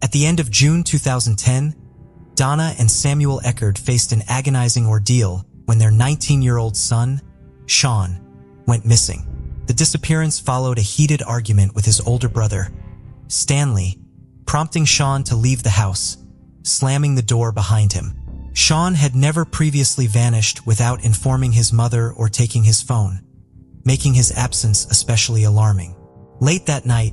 At the end of June 2010, Donna and Samuel Eckerd faced an agonizing ordeal when their 19-year-old son, Shawn, went missing. The disappearance followed a heated argument with his older brother, Stanley, prompting Shawn to leave the house, slamming the door behind him. Shawn had never previously vanished without informing his mother or taking his phone, making his absence especially alarming. Late that night,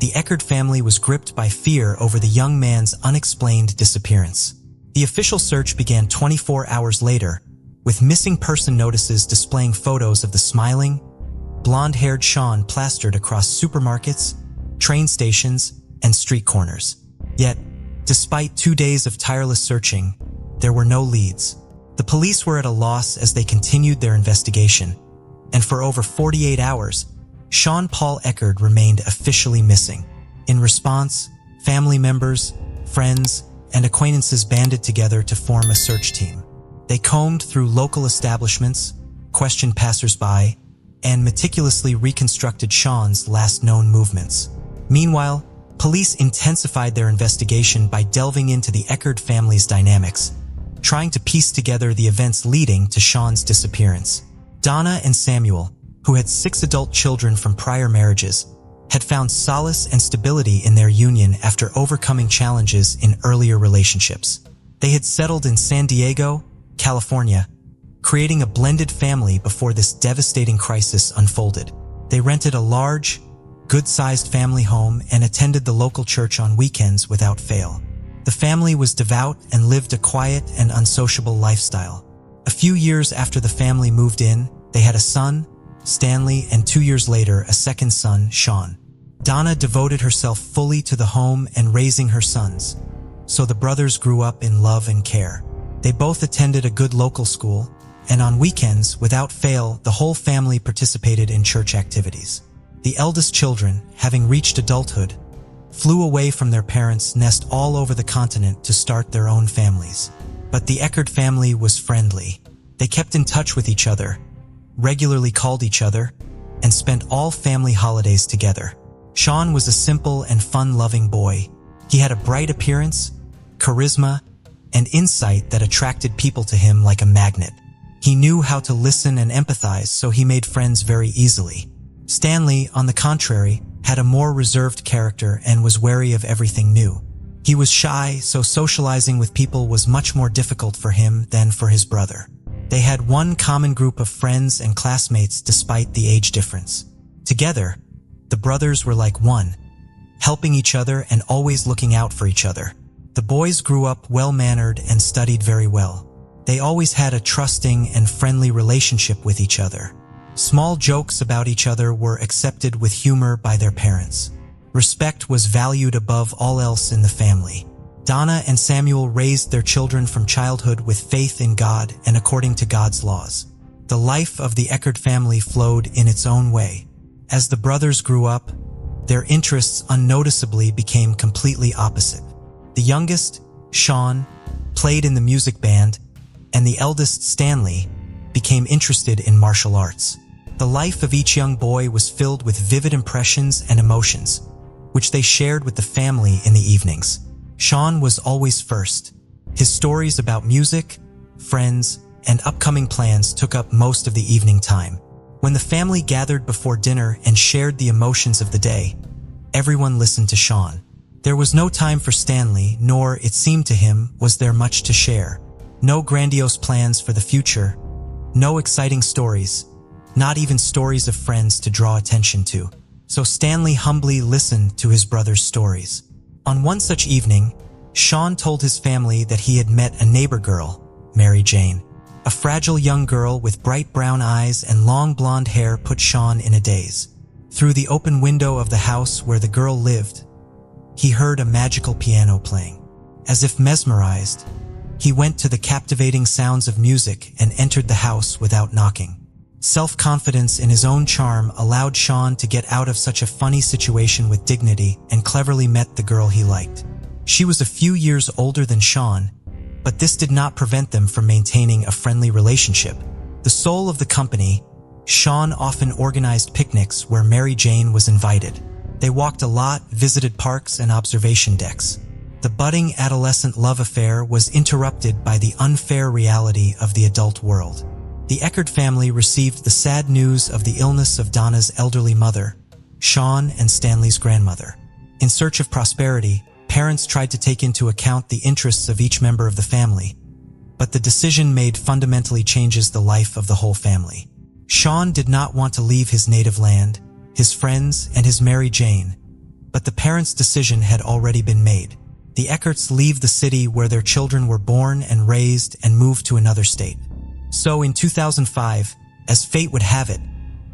the Eckerd family was gripped by fear over the young man's unexplained disappearance. The official search began 24 hours later, with missing person notices displaying photos of the smiling, blonde-haired Shawn plastered across supermarkets, train stations, and street corners. Yet, despite 2 days of tireless searching, there were no leads. The police were at a loss as they continued their investigation, and for over 48 hours, Shawn Paul Eckerd remained officially missing. In response, family members, friends, and acquaintances banded together to form a search team. They combed through local establishments, questioned passersby, and meticulously reconstructed Shawn's last known movements. Meanwhile, police intensified their investigation by delving into the Eckerd family's dynamics, trying to piece together the events leading to Shawn's disappearance. Donna and Samuel, who had 6 adult children from prior marriages, had found solace and stability in their union after overcoming challenges in earlier relationships. They had settled in San Diego, California, creating a blended family before this devastating crisis unfolded. They rented a large, good-sized family home and attended the local church on weekends without fail. The family was devout and lived a quiet and unsociable lifestyle. A few years after the family moved in, they had a son, Stanley, and 2 years later, a second son, Shawn. Donna devoted herself fully to the home and raising her sons, so the brothers grew up in love and care. They both attended a good local school, and on weekends, without fail, the whole family participated in church activities. The eldest children, having reached adulthood, flew away from their parents' nest all over the continent to start their own families. But the Eckerd family was friendly. They kept in touch with each other, regularly called each other, and spent all family holidays together. Shawn was a simple and fun-loving boy. He had a bright appearance, charisma, and insight that attracted people to him like a magnet. He knew how to listen and empathize, so he made friends very easily. Stanley, on the contrary, had a more reserved character and was wary of everything new. He was shy, so socializing with people was much more difficult for him than for his brother. They had one common group of friends and classmates despite the age difference. Together, the brothers were like one, helping each other and always looking out for each other. The boys grew up well-mannered and studied very well. They always had a trusting and friendly relationship with each other. Small jokes about each other were accepted with humor by their parents. Respect was valued above all else in the family. Donna and Samuel raised their children from childhood with faith in God and according to God's laws. The life of the Eckerd family flowed in its own way. As the brothers grew up, their interests unnoticeably became completely opposite. The youngest, Shawn, played in the music band, and the eldest, Stanley, became interested in martial arts. The life of each young boy was filled with vivid impressions and emotions, which they shared with the family in the evenings. Shawn was always first. His stories about music, friends, and upcoming plans took up most of the evening time. When the family gathered before dinner and shared the emotions of the day, everyone listened to Shawn. There was no time for Stanley, nor, it seemed to him, was there much to share. No grandiose plans for the future, no exciting stories, not even stories of friends to draw attention to. So Stanley humbly listened to his brother's stories. On one such evening, Shawn told his family that he had met a neighbor girl, Mary Jane. A fragile young girl with bright brown eyes and long blonde hair put Shawn in a daze. Through the open window of the house where the girl lived, he heard a magical piano playing. As if mesmerized, he went to the captivating sounds of music and entered the house without knocking. Self-confidence in his own charm allowed Shawn to get out of such a funny situation with dignity and cleverly met the girl he liked. She was a few years older than Shawn, but this did not prevent them from maintaining a friendly relationship. The soul of the company, Shawn often organized picnics where Mary Jane was invited. They walked a lot, visited parks and observation decks. The budding adolescent love affair was interrupted by the unfair reality of the adult world. The Eckert family received the sad news of the illness of Donna's elderly mother, Shawn and Stanley's grandmother. In search of prosperity, parents tried to take into account the interests of each member of the family, but the decision made fundamentally changes the life of the whole family. Shawn did not want to leave his native land, his friends, and his Mary Jane, but the parents' decision had already been made. The Eckerts leave the city where their children were born and raised and move to another state. So in 2005, as fate would have it,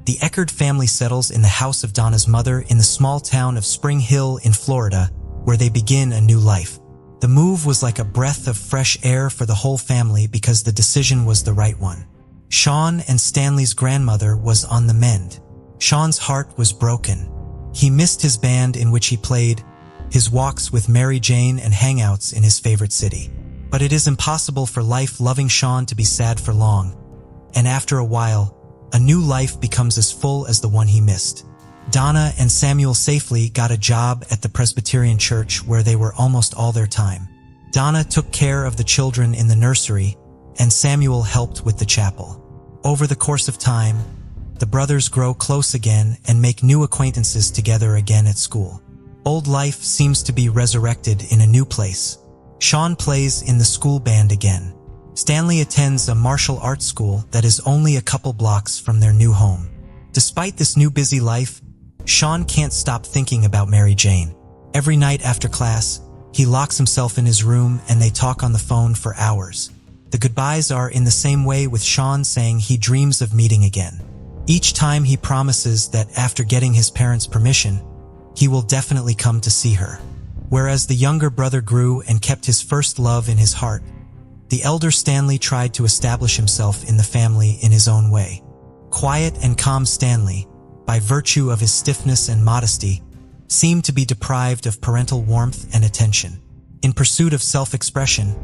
the Eckert family settles in the house of Donna's mother in the small town of Spring Hill in Florida, where they begin a new life. The move was like a breath of fresh air for the whole family because the decision was the right one. Shawn and Stanley's grandmother was on the mend. Shawn's heart was broken. He missed his band in which he played, his walks with Mary Jane and hangouts in his favorite city. But it is impossible for life-loving Shawn to be sad for long, and after a while, a new life becomes as full as the one he missed. Donna and Samuel safely got a job at the Presbyterian church where they were almost all their time. Donna took care of the children in the nursery, and Samuel helped with the chapel. Over the course of time, the brothers grow close again and make new acquaintances together again at school. Old life seems to be resurrected in a new place. Shawn plays in the school band again. Stanley attends a martial arts school that is only a couple blocks from their new home. Despite this new busy life, Shawn can't stop thinking about Mary Jane. Every night after class, he locks himself in his room and they talk on the phone for hours. The goodbyes are in the same way, with Shawn saying he dreams of meeting again. Each time he promises that after getting his parents' permission, he will definitely come to see her. Whereas the younger brother grew and kept his first love in his heart, the elder Stanley tried to establish himself in the family in his own way. Quiet and calm Stanley, by virtue of his stiffness and modesty, seemed to be deprived of parental warmth and attention. In pursuit of self-expression,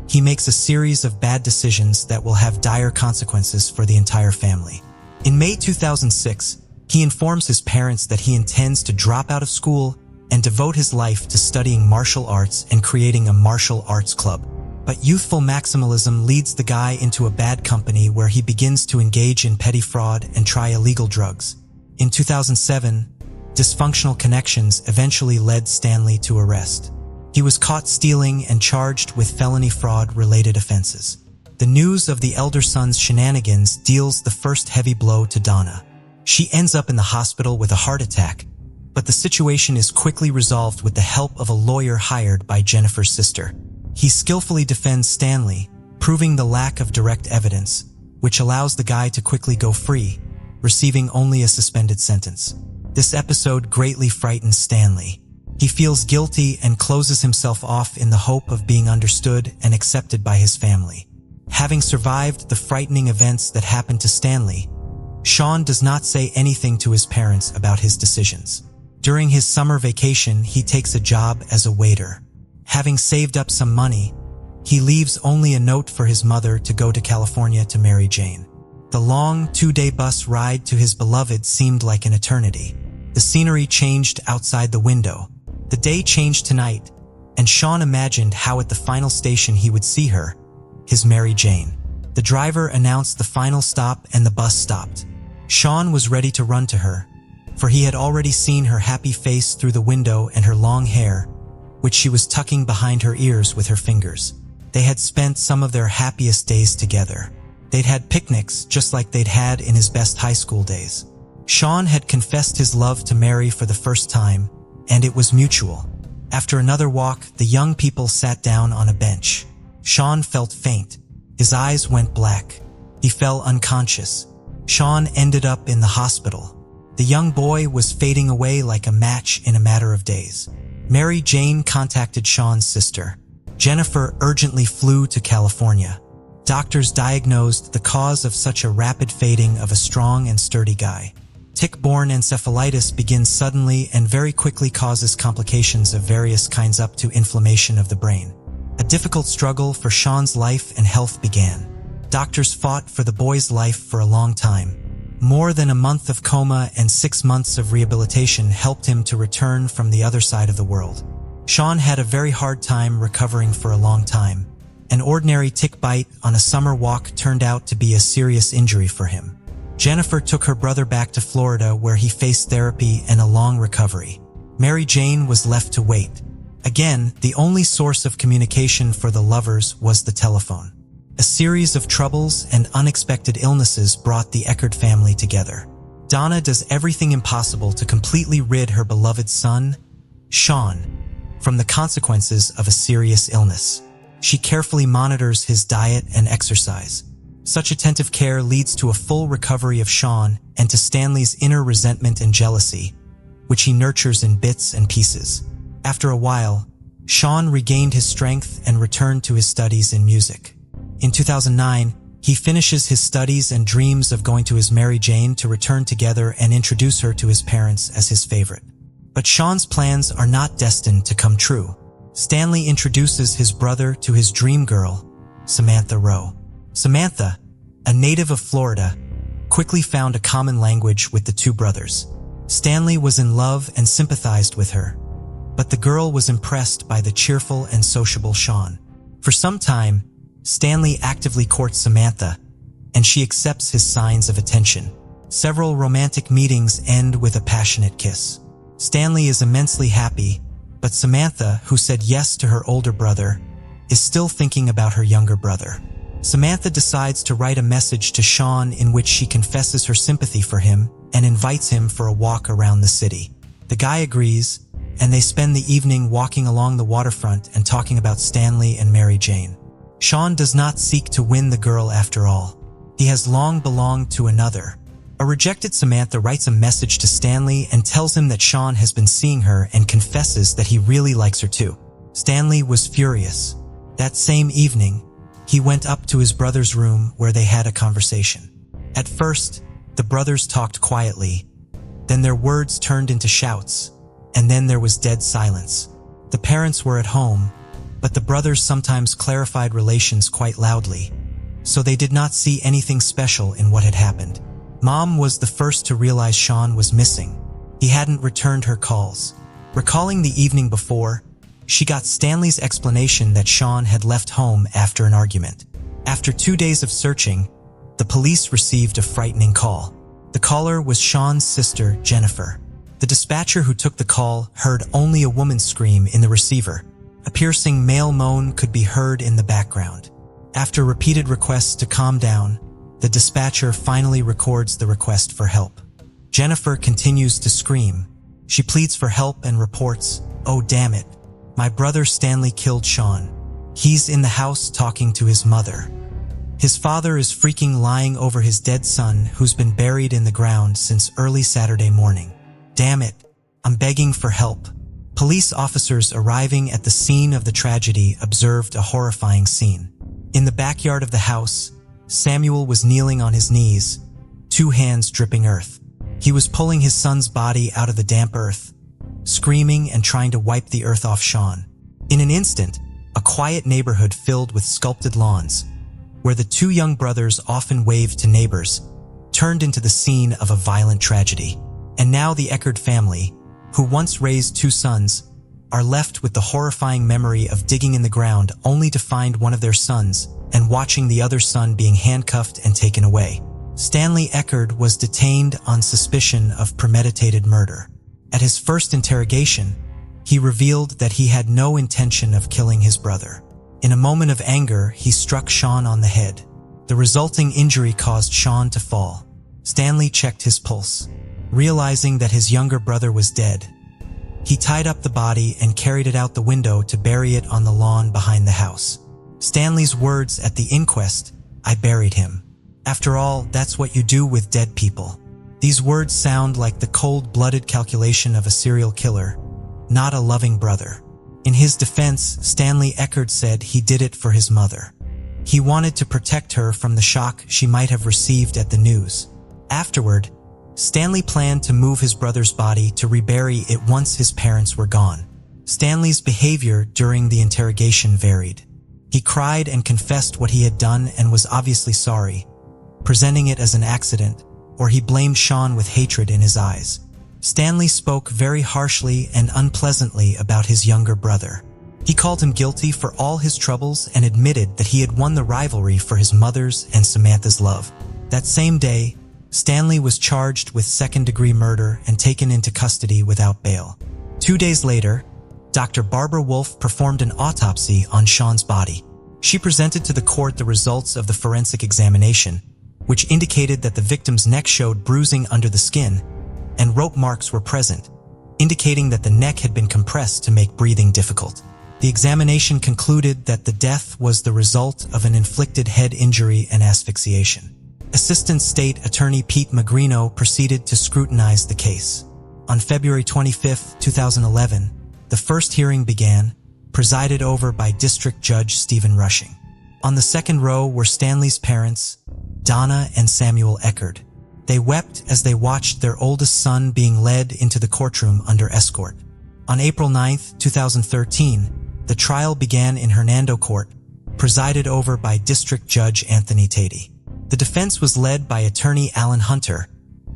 he makes a series of bad decisions that will have dire consequences for the entire family. In May 2006, he informs his parents that he intends to drop out of school and devote his life to studying martial arts and creating a martial arts club. But youthful maximalism leads the guy into a bad company where he begins to engage in petty fraud and try illegal drugs. In 2007, dysfunctional connections eventually led Stanley to arrest. He was caught stealing and charged with felony fraud-related offenses. The news of the elder son's shenanigans deals the first heavy blow to Donna. She ends up in the hospital with a heart attack, but the situation is quickly resolved with the help of a lawyer hired by Jennifer's sister. He skillfully defends Stanley, proving the lack of direct evidence, which allows the guy to quickly go free, receiving only a suspended sentence. This episode greatly frightens Stanley. He feels guilty and closes himself off in the hope of being understood and accepted by his family. Having survived the frightening events that happened to Stanley, Shawn does not say anything to his parents about his decisions. During his summer vacation, he takes a job as a waiter. Having saved up some money, he leaves only a note for his mother to go to California to Mary Jane. The long 2-day bus ride to his beloved seemed like an eternity. The scenery changed outside the window. The day changed tonight, and Shawn imagined how at the final station he would see her, his Mary Jane. The driver announced the final stop and the bus stopped. Shawn was ready to run to her, for he had already seen her happy face through the window and her long hair, which she was tucking behind her ears with her fingers. They had spent some of their happiest days together. They'd had picnics just like they'd had in his best high school days. Shawn had confessed his love to Mary for the first time, and it was mutual. After another walk, the young people sat down on a bench. Shawn felt faint. His eyes went black. He fell unconscious. Shawn ended up in the hospital. The young boy was fading away like a match in a matter of days. Mary Jane contacted Shawn's sister. Jennifer urgently flew to California. Doctors diagnosed the cause of such a rapid fading of a strong and sturdy guy. Tick-borne encephalitis begins suddenly and very quickly causes complications of various kinds up to inflammation of the brain. A difficult struggle for Shawn's life and health began. Doctors fought for the boy's life for a long time. More than a month of coma and 6 months of rehabilitation helped him to return from the other side of the world. Shawn had a very hard time recovering for a long time. An ordinary tick bite on a summer walk turned out to be a serious injury for him. Jennifer took her brother back to Florida where he faced therapy and a long recovery. Mary Jane was left to wait. Again, the only source of communication for the lovers was the telephone. A series of troubles and unexpected illnesses brought the Eckert family together. Donna does everything impossible to completely rid her beloved son, Shawn, from the consequences of a serious illness. She carefully monitors his diet and exercise. Such attentive care leads to a full recovery of Shawn and to Stanley's inner resentment and jealousy, which he nurtures in bits and pieces. After a while, Shawn regained his strength and returned to his studies in music. In 2009, he finishes his studies and dreams of going to his Mary Jane to return together and introduce her to his parents as his favorite. But Shawn's plans are not destined to come true. Stanley introduces his brother to his dream girl, Samantha Rowe. Samantha, a native of Florida, quickly found a common language with the two brothers. Stanley was in love and sympathized with her, but the girl was impressed by the cheerful and sociable Shawn. For some time, Stanley actively courts Samantha, and she accepts his signs of attention. Several romantic meetings end with a passionate kiss. Stanley is immensely happy, but Samantha, who said yes to her older brother, is still thinking about her younger brother. Samantha decides to write a message to Shawn in which she confesses her sympathy for him and invites him for a walk around the city. The guy agrees, and they spend the evening walking along the waterfront and talking about Stanley and Mary Jane. Shawn does not seek to win the girl after all. He has long belonged to another. A rejected Samantha writes a message to Stanley and tells him that Shawn has been seeing her and confesses that he really likes her too. Stanley was furious. That same evening, he went up to his brother's room where they had a conversation. At first, the brothers talked quietly. Then their words turned into shouts, and then there was dead silence. The parents were at home, but the brothers sometimes clarified relations quite loudly, so they did not see anything special in what had happened. Mom was the first to realize Shawn was missing. He hadn't returned her calls. Recalling the evening before, she got Stanley's explanation that Shawn had left home after an argument. After 2 days of searching, the police received a frightening call. The caller was Shawn's sister, Jennifer. The dispatcher who took the call heard only a woman scream in the receiver. A piercing male moan could be heard in the background. After repeated requests to calm down, the dispatcher finally records the request for help. Jennifer continues to scream. She pleads for help and reports, "Oh damn it, my brother Stanley killed Shawn. He's in the house talking to his mother. His father is freaking lying over his dead son who's been buried in the ground since early Saturday morning. Damn it, I'm begging for help." Police officers arriving at the scene of the tragedy observed a horrifying scene. In the backyard of the house, Samuel was kneeling on his knees, 2 hands dripping earth. He was pulling his son's body out of the damp earth, screaming and trying to wipe the earth off Shawn. In an instant, a quiet neighborhood filled with sculpted lawns, where the 2 young brothers often waved to neighbors, turned into the scene of a violent tragedy. And now the Eckert family, who once raised 2 sons, are left with the horrifying memory of digging in the ground only to find one of their sons and watching the other son being handcuffed and taken away. Stanley Eckert was detained on suspicion of premeditated murder. At his first interrogation, he revealed that he had no intention of killing his brother. In a moment of anger, he struck Shawn on the head. The resulting injury caused Shawn to fall. Stanley checked his pulse. Realizing that his younger brother was dead, he tied up the body and carried it out the window to bury it on the lawn behind the house. Stanley's words at the inquest, "I buried him. After all, that's what you do with dead people." These words sound like the cold-blooded calculation of a serial killer, not a loving brother. In his defense, Stanley Eckert said he did it for his mother. He wanted to protect her from the shock she might have received at the news. Afterward, Stanley planned to move his brother's body to rebury it once his parents were gone. Stanley's behavior during the interrogation varied. He cried and confessed what he had done and was obviously sorry, presenting it as an accident, or he blamed Shawn with hatred in his eyes. Stanley spoke very harshly and unpleasantly about his younger brother. He called him guilty for all his troubles and admitted that he had won the rivalry for his mother's and Samantha's love. That same day, Stanley was charged with second-degree murder and taken into custody without bail. 2 days later, Dr. Barbara Wolfe performed an autopsy on Shawn's body. She presented to the court the results of the forensic examination, which indicated that the victim's neck showed bruising under the skin and rope marks were present, indicating that the neck had been compressed to make breathing difficult. The examination concluded that the death was the result of an inflicted head injury and asphyxiation. Assistant State Attorney Pete Magrino proceeded to scrutinize the case. On February 25, 2011, the first hearing began, presided over by District Judge Stephen Rushing. On the second row were Stanley's parents, Donna and Samuel Eckerd. They wept as they watched their oldest son being led into the courtroom under escort. On April 9, 2013, the trial began in Hernando Court, presided over by District Judge Anthony Tatey. The defense was led by attorney Alan Hunter,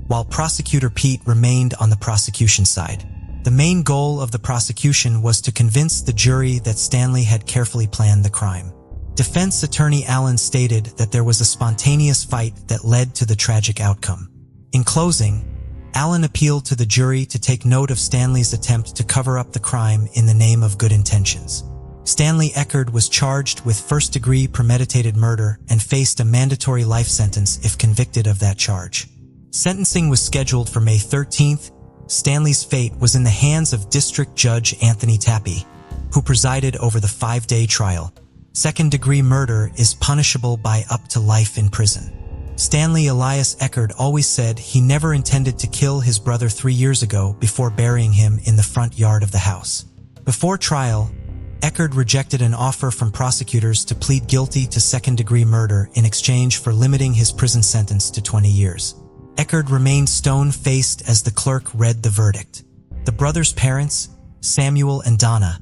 while prosecutor Pete remained on the prosecution side. The main goal of the prosecution was to convince the jury that Stanley had carefully planned the crime. Defense attorney Alan stated that there was a spontaneous fight that led to the tragic outcome. In closing, Alan appealed to the jury to take note of Stanley's attempt to cover up the crime in the name of good intentions. Stanley Eckerd was charged with first-degree premeditated murder and faced a mandatory life sentence if convicted of that charge. Sentencing was scheduled for May 13th. Stanley's fate was in the hands of District Judge Anthony Tappy, who presided over the 5-day trial. Second-degree murder is punishable by up to life in prison. Stanley Elias Eckerd always said he never intended to kill his brother 3 years ago before burying him in the front yard of the house. Before trial, Eckerd rejected an offer from prosecutors to plead guilty to second-degree murder in exchange for limiting his prison sentence to 20 years. Eckerd remained stone-faced as the clerk read the verdict. The brothers' parents, Samuel and Donna,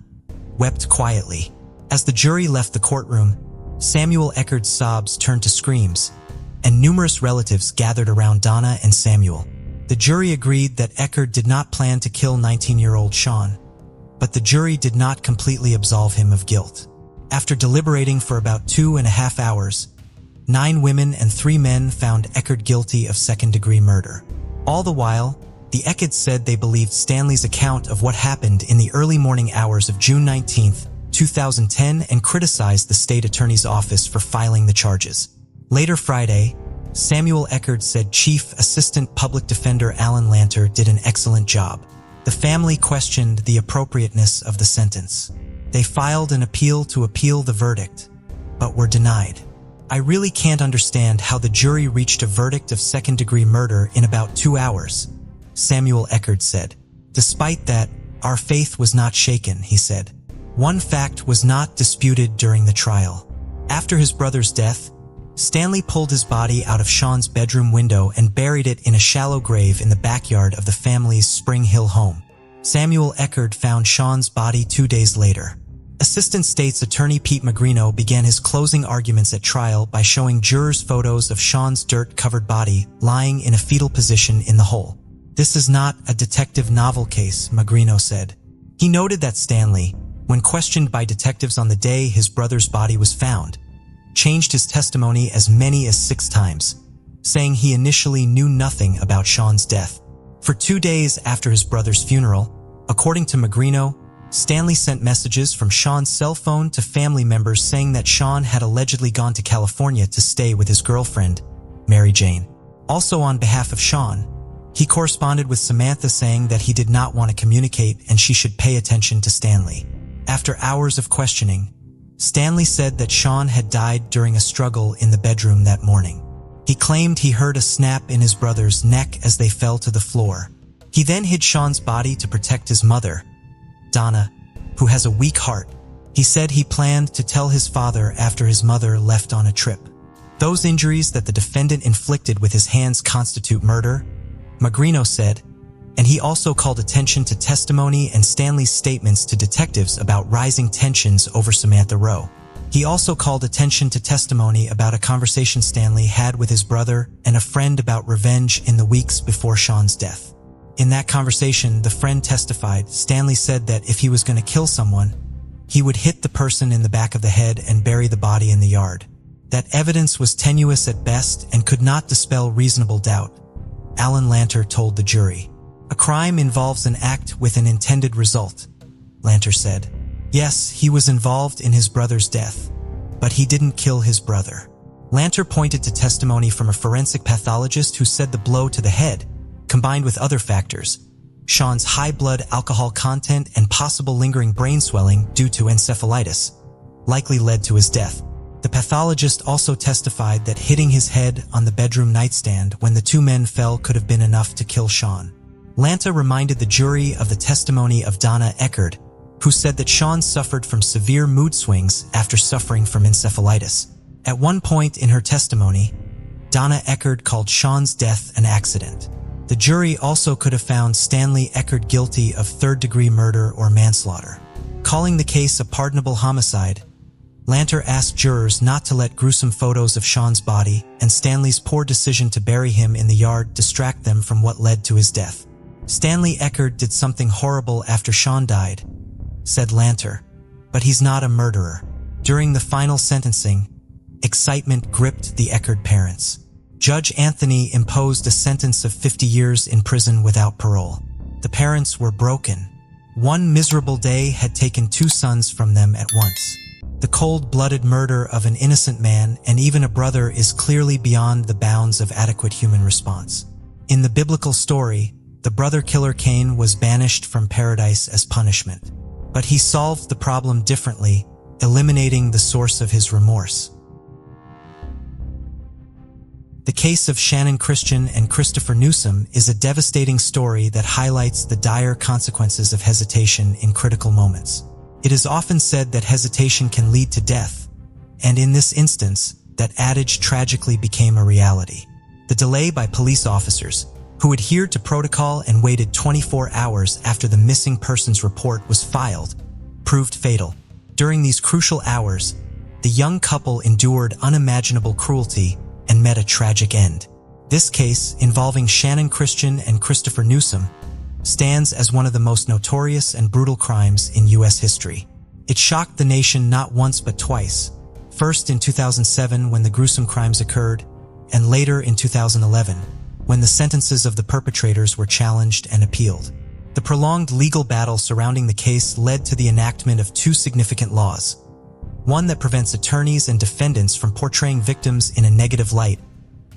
wept quietly. As the jury left the courtroom, Samuel Eckerd's sobs turned to screams, and numerous relatives gathered around Donna and Samuel. The jury agreed that Eckerd did not plan to kill 19-year-old Shawn, but the jury did not completely absolve him of guilt. After deliberating for about 2.5 hours, 9 women and 3 men found Eckerd guilty of second-degree murder. All the while, the Eckerds said they believed Stanley's account of what happened in the early morning hours of June 19, 2010 and criticized the state attorney's office for filing the charges. Later Friday, Samuel Eckerd said Chief Assistant Public Defender Alan Lanter did an excellent job. The family questioned the appropriateness of the sentence. They filed an appeal to appeal the verdict, but were denied. I really can't understand how the jury reached a verdict of second-degree murder in about 2 hours, Samuel Eckerd said. Despite that, our faith was not shaken, he said. One fact was not disputed during the trial. After his brother's death, Stanley pulled his body out of Shawn's bedroom window and buried it in a shallow grave in the backyard of the family's Spring Hill home. Samuel Eckerd found Shawn's body 2 days later. Assistant State's Attorney Pete Magrino began his closing arguments at trial by showing jurors photos of Shawn's dirt-covered body lying in a fetal position in the hole. This is not a detective novel case, Magrino said. He noted that Stanley, when questioned by detectives on the day his brother's body was found, changed his testimony as many as 6 times, saying he initially knew nothing about Shawn's death. For 2 days after his brother's funeral, according to Magrino, Stanley sent messages from Shawn's cell phone to family members saying that Shawn had allegedly gone to California to stay with his girlfriend, Mary Jane. Also on behalf of Shawn, he corresponded with Samantha saying that he did not want to communicate and she should pay attention to Stanley. After hours of questioning, Stanley said that Shawn had died during a struggle in the bedroom that morning. He claimed he heard a snap in his brother's neck as they fell to the floor. He then hid Shawn's body to protect his mother, Donna, who has a weak heart. He said he planned to tell his father after his mother left on a trip. Those injuries that the defendant inflicted with his hands constitute murder, Magrino said, and he also called attention to testimony and Stanley's statements to detectives about rising tensions over Samantha Rowe. He also called attention to testimony about a conversation Stanley had with his brother and a friend about revenge in the weeks before Shawn's death. In that conversation, the friend testified Stanley said that if he was going to kill someone, he would hit the person in the back of the head and bury the body in the yard. That evidence was tenuous at best and could not dispel reasonable doubt, Alan Lanter told the jury. A crime involves an act with an intended result, Lanter said. Yes, he was involved in his brother's death, but he didn't kill his brother. Lanter pointed to testimony from a forensic pathologist who said the blow to the head, combined with other factors, Shawn's high blood alcohol content and possible lingering brain swelling due to encephalitis, likely led to his death. The pathologist also testified that hitting his head on the bedroom nightstand when the two men fell could have been enough to kill Shawn. Lanter reminded the jury of the testimony of Donna Eckerd, who said that Shawn suffered from severe mood swings after suffering from encephalitis. At one point in her testimony, Donna Eckerd called Shawn's death an accident. The jury also could have found Stanley Eckerd guilty of third-degree murder or manslaughter. Calling the case a pardonable homicide, Lanter asked jurors not to let gruesome photos of Shawn's body and Stanley's poor decision to bury him in the yard distract them from what led to his death. Stanley Eckerd did something horrible after Shawn died, said Lanter, but he's not a murderer. During the final sentencing, excitement gripped the Eckerd parents. Judge Anthony imposed a sentence of 50 years in prison without parole. The parents were broken. One miserable day had taken two sons from them at once. The cold-blooded murder of an innocent man and even a brother is clearly beyond the bounds of adequate human response. In the biblical story, the brother-killer Cain was banished from paradise as punishment. But he solved the problem differently, eliminating the source of his remorse. The case of Shannon Christian and Christopher Newsom is a devastating story that highlights the dire consequences of hesitation in critical moments. It is often said that hesitation can lead to death, and in this instance, that adage tragically became a reality. The delay by police officers, who adhered to protocol and waited 24 hours after the missing persons report was filed, proved fatal. During these crucial hours, the young couple endured unimaginable cruelty and met a tragic end. This case, involving Shannon Christian and Christopher Newsom, stands as one of the most notorious and brutal crimes in U.S. history. It shocked the nation not once but twice, first in 2007 when the gruesome crimes occurred, and later in 2011, when the sentences of the perpetrators were challenged and appealed. The prolonged legal battle surrounding the case led to the enactment of two significant laws. One that prevents attorneys and defendants from portraying victims in a negative light,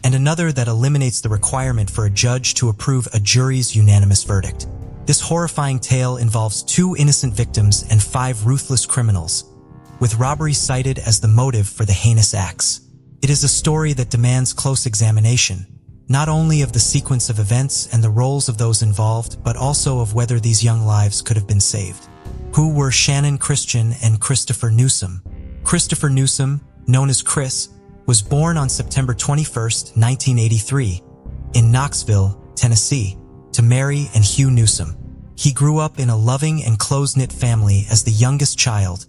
and another that eliminates the requirement for a judge to approve a jury's unanimous verdict. This horrifying tale involves two innocent victims and 5 ruthless criminals, with robbery cited as the motive for the heinous acts. It is a story that demands close examination, not only of the sequence of events and the roles of those involved, but also of whether these young lives could have been saved. Who were Shannon Christian and Christopher Newsom? Christopher Newsom, known as Chris, was born on September 21, 1983, in Knoxville, Tennessee, to Mary and Hugh Newsom. He grew up in a loving and close-knit family as the youngest child,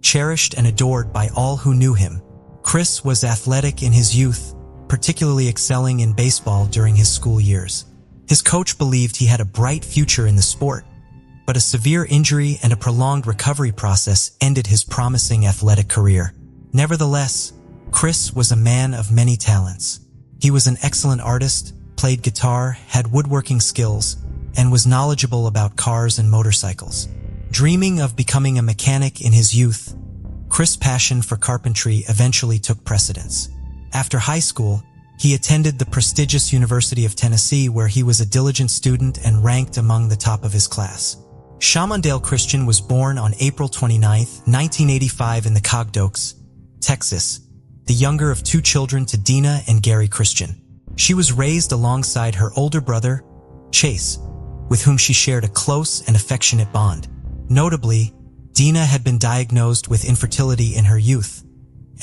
cherished and adored by all who knew him. Chris was athletic in his youth, particularly excelling in baseball during his school years. His coach believed he had a bright future in the sport, but a severe injury and a prolonged recovery process ended his promising athletic career. Nevertheless, Chris was a man of many talents. He was an excellent artist, played guitar, had woodworking skills, and was knowledgeable about cars and motorcycles. Dreaming of becoming a mechanic in his youth, Chris' passion for carpentry eventually took precedence. After high school, he attended the prestigious University of Tennessee, where he was a diligent student and ranked among the top of his class. Shamondale Christian was born on April 29, 1985 in the Cogdokes, Texas, the younger of 2 children to Dina and Gary Christian. She was raised alongside her older brother, Chase, with whom she shared a close and affectionate bond. Notably, Dina had been diagnosed with infertility in her youth,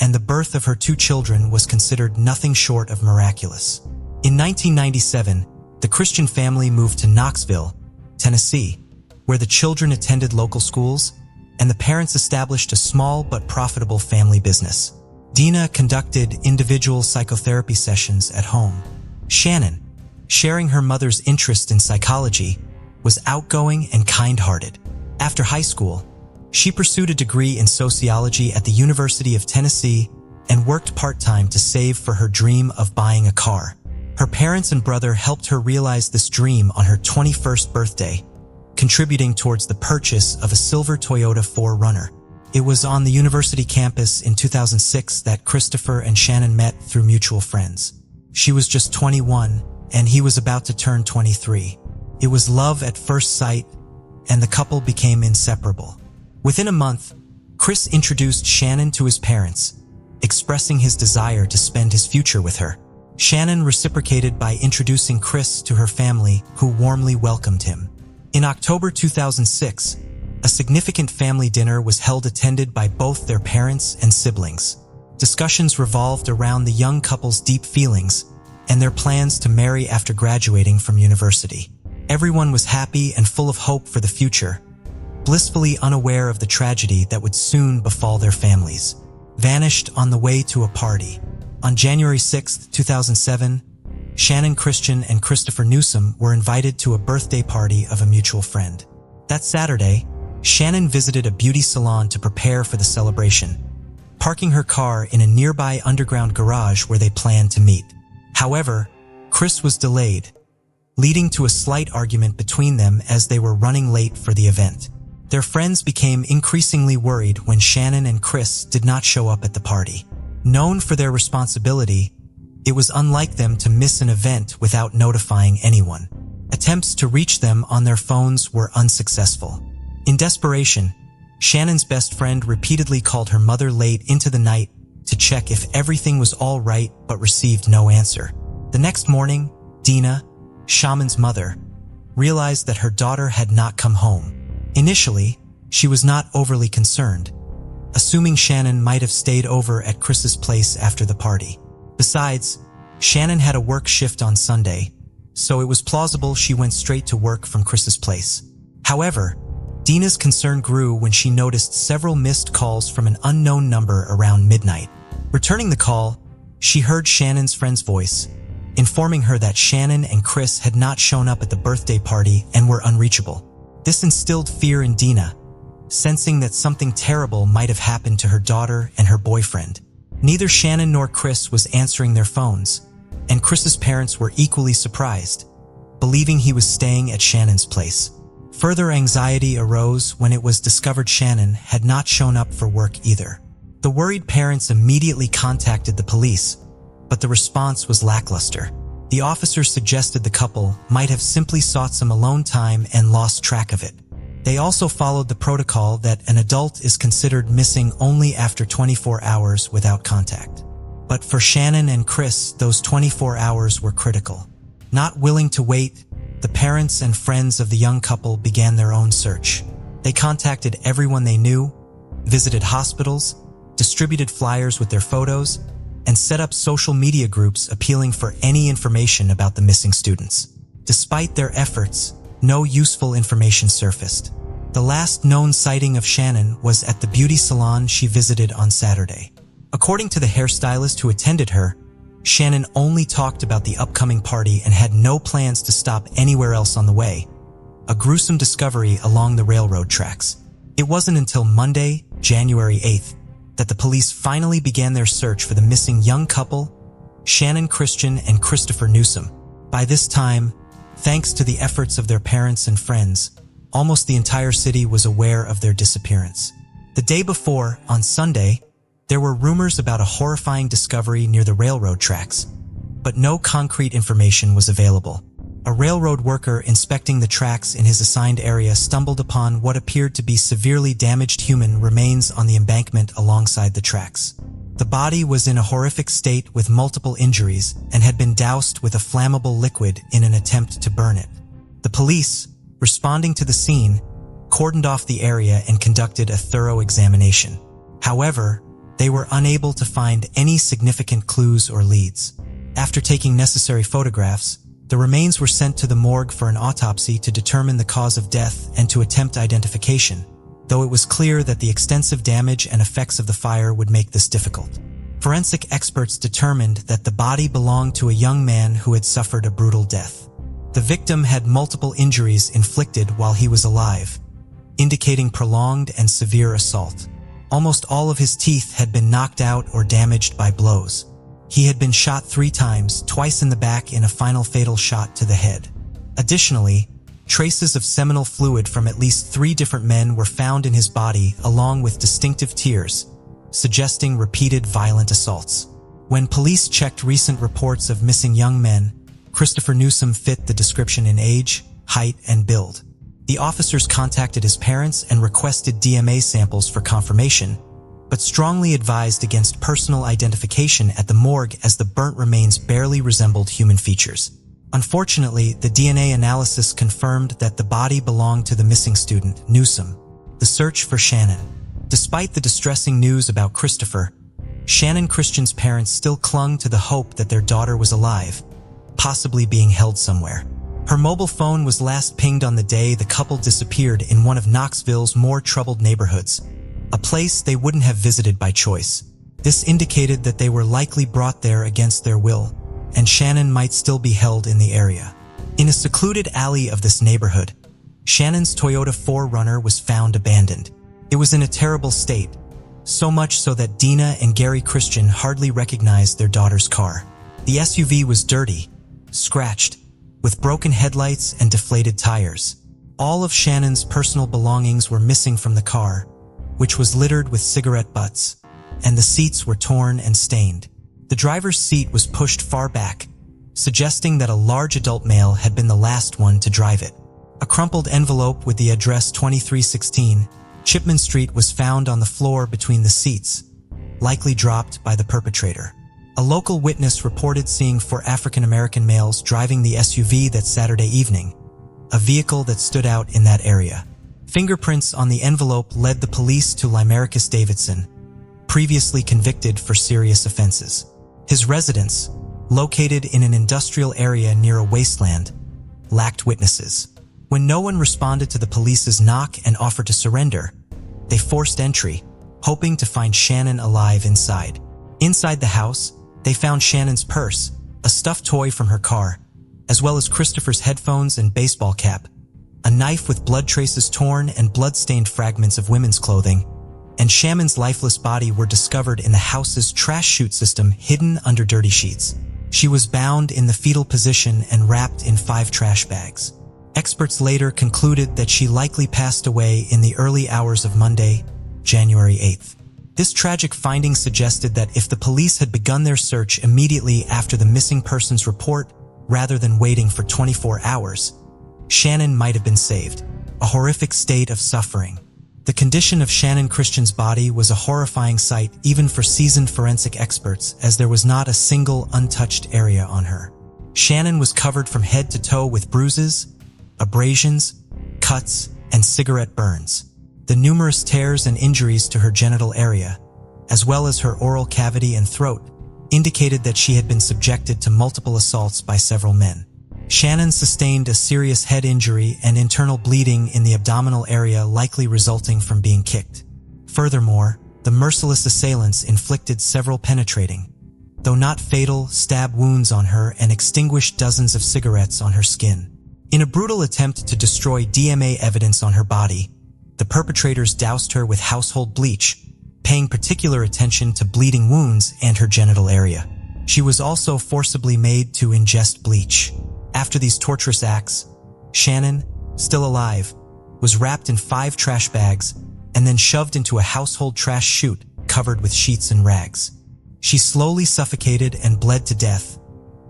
and the birth of her 2 children was considered nothing short of miraculous. In 1997, the Christian family moved to Knoxville, Tennessee, where the children attended local schools, and the parents established a small but profitable family business. Dina conducted individual psychotherapy sessions at home. Shannon, sharing her mother's interest in psychology, was outgoing and kind-hearted. After high school, she pursued a degree in sociology at the University of Tennessee and worked part-time to save for her dream of buying a car. Her parents and brother helped her realize this dream on her 21st birthday, contributing towards the purchase of a silver Toyota 4Runner. It was on the university campus in 2006 that Christopher and Shannon met through mutual friends. She was just 21, and he was about to turn 23. It was love at first sight, and the couple became inseparable. Within a month, Chris introduced Shannon to his parents, expressing his desire to spend his future with her. Shannon reciprocated by introducing Chris to her family, who warmly welcomed him. In October 2006, a significant family dinner was held attended by both their parents and siblings. Discussions revolved around the young couple's deep feelings and their plans to marry after graduating from university. Everyone was happy and full of hope for the future, blissfully unaware of the tragedy that would soon befall their families. Vanished on the way to a party. On January 6, 2007, Shannon Christian and Christopher Newsom were invited to a birthday party of a mutual friend. That Saturday, Shannon visited a beauty salon to prepare for the celebration, parking her car in a nearby underground garage where they planned to meet. However, Chris was delayed, leading to a slight argument between them as they were running late for the event. Their friends became increasingly worried when Shannon and Chris did not show up at the party. Known for their responsibility, it was unlike them to miss an event without notifying anyone. Attempts to reach them on their phones were unsuccessful. In desperation, Shannon's best friend repeatedly called her mother late into the night to check if everything was all right but received no answer. The next morning, Dina, Shaman's mother, realized that her daughter had not come home. Initially, she was not overly concerned, assuming Shannon might have stayed over at Chris's place after the party. Besides, Shannon had a work shift on Sunday, so it was plausible she went straight to work from Chris's place. However, Dina's concern grew when she noticed several missed calls from an unknown number around midnight. Returning the call, she heard Shannon's friend's voice, informing her that Shannon and Chris had not shown up at the birthday party and were unreachable. This instilled fear in Dina, sensing that something terrible might have happened to her daughter and her boyfriend. Neither Shannon nor Chris was answering their phones, and Chris's parents were equally surprised, believing he was staying at Shannon's place. Further anxiety arose when it was discovered Shannon had not shown up for work either. The worried parents immediately contacted the police, but the response was lackluster. The officers suggested the couple might have simply sought some alone time and lost track of it. They also followed the protocol that an adult is considered missing only after 24 hours without contact. But for Shannon and Chris, those 24 hours were critical. Not willing to wait, the parents and friends of the young couple began their own search. They contacted everyone they knew, visited hospitals, distributed flyers with their photos, and set up social media groups appealing for any information about the missing students. Despite their efforts, no useful information surfaced. The last known sighting of Shannon was at the beauty salon she visited on Saturday. According to the hairstylist who attended her, Shannon only talked about the upcoming party and had no plans to stop anywhere else on the way, a gruesome discovery along the railroad tracks. It wasn't until Monday, January 8th, that the police finally began their search for the missing young couple, Shannon Christian and Christopher Newsom. By this time, thanks to the efforts of their parents and friends, almost the entire city was aware of their disappearance. The day before, on Sunday, there were rumors about a horrifying discovery near the railroad tracks, but no concrete information was available. A railroad worker inspecting the tracks in his assigned area stumbled upon what appeared to be severely damaged human remains on the embankment alongside the tracks. The body was in a horrific state with multiple injuries and had been doused with a flammable liquid in an attempt to burn it. The police, responding to the scene, cordoned off the area and conducted a thorough examination. However, they were unable to find any significant clues or leads. After taking necessary photographs, the remains were sent to the morgue for an autopsy to determine the cause of death and to attempt identification, though it was clear that the extensive damage and effects of the fire would make this difficult. Forensic experts determined that the body belonged to a young man who had suffered a brutal death. The victim had multiple injuries inflicted while he was alive, indicating prolonged and severe assault. Almost all of his teeth had been knocked out or damaged by blows. He had been shot 3 times, twice in the back in a final fatal shot to the head. Additionally, traces of seminal fluid from at least 3 different men were found in his body, along with distinctive tears, suggesting repeated violent assaults. When police checked recent reports of missing young men, Christopher Newsom fit the description in age, height, and build. The officers contacted his parents and requested DNA samples for confirmation, but strongly advised against personal identification at the morgue as the burnt remains barely resembled human features. Unfortunately, the DNA analysis confirmed that the body belonged to the missing student, Newsom. The search for Shannon. Despite the distressing news about Christopher, Shannon Christian's parents still clung to the hope that their daughter was alive, possibly being held somewhere. Her mobile phone was last pinged on the day the couple disappeared in one of Knoxville's more troubled neighborhoods, a place they wouldn't have visited by choice. This indicated that they were likely brought there against their will, and Shannon might still be held in the area. In a secluded alley of this neighborhood, Shannon's Toyota 4Runner was found abandoned. It was in a terrible state, so much so that Dina and Gary Christian hardly recognized their daughter's car. The SUV was dirty, scratched, with broken headlights and deflated tires. All of Shannon's personal belongings were missing from the car, which was littered with cigarette butts, and the seats were torn and stained. The driver's seat was pushed far back, suggesting that a large adult male had been the last one to drive it. A crumpled envelope with the address 2316 Chipman Street was found on the floor between the seats, likely dropped by the perpetrator. A local witness reported seeing 4 African-American males driving the SUV that Saturday evening, a vehicle that stood out in that area. Fingerprints on the envelope led the police to Lymericus Davidson, previously convicted for serious offenses. His residence, located in an industrial area near a wasteland, lacked witnesses. When no one responded to the police's knock and offered to surrender, they forced entry, hoping to find Shannon alive inside. Inside the house, they found Shannon's purse, a stuffed toy from her car, as well as Christopher's headphones and baseball cap, a knife with blood traces torn and blood-stained fragments of women's clothing, and Shannon's lifeless body were discovered in the house's trash chute system hidden under dirty sheets. She was bound in the fetal position and wrapped in 5 trash bags. Experts later concluded that she likely passed away in the early hours of Monday, January 8th. This tragic finding suggested that if the police had begun their search immediately after the missing persons report, rather than waiting for 24 hours, Shannon might have been saved. A horrific state of suffering. The condition of Shannon Christian's body was a horrifying sight even for seasoned forensic experts, as there was not a single untouched area on her. Shannon was covered from head to toe with bruises, abrasions, cuts, and cigarette burns. The numerous tears and injuries to her genital area, as well as her oral cavity and throat, indicated that she had been subjected to multiple assaults by several men. Shannon sustained a serious head injury and internal bleeding in the abdominal area, likely resulting from being kicked. Furthermore, the merciless assailants inflicted several penetrating, though not fatal, stab wounds on her and extinguished dozens of cigarettes on her skin. In a brutal attempt to destroy DNA evidence on her body, the perpetrators doused her with household bleach, paying particular attention to bleeding wounds and her genital area. She was also forcibly made to ingest bleach. After these torturous acts, Shannon, still alive, was wrapped in 5 trash bags and then shoved into a household trash chute covered with sheets and rags. She slowly suffocated and bled to death,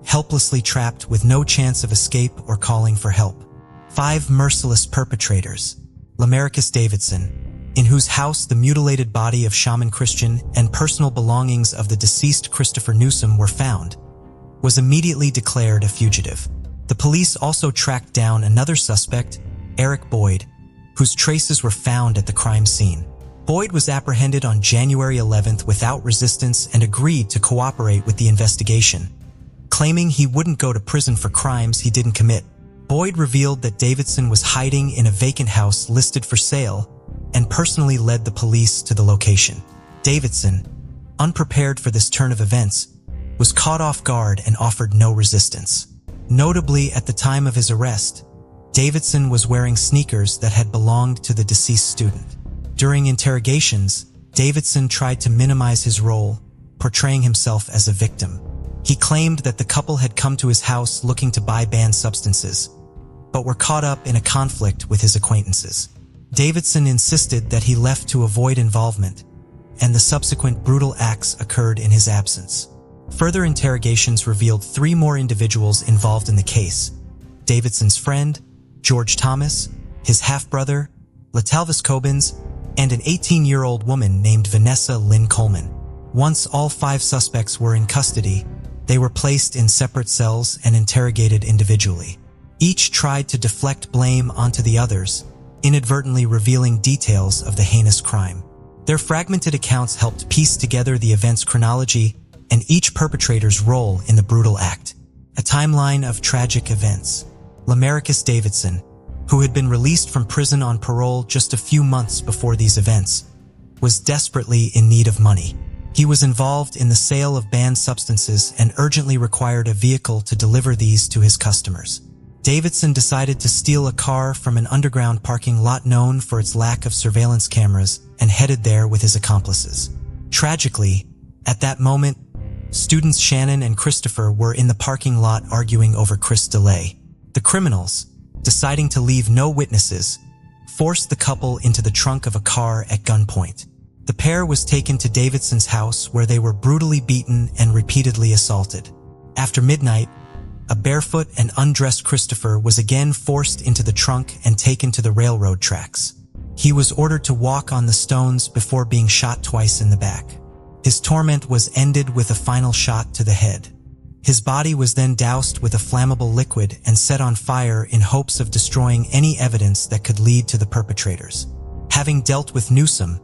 helplessly trapped with no chance of escape or calling for help. 5 merciless perpetrators. Lymericus Davidson, in whose house the mutilated body of Shaman Christian and personal belongings of the deceased Christopher Newsom were found, was immediately declared a fugitive. The police also tracked down another suspect, Eric Boyd, whose traces were found at the crime scene. Boyd was apprehended on January 11th without resistance and agreed to cooperate with the investigation, claiming he wouldn't go to prison for crimes he didn't commit. Boyd revealed that Davidson was hiding in a vacant house listed for sale and personally led the police to the location. Davidson, unprepared for this turn of events, was caught off guard and offered no resistance. Notably, at the time of his arrest, Davidson was wearing sneakers that had belonged to the deceased student. During interrogations, Davidson tried to minimize his role, portraying himself as a victim. He claimed that the couple had come to his house looking to buy banned substances, but were caught up in a conflict with his acquaintances. Davidson insisted that he left to avoid involvement, and the subsequent brutal acts occurred in his absence. Further interrogations revealed 3 more individuals involved in the case: Davidson's friend, George Thomas, his half-brother, Latalvis Cobbins, and an 18-year-old woman named Vanessa Lynn Coleman. Once all 5 suspects were in custody, they were placed in separate cells and interrogated individually. Each tried to deflect blame onto the others, inadvertently revealing details of the heinous crime. Their fragmented accounts helped piece together the event's chronology and each perpetrator's role in the brutal act. A timeline of tragic events. Lamarcus Davidson, who had been released from prison on parole just a few months before these events, was desperately in need of money. He was involved in the sale of banned substances and urgently required a vehicle to deliver these to his customers. Davidson decided to steal a car from an underground parking lot known for its lack of surveillance cameras and headed there with his accomplices. Tragically, at that moment, students Shannon and Christopher were in the parking lot arguing over Chris' delay. The criminals, deciding to leave no witnesses, forced the couple into the trunk of a car at gunpoint. The pair was taken to Davidson's house where they were brutally beaten and repeatedly assaulted. After midnight, a barefoot and undressed Christopher was again forced into the trunk and taken to the railroad tracks. He was ordered to walk on the stones before being shot twice in the back. His torment was ended with a final shot to the head. His body was then doused with a flammable liquid and set on fire in hopes of destroying any evidence that could lead to the perpetrators. Having dealt with Newsom,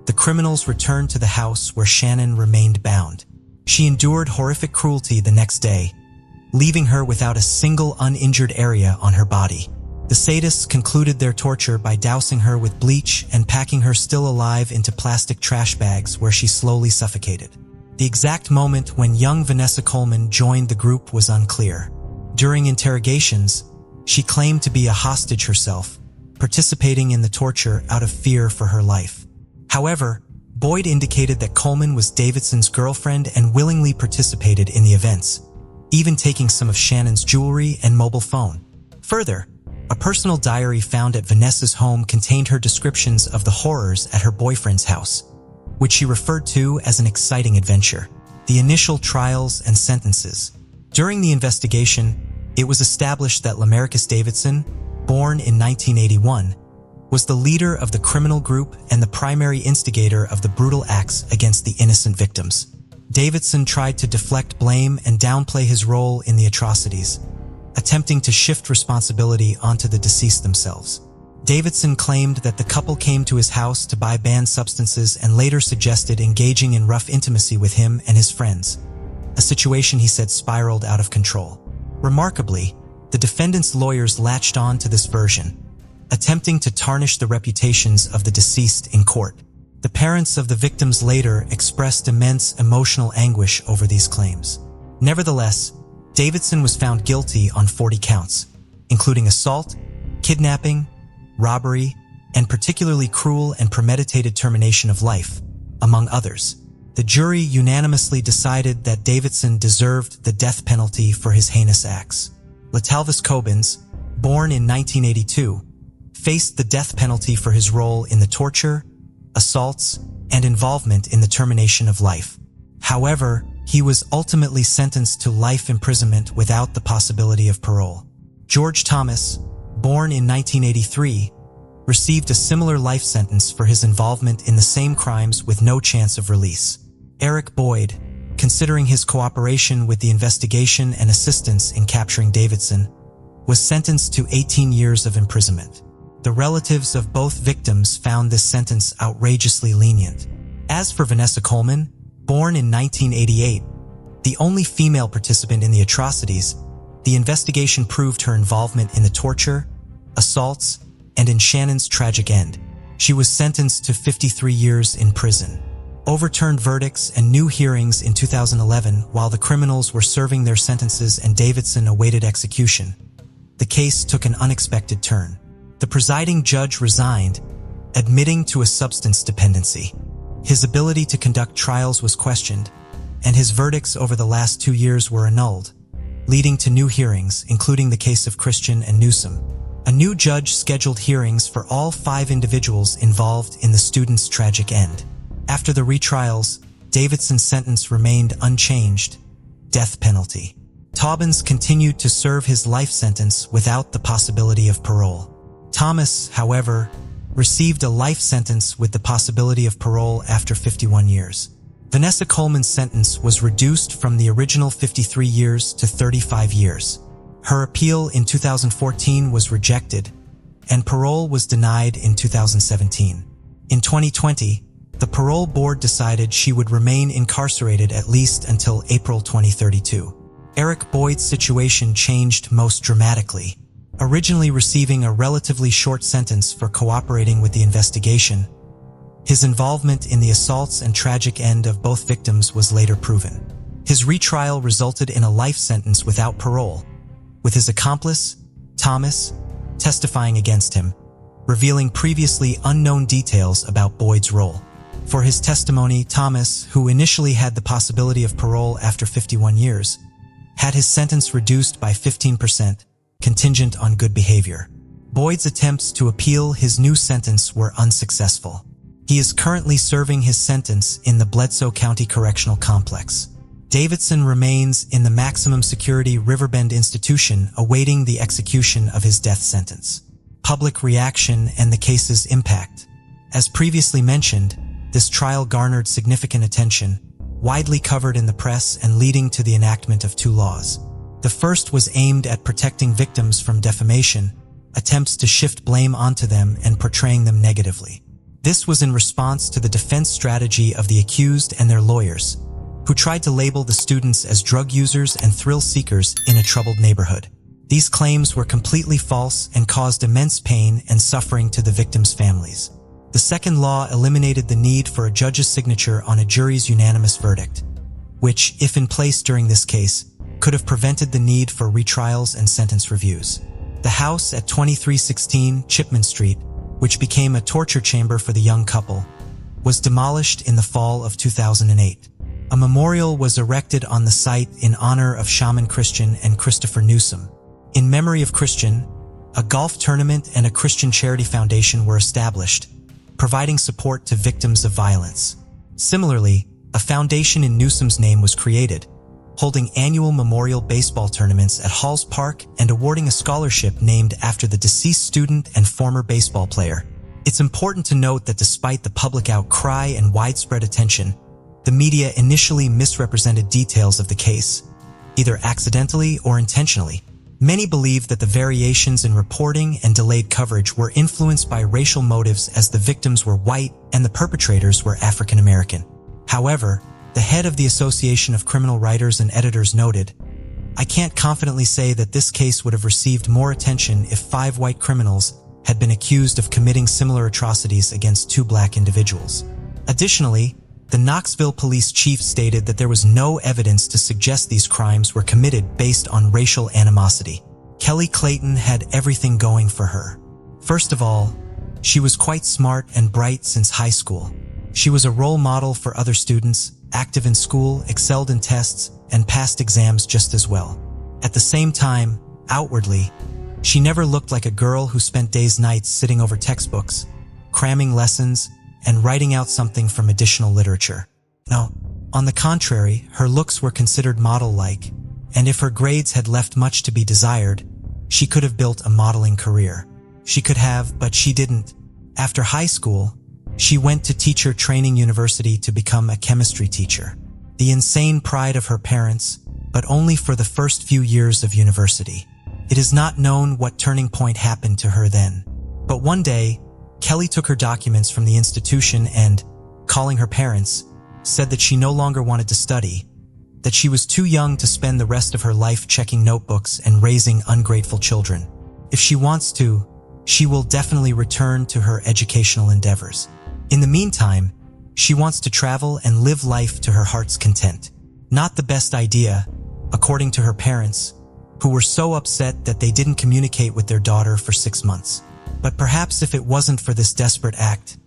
the criminals returned to the house where Shannon remained bound. She endured horrific cruelty the next day, leaving her without a single uninjured area on her body. The sadists concluded their torture by dousing her with bleach and packing her still alive into plastic trash bags where she slowly suffocated. The exact moment when young Vanessa Coleman joined the group was unclear. During interrogations, she claimed to be a hostage herself, participating in the torture out of fear for her life. However, Boyd indicated that Coleman was Davidson's girlfriend and willingly participated in the events, even taking some of Shannon's jewelry and mobile phone. Further, a personal diary found at Vanessa's home contained her descriptions of the horrors at her boyfriend's house, which she referred to as an exciting adventure. The initial trials and sentences. During the investigation, it was established that Lamarcus Davidson, born in 1981, was the leader of the criminal group and the primary instigator of the brutal acts against the innocent victims. Davidson tried to deflect blame and downplay his role in the atrocities, attempting to shift responsibility onto the deceased themselves. Davidson claimed that the couple came to his house to buy banned substances and later suggested engaging in rough intimacy with him and his friends, a situation he said spiraled out of control. Remarkably, the defendant's lawyers latched on to this version, attempting to tarnish the reputations of the deceased in court. The parents of the victims later expressed immense emotional anguish over these claims. Nevertheless, Davidson was found guilty on 40 counts, including assault, kidnapping, robbery, and particularly cruel and premeditated termination of life, among others. The jury unanimously decided that Davidson deserved the death penalty for his heinous acts. Latalvis Cobbins, born in 1982, faced the death penalty for his role in the torture, assaults, and involvement in the termination of life. However, he was ultimately sentenced to life imprisonment without the possibility of parole. George Thomas, born in 1983, received a similar life sentence for his involvement in the same crimes with no chance of release. Eric Boyd, considering his cooperation with the investigation and assistance in capturing Davidson, was sentenced to 18 years of imprisonment. The relatives of both victims found this sentence outrageously lenient. As for Vanessa Coleman, born in 1988, the only female participant in the atrocities, the investigation proved her involvement in the torture, assaults, and in Shannon's tragic end. She was sentenced to 53 years in prison. overturned verdicts and new hearings in 2011 while the criminals were serving their sentences and Davidson awaited execution. The case took an unexpected turn. The presiding judge resigned, admitting to a substance dependency. His ability to conduct trials was questioned, and his verdicts over the last 2 years were annulled, leading to new hearings, including the case of Christian and Newsom. A new judge scheduled hearings for all 5 individuals involved in the student's tragic end. After the retrials, Davidson's sentence remained unchanged: death penalty. Taubens continued to serve his life sentence without the possibility of parole. Thomas, however, received a life sentence with the possibility of parole after 51 years. Vanessa Coleman's sentence was reduced from the original 53 years to 35 years. Her appeal in 2014 was rejected, and parole was denied in 2017. In 2020, the parole board decided she would remain incarcerated at least until April 2032. Eric Boyd's situation changed most dramatically. Originally receiving a relatively short sentence for cooperating with the investigation, his involvement in the assaults and tragic end of both victims was later proven. His retrial resulted in a life sentence without parole, with his accomplice, Thomas, testifying against him, revealing previously unknown details about Boyd's role. For his testimony, Thomas, who initially had the possibility of parole after 51 years, had his sentence reduced by 15%, contingent on good behavior. Boyd's attempts to appeal his new sentence were unsuccessful. He is currently serving his sentence in the Bledsoe County Correctional Complex. Davidson remains in the maximum security Riverbend institution awaiting the execution of his death sentence. Public reaction and the case's impact. As previously mentioned, this trial garnered significant attention, widely covered in the press and leading to the enactment of 2 laws. The first was aimed at protecting victims from defamation, attempts to shift blame onto them and portraying them negatively. This was in response to the defense strategy of the accused and their lawyers, who tried to label the students as drug users and thrill seekers in a troubled neighborhood. These claims were completely false and caused immense pain and suffering to the victims' families. The second law eliminated the need for a judge's signature on a jury's unanimous verdict, which, if in place during this case, could have prevented the need for retrials and sentence reviews. The house at 2316 Chipman Street, which became a torture chamber for the young couple, was demolished in the fall of 2008. A memorial was erected on the site in honor of Shaman Christian and Christopher Newsom. In memory of Christian, a golf tournament and a Christian charity foundation were established, providing support to victims of violence. Similarly, a foundation in Newsom's name was created, holding annual memorial baseball tournaments at Halls Park and awarding a scholarship named after the deceased student and former baseball player. It's important to note that despite the public outcry and widespread attention, the media initially misrepresented details of the case, either accidentally or intentionally. Many believe that the variations in reporting and delayed coverage were influenced by racial motives as the victims were white and the perpetrators were African American. However, the head of the Association of Criminal Writers and Editors noted, "I can't confidently say that this case would have received more attention if 5 white criminals had been accused of committing similar atrocities against 2 black individuals." Additionally, the Knoxville police chief stated that there was no evidence to suggest these crimes were committed based on racial animosity. Kelly Clayton had everything going for her. First of all, she was quite smart and bright since high school. She was a role model for other students, active in school, excelled in tests, and passed exams just as well. At the same time, outwardly, she never looked like a girl who spent days and nights sitting over textbooks, cramming lessons, and writing out something from additional literature. No, on the contrary, her looks were considered model-like, and if her grades had left much to be desired, she could have built a modeling career. She could have, but she didn't. After high school, she went to teacher training university to become a chemistry teacher. The insane pride of her parents, but only for the first few years of university. It is not known what turning point happened to her then. But one day, Kelly took her documents from the institution and, calling her parents, said that she no longer wanted to study, that she was too young to spend the rest of her life checking notebooks and raising ungrateful children. If she wants to, she will definitely return to her educational endeavors. In the meantime, She wants to travel and live life to her heart's content. Not the best idea, according to her parents, who were so upset that they didn't communicate with their daughter for 6 months. But perhaps if it wasn't for this desperate act,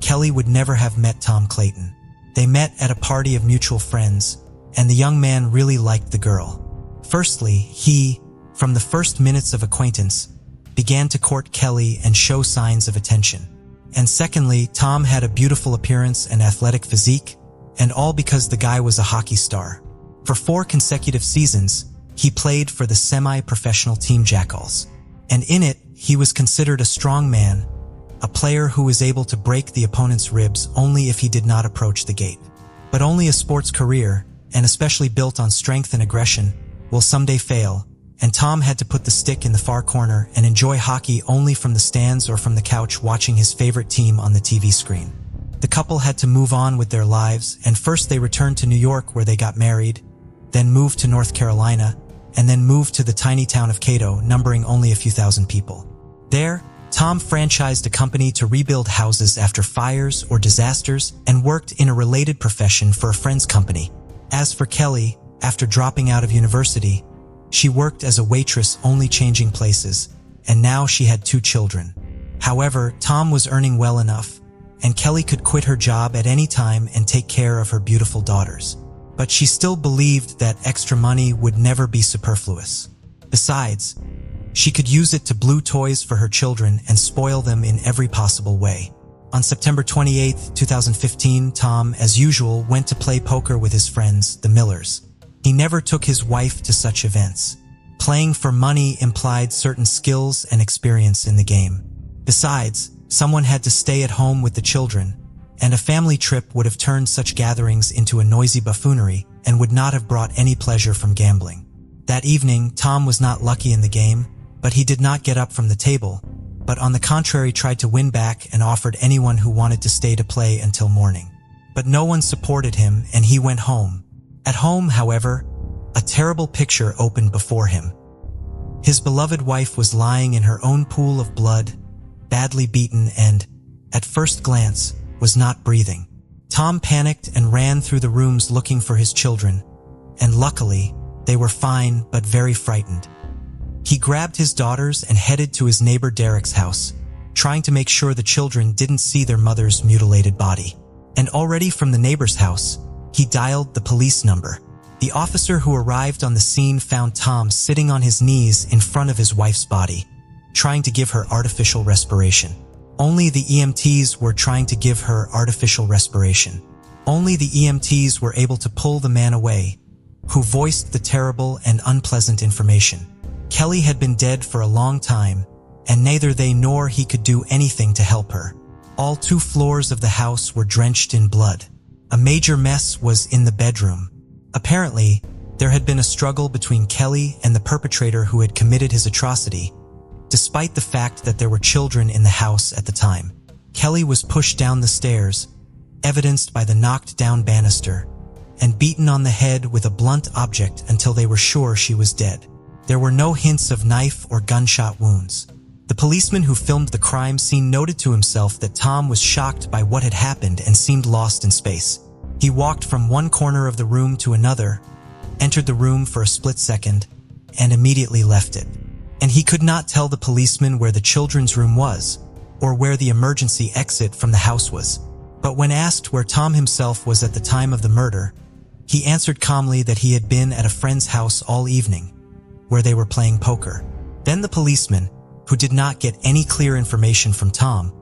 Kelly would never have met Tom Clayton. They met at a party of mutual friends, and the young man really liked the girl. Firstly, he, from the first minutes of acquaintance, began to court Kelly and show signs of attention. And secondly, Tom had a beautiful appearance and athletic physique, and all because the guy was a hockey star. For 4 consecutive seasons, he played for the semi-professional team Jackals. And in it, he was considered a strong man, a player who was able to break the opponent's ribs only if he did not approach the gate. But only a sports career, and especially built on strength and aggression, will someday fail, and Tom had to put the stick in the far corner and enjoy hockey only from the stands or from the couch watching his favorite team on the TV screen. The couple had to move on with their lives, and first they returned to New York where they got married, then moved to North Carolina, and then moved to the tiny town of Cato, numbering only a few thousand people. There, Tom franchised a company to rebuild houses after fires or disasters and worked in a related profession for a friend's company. As for Kelly, after dropping out of university, she worked as a waitress only changing places, and now she had 2 children. However, Tom was earning well enough, and Kelly could quit her job at any time and take care of her beautiful daughters. But she still believed that extra money would never be superfluous. Besides, she could use it to blue toys for her children and spoil them in every possible way. On September 28, 2015, Tom, as usual, went to play poker with his friends, the Millers. He never took his wife to such events. Playing for money implied certain skills and experience in the game. Besides, someone had to stay at home with the children, and a family trip would have turned such gatherings into a noisy buffoonery and would not have brought any pleasure from gambling. That evening, Tom was not lucky in the game, but he did not get up from the table, but on the contrary tried to win back and offered anyone who wanted to stay to play until morning. But no one supported him, and he went home. At home, however, a terrible picture opened before him. His beloved wife was lying in her own pool of blood, badly beaten and, at first glance, was not breathing. Tom panicked and ran through the rooms looking for his children, and luckily, they were fine but very frightened. He grabbed his daughters and headed to his neighbor Derek's house, trying to make sure the children didn't see their mother's mutilated body. And already from the neighbor's house, he dialed the police number. The officer who arrived on the scene found Tom sitting on his knees in front of his wife's body, trying to give her artificial respiration. Only the EMTs were trying to give her artificial respiration. Only the EMTs were able to pull the man away, who voiced the terrible and unpleasant information. Kelly had been dead for a long time, and neither they nor he could do anything to help her. All 2 floors of the house were drenched in blood. A major mess was in the bedroom. Apparently, there had been a struggle between Kelly and the perpetrator who had committed his atrocity, despite the fact that there were children in the house at the time. Kelly was pushed down the stairs, evidenced by the knocked-down banister, and beaten on the head with a blunt object until they were sure she was dead. There were no hints of knife or gunshot wounds. The policeman who filmed the crime scene noted to himself that Tom was shocked by what had happened and seemed lost in space. He walked from one corner of the room to another, entered the room for a split second, and immediately left it. And he could not tell the policeman where the children's room was, or where the emergency exit from the house was. But when asked where Tom himself was at the time of the murder, he answered calmly that he had been at a friend's house all evening, where they were playing poker. Then the policeman, who did not get any clear information from Tom,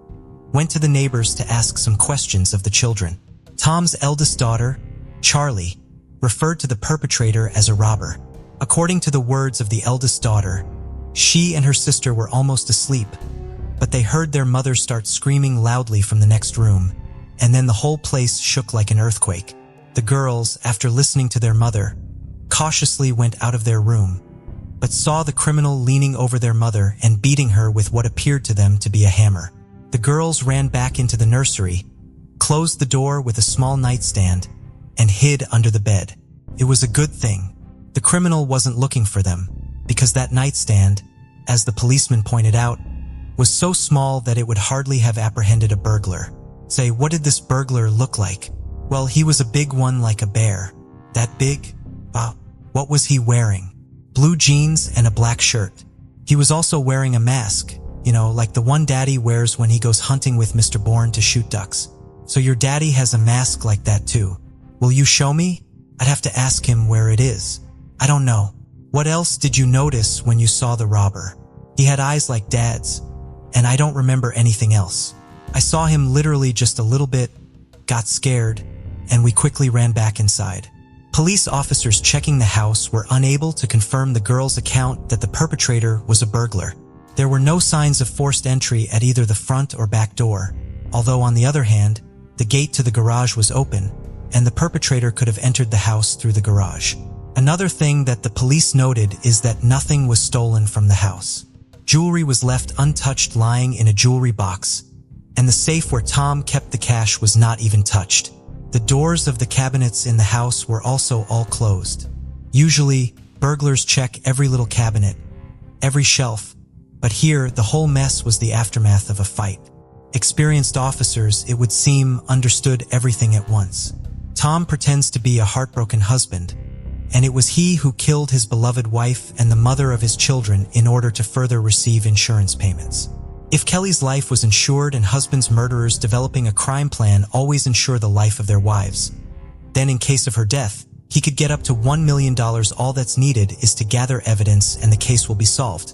went to the neighbors to ask some questions of the children. Tom's eldest daughter, Charlie, referred to the perpetrator as a robber. According to the words of the eldest daughter, she and her sister were almost asleep, but they heard their mother start screaming loudly from the next room, and then the whole place shook like an earthquake. The girls, after listening to their mother, cautiously went out of their room, but saw the criminal leaning over their mother and beating her with what appeared to them to be a hammer. The girls ran back into the nursery, closed the door with a small nightstand, and hid under the bed. It was a good thing. The criminal wasn't looking for them, because that nightstand, as the policeman pointed out, was so small that it would hardly have apprehended a burglar. Say, what did this burglar look like? Well, he was a big one like a bear. That big? Wow. What was he wearing? Blue jeans and a black shirt. He was also wearing a mask, like the one Daddy wears when he goes hunting with Mr. Bourne to shoot ducks. So your daddy has a mask like that too. Will you show me? I'd have to ask him where it is. I don't know. What else did you notice when you saw the robber? He had eyes like Dad's, and I don't remember anything else. I saw him literally just a little bit, got scared, and we quickly ran back inside. Police officers checking the house were unable to confirm the girl's account that the perpetrator was a burglar. There were no signs of forced entry at either the front or back door, although on the other hand, the gate to the garage was open, and the perpetrator could have entered the house through the garage. Another thing that the police noted is that nothing was stolen from the house. Jewelry was left untouched lying in a jewelry box, and the safe where Tom kept the cash was not even touched. The doors of the cabinets in the house were also all closed. Usually, burglars check every little cabinet, every shelf, but here the whole mess was the aftermath of a fight. Experienced officers, it would seem, understood everything at once. Tom pretends to be a heartbroken husband, and it was he who killed his beloved wife and the mother of his children in order to further receive insurance payments. If Kelly's life was insured and husbands' murderers developing a crime plan always insure the life of their wives, then in case of her death, he could get up to $1 million. All that's needed is to gather evidence and the case will be solved.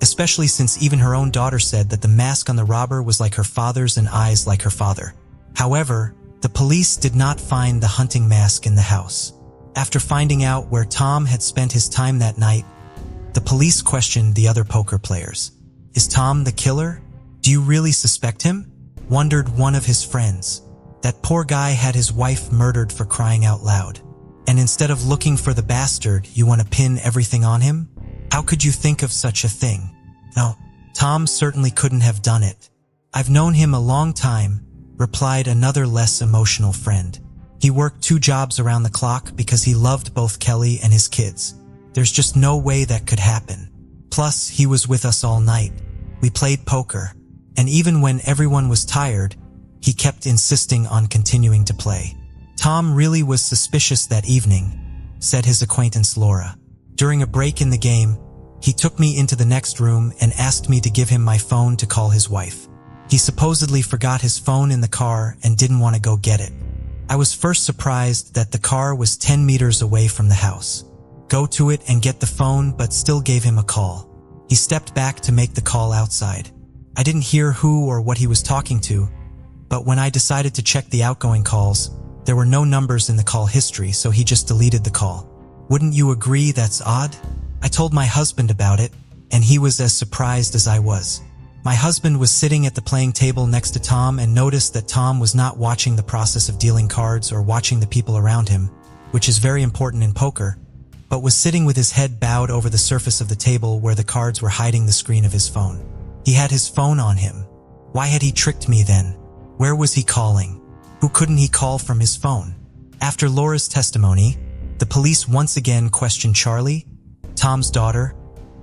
Especially since even her own daughter said that the mask on the robber was like her father's and eyes like her father. However, the police did not find the hunting mask in the house. After finding out where Tom had spent his time that night, the police questioned the other poker players. Is Tom the killer? Do you really suspect him? Wondered one of his friends. That poor guy had his wife murdered for crying out loud. And instead of looking for the bastard, you want to pin everything on him? How could you think of such a thing? No, Tom certainly couldn't have done it. I've known him a long time, replied another less emotional friend. He worked 2 jobs around the clock because he loved both Kelly and his kids. There's just no way that could happen. Plus, he was with us all night. We played poker, and even when everyone was tired, he kept insisting on continuing to play. Tom really was suspicious that evening, said his acquaintance Laura. During a break in the game, he took me into the next room and asked me to give him my phone to call his wife. He supposedly forgot his phone in the car and didn't want to go get it. I was first surprised that the car was 10 meters away from the house. Go to it and get the phone, but still gave him a call. He stepped back to make the call outside. I didn't hear who or what he was talking to, but when I decided to check the outgoing calls, there were no numbers in the call history, so he just deleted the call. Wouldn't you agree that's odd? I told my husband about it, and he was as surprised as I was. My husband was sitting at the playing table next to Tom and noticed that Tom was not watching the process of dealing cards or watching the people around him, which is very important in poker, but was sitting with his head bowed over the surface of the table where the cards were hiding the screen of his phone. He had his phone on him. Why had he tricked me then? Where was he calling? Who couldn't he call from his phone? After Laura's testimony, the police once again questioned Charlie, Tom's daughter,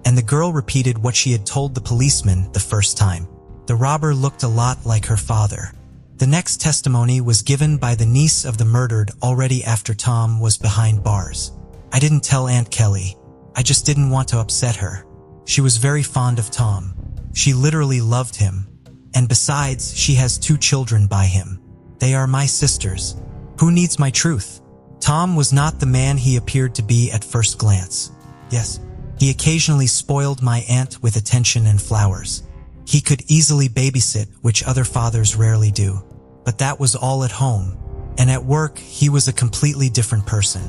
and the girl repeated what she had told the policeman the first time. The robber looked a lot like her father. The next testimony was given by the niece of the murdered already after Tom was behind bars. I didn't tell Aunt Kelly. I just didn't want to upset her. She was very fond of Tom. She literally loved him. And besides, she has 2 children by him. They are my sisters. Who needs my truth? Tom was not the man he appeared to be at first glance. Yes, he occasionally spoiled my aunt with attention and flowers. He could easily babysit, which other fathers rarely do. But that was all at home. And at work, he was a completely different person.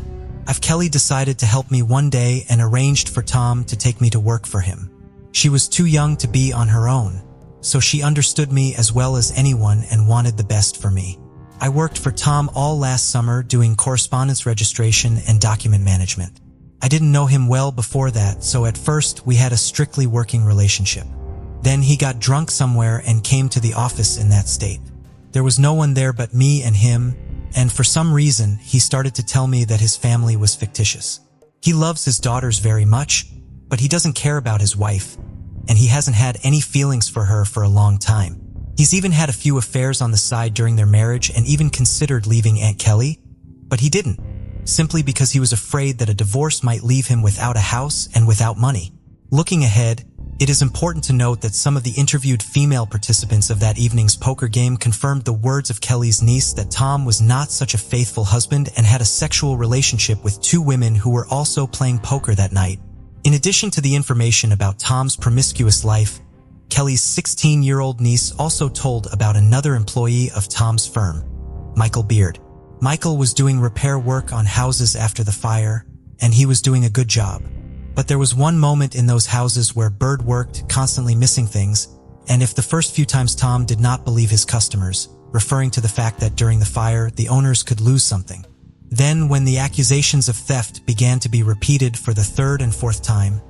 Kelly decided to help me one day and arranged for Tom to take me to work for him. She was too young to be on her own, so she understood me as well as anyone and wanted the best for me. I worked for Tom all last summer doing correspondence registration and document management. I didn't know him well before that, so at first we had a strictly working relationship. Then he got drunk somewhere and came to the office in that state. There was no one there but me and him, and for some reason he started to tell me that his family was fictitious. He loves his daughters very much, but he doesn't care about his wife, and he hasn't had any feelings for her for a long time. He's even had a few affairs on the side during their marriage and even considered leaving Aunt Kelly, but he didn't, simply because he was afraid that a divorce might leave him without a house and without money. Looking ahead, it is important to note that some of the interviewed female participants of that evening's poker game confirmed the words of Kelly's niece that Tom was not such a faithful husband and had a sexual relationship with two women who were also playing poker that night. In addition to the information about Tom's promiscuous life, Kelly's 16-year-old niece also told about another employee of Tom's firm, Michael Beard. Michael was doing repair work on houses after the fire, and he was doing a good job. But there was one moment in those houses where Bird worked, constantly missing things, and if the first few times Tom did not believe his customers, referring to the fact that during the fire the owners could lose something. Then when the accusations of theft began to be repeated for the third and fourth time,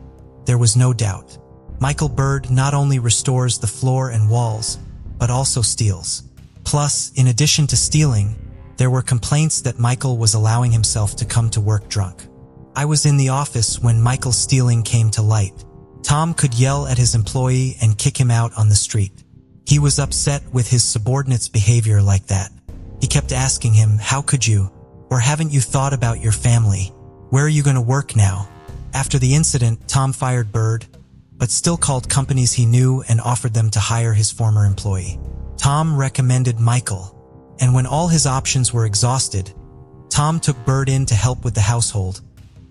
there was no doubt. Michael Bird not only restores the floor and walls, but also steals. Plus, in addition to stealing, there were complaints that Michael was allowing himself to come to work drunk. I was in the office when Michael's stealing came to light. Tom could yell at his employee and kick him out on the street. He was upset with his subordinate's behavior like that. He kept asking him, "How could you? Or haven't you thought about your family? Where are you going to work now?" After the incident, Tom fired Bird, but still called companies he knew and offered them to hire his former employee. Tom recommended Michael, and when all his options were exhausted, Tom took Bird in to help with the household,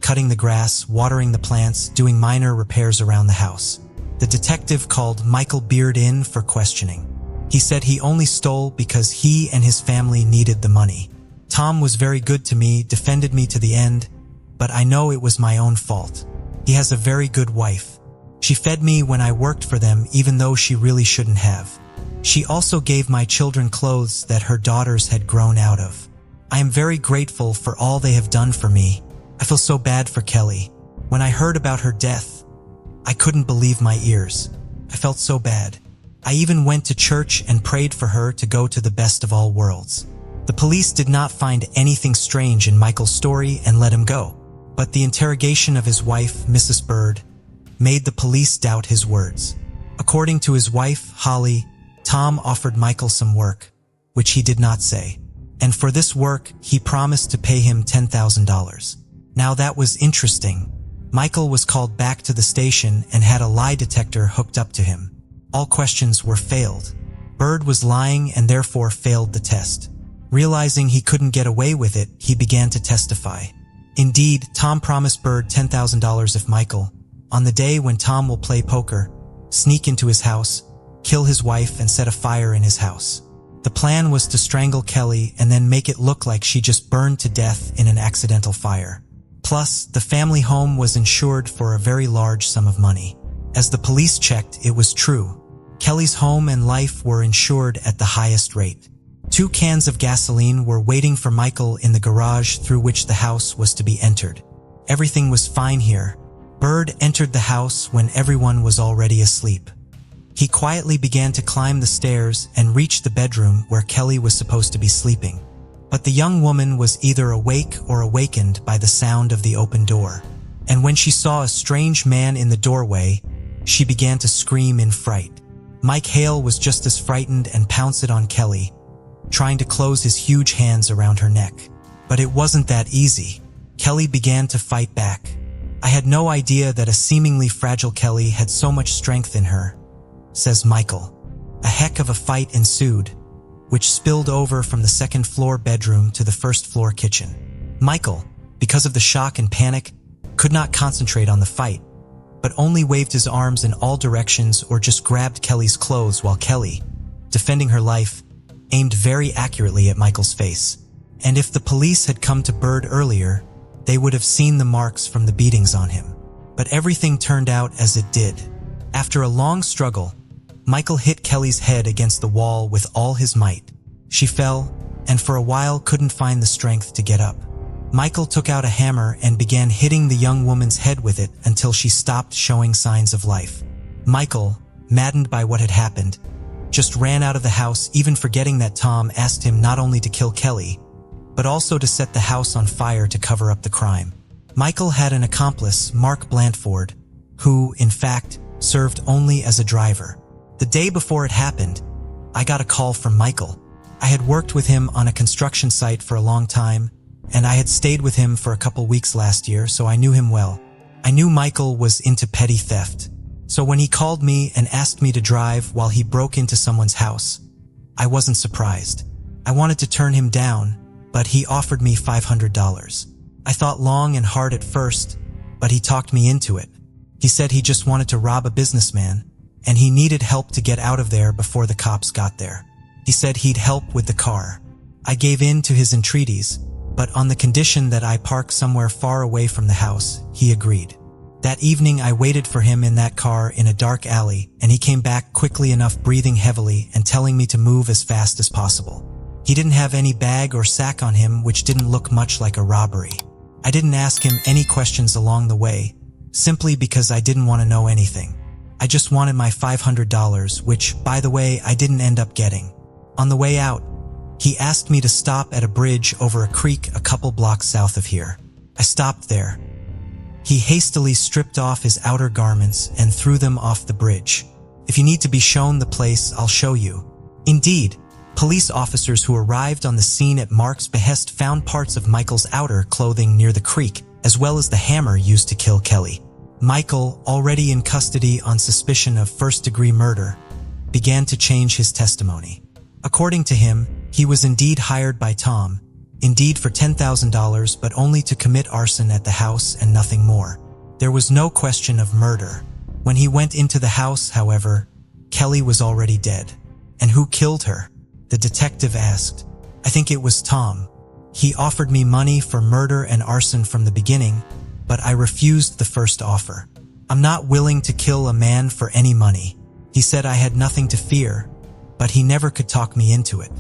cutting the grass, watering the plants, doing minor repairs around the house. The detective called Michael Beard in for questioning. He said he only stole because he and his family needed the money. Tom was very good to me, defended me to the end, but I know it was my own fault. He has a very good wife. She fed me when I worked for them even though she really shouldn't have. She also gave my children clothes that her daughters had grown out of. I am very grateful for all they have done for me. I feel so bad for Kelly. When I heard about her death, I couldn't believe my ears. I felt so bad. I even went to church and prayed for her to go to the best of all worlds. The police did not find anything strange in Michael's story and let him go. But the interrogation of his wife, Mrs. Bird, made the police doubt his words. According to his wife, Holly, Tom offered Michael some work, which he did not say. And for this work, he promised to pay him $10,000. Now that was interesting. Michael was called back to the station and had a lie detector hooked up to him. All questions were failed. Bird was lying and therefore failed the test. Realizing he couldn't get away with it, he began to testify. Indeed, Tom promised Bird $10,000 if Michael, on the day when Tom will play poker, sneak into his house, kill his wife and set a fire in his house. The plan was to strangle Kelly and then make it look like she just burned to death in an accidental fire. Plus, the family home was insured for a very large sum of money. As the police checked, it was true. Kelly's home and life were insured at the highest rate. 2 cans of gasoline were waiting for Michael in the garage through which the house was to be entered. Everything was fine here. Bird entered the house when everyone was already asleep. He quietly began to climb the stairs and reach the bedroom where Kelly was supposed to be sleeping. But the young woman was either awake or awakened by the sound of the open door. And when she saw a strange man in the doorway, she began to scream in fright. Mike Hale was just as frightened and pounced on Kelly, trying to close his huge hands around her neck. But it wasn't that easy. Kelly began to fight back. "I had no idea that a seemingly fragile Kelly had so much strength in her," says Michael. A heck of a fight ensued, which spilled over from the second-floor bedroom to the first-floor kitchen. Michael, because of the shock and panic, could not concentrate on the fight, but only waved his arms in all directions or just grabbed Kelly's clothes while Kelly, defending her life, aimed very accurately at Michael's face. And if the police had come to Bird earlier, they would have seen the marks from the beatings on him. But everything turned out as it did. After a long struggle, Michael hit Kelly's head against the wall with all his might. She fell, and for a while couldn't find the strength to get up. Michael took out a hammer and began hitting the young woman's head with it until she stopped showing signs of life. Michael, maddened by what had happened, just ran out of the house, even forgetting that Tom asked him not only to kill Kelly, but also to set the house on fire to cover up the crime. Michael had an accomplice, Mark Blandford, who, in fact, served only as a driver. The day before it happened, I got a call from Michael. I had worked with him on a construction site for a long time, and I had stayed with him for a couple weeks last year, so I knew him well. I knew Michael was into petty theft, so when he called me and asked me to drive while he broke into someone's house, I wasn't surprised. I wanted to turn him down, but he offered me $500. I thought long and hard at first, but he talked me into it. He said he just wanted to rob a businessman, and he needed help to get out of there before the cops got there. He said he'd help with the car. I gave in to his entreaties, but on the condition that I park somewhere far away from the house, he agreed. That evening I waited for him in that car in a dark alley, and he came back quickly enough, breathing heavily and telling me to move as fast as possible. He didn't have any bag or sack on him, which didn't look much like a robbery. I didn't ask him any questions along the way, simply because I didn't want to know anything. I just wanted my $500, which, by the way, I didn't end up getting. On the way out, he asked me to stop at a bridge over a creek a couple blocks south of here. I stopped there. He hastily stripped off his outer garments and threw them off the bridge. If you need to be shown the place, I'll show you. Indeed, police officers who arrived on the scene at Mark's behest found parts of Michael's outer clothing near the creek, as well as the hammer used to kill Kelly. Michael, already in custody on suspicion of first-degree murder, began to change his testimony. According to him, he was indeed hired by Tom, indeed for $10,000, but only to commit arson at the house and nothing more. There was no question of murder. When he went into the house, however, Kelly was already dead. And who killed her? The detective asked. I think it was Tom. He offered me money for murder and arson from the beginning, but I refused the first offer. I'm not willing to kill a man for any money. He said I had nothing to fear, but he never could talk me into it.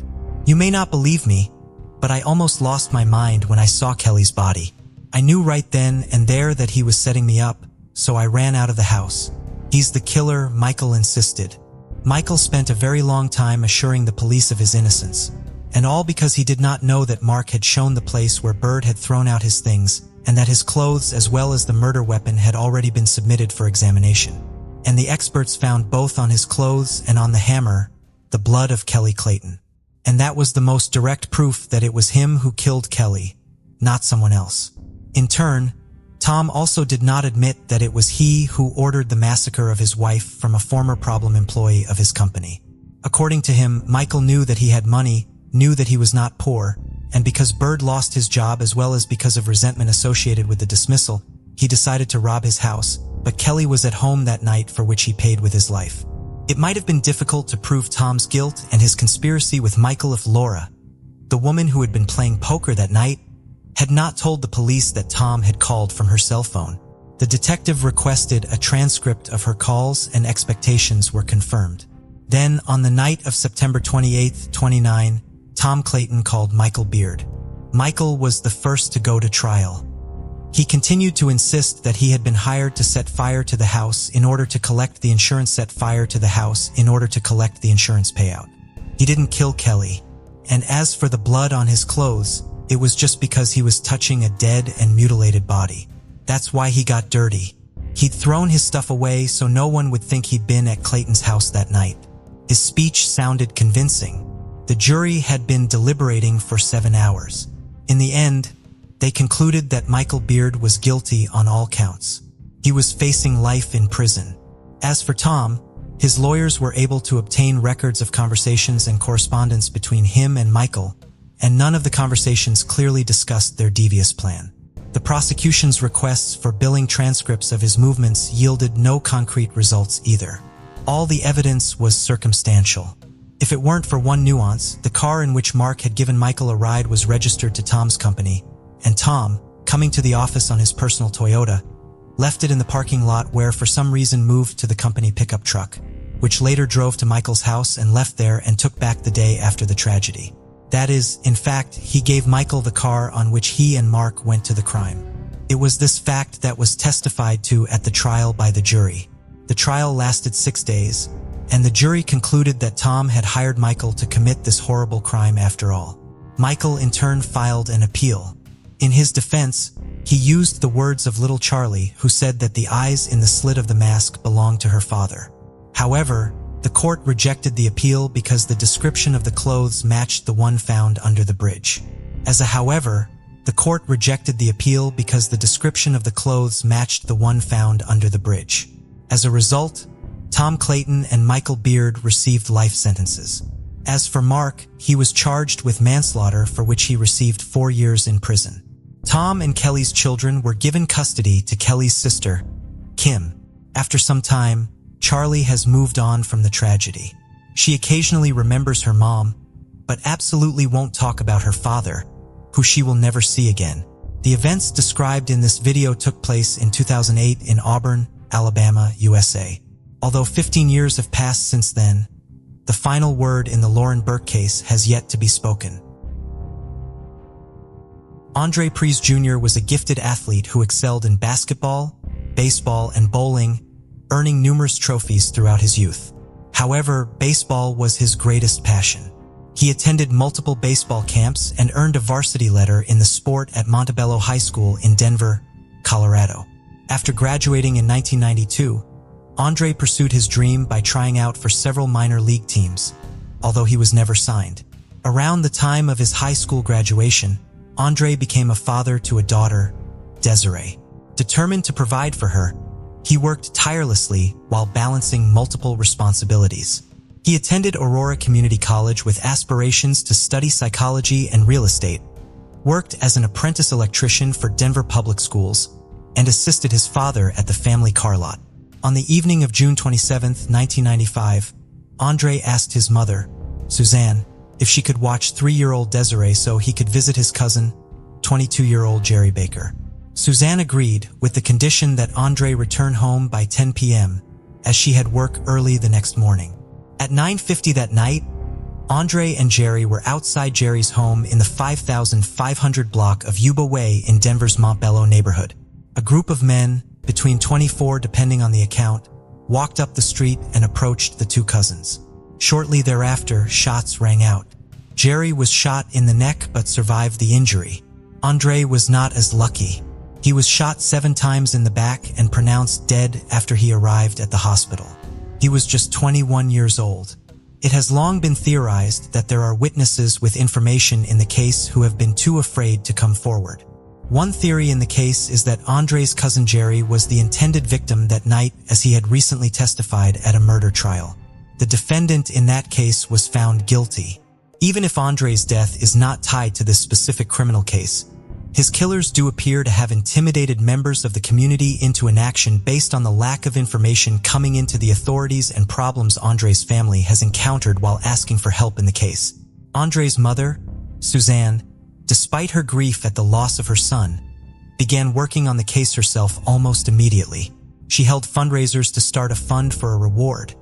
You may not believe me, but I almost lost my mind when I saw Kelly's body. I knew right then and there that he was setting me up, so I ran out of the house. He's the killer, Michael insisted. Michael spent a very long time assuring the police of his innocence, and all because he did not know that Mark had shown the place where Bird had thrown out his things, and that his clothes as well as the murder weapon had already been submitted for examination. And the experts found both on his clothes and on the hammer the blood of Kelly Clayton. And that was the most direct proof that it was him who killed Kelly, not someone else. In turn, Tom also did not admit that it was he who ordered the massacre of his wife from a former problem employee of his company. According to him, Michael knew that he had money, knew that he was not poor, and because Bird lost his job as well as because of resentment associated with the dismissal, he decided to rob his house, but Kelly was at home that night, for which he paid with his life. It might have been difficult to prove Tom's guilt and his conspiracy with Michael if Laura, the woman who had been playing poker that night, had not told the police that Tom had called from her cell phone. The detective requested a transcript of her calls and expectations were confirmed. Then, on the night of September 28, 29, Tom Clayton called Michael Beard. Michael was the first to go to trial. He continued to insist that he had been hired to set fire to the house in order to collect the insurance, set fire to the house in order to collect the insurance payout. He didn't kill Kelly. And as for the blood on his clothes, it was just because he was touching a dead and mutilated body. That's why he got dirty. He'd thrown his stuff away so no one would think he'd been at Clayton's house that night. His speech sounded convincing. The jury had been deliberating for 7 hours. In the end, they concluded that Michael Beard was guilty on all counts. He was facing life in prison. As for Tom, his lawyers were able to obtain records of conversations and correspondence between him and Michael, and none of the conversations clearly discussed their devious plan. The prosecution's requests for billing transcripts of his movements yielded no concrete results either. All the evidence was circumstantial. If it weren't for one nuance, the car in which Mark had given Michael a ride was registered to Tom's company, and Tom, coming to the office on his personal Toyota, left it in the parking lot where for some reason moved to the company pickup truck, which later drove to Michael's house and left there and took back the day after the tragedy. That is, in fact, he gave Michael the car on which he and Mark went to the crime. It was this fact that was testified to at the trial by the jury. The trial lasted 6 days, and the jury concluded that Tom had hired Michael to commit this horrible crime after all. Michael in turn filed an appeal. In his defense, he used the words of little Charlie, who said that the eyes in the slit of the mask belonged to her father. However, The court rejected the appeal because the description of the clothes matched the one found under the bridge. The court rejected the appeal because the description of the clothes matched the one found under the bridge. As a result, Tom Clayton and Michael Beard received life sentences. As for Mark, he was charged with manslaughter, for which he received 4 years in prison. Tom and Kelly's children were given custody to Kelly's sister, Kim. After some time, Charlie has moved on from the tragedy. She occasionally remembers her mom, but absolutely won't talk about her father, who she will never see again. The events described in this video took place in 2008 in Auburn, Alabama, USA. Although 15 years have passed since then, the final word in the Lauren Burke case has yet to be spoken. Andre Pries Jr. was a gifted athlete who excelled in basketball, baseball, and bowling, earning numerous trophies throughout his youth. However, baseball was his greatest passion. He attended multiple baseball camps and earned a varsity letter in the sport at Montebello High School in Denver, Colorado. After graduating in 1992, Andre pursued his dream by trying out for several minor league teams, although he was never signed. Around the time of his high school graduation, Andre became a father to a daughter, Desiree. Determined to provide for her, he worked tirelessly while balancing multiple responsibilities. He attended Aurora Community College with aspirations to study psychology and real estate, worked as an apprentice electrician for Denver Public Schools, and assisted his father at the family car lot. On the evening of June 27, 1995, Andre asked his mother, Suzanne, if she could watch 3-year-old Desiree so he could visit his cousin, 22-year-old Jerry Baker. Suzanne agreed, with the condition that Andre return home by 10 p.m., as she had work early the next morning. At 9:50 that night, Andre and Jerry were outside Jerry's home in the 5500 block of Yuba Way in Denver's Montebello neighborhood. A group of men, between 24 depending on the account, walked up the street and approached the two cousins. Shortly thereafter, shots rang out. Jerry was shot in the neck but survived the injury. Andre was not as lucky. He was shot 7 times in the back and pronounced dead after he arrived at the hospital. He was just 21 years old. It has long been theorized that there are witnesses with information in the case who have been too afraid to come forward. One theory in the case is that Andre's cousin Jerry was the intended victim that night, as he had recently testified at a murder trial. The defendant in that case was found guilty. Even if Andre's death is not tied to this specific criminal case, his killers do appear to have intimidated members of the community into inaction based on the lack of information coming into the authorities and problems Andre's family has encountered while asking for help in the case. Andre's mother, Suzanne, despite her grief at the loss of her son, began working on the case herself almost immediately. She held fundraisers to start a fund for a reward.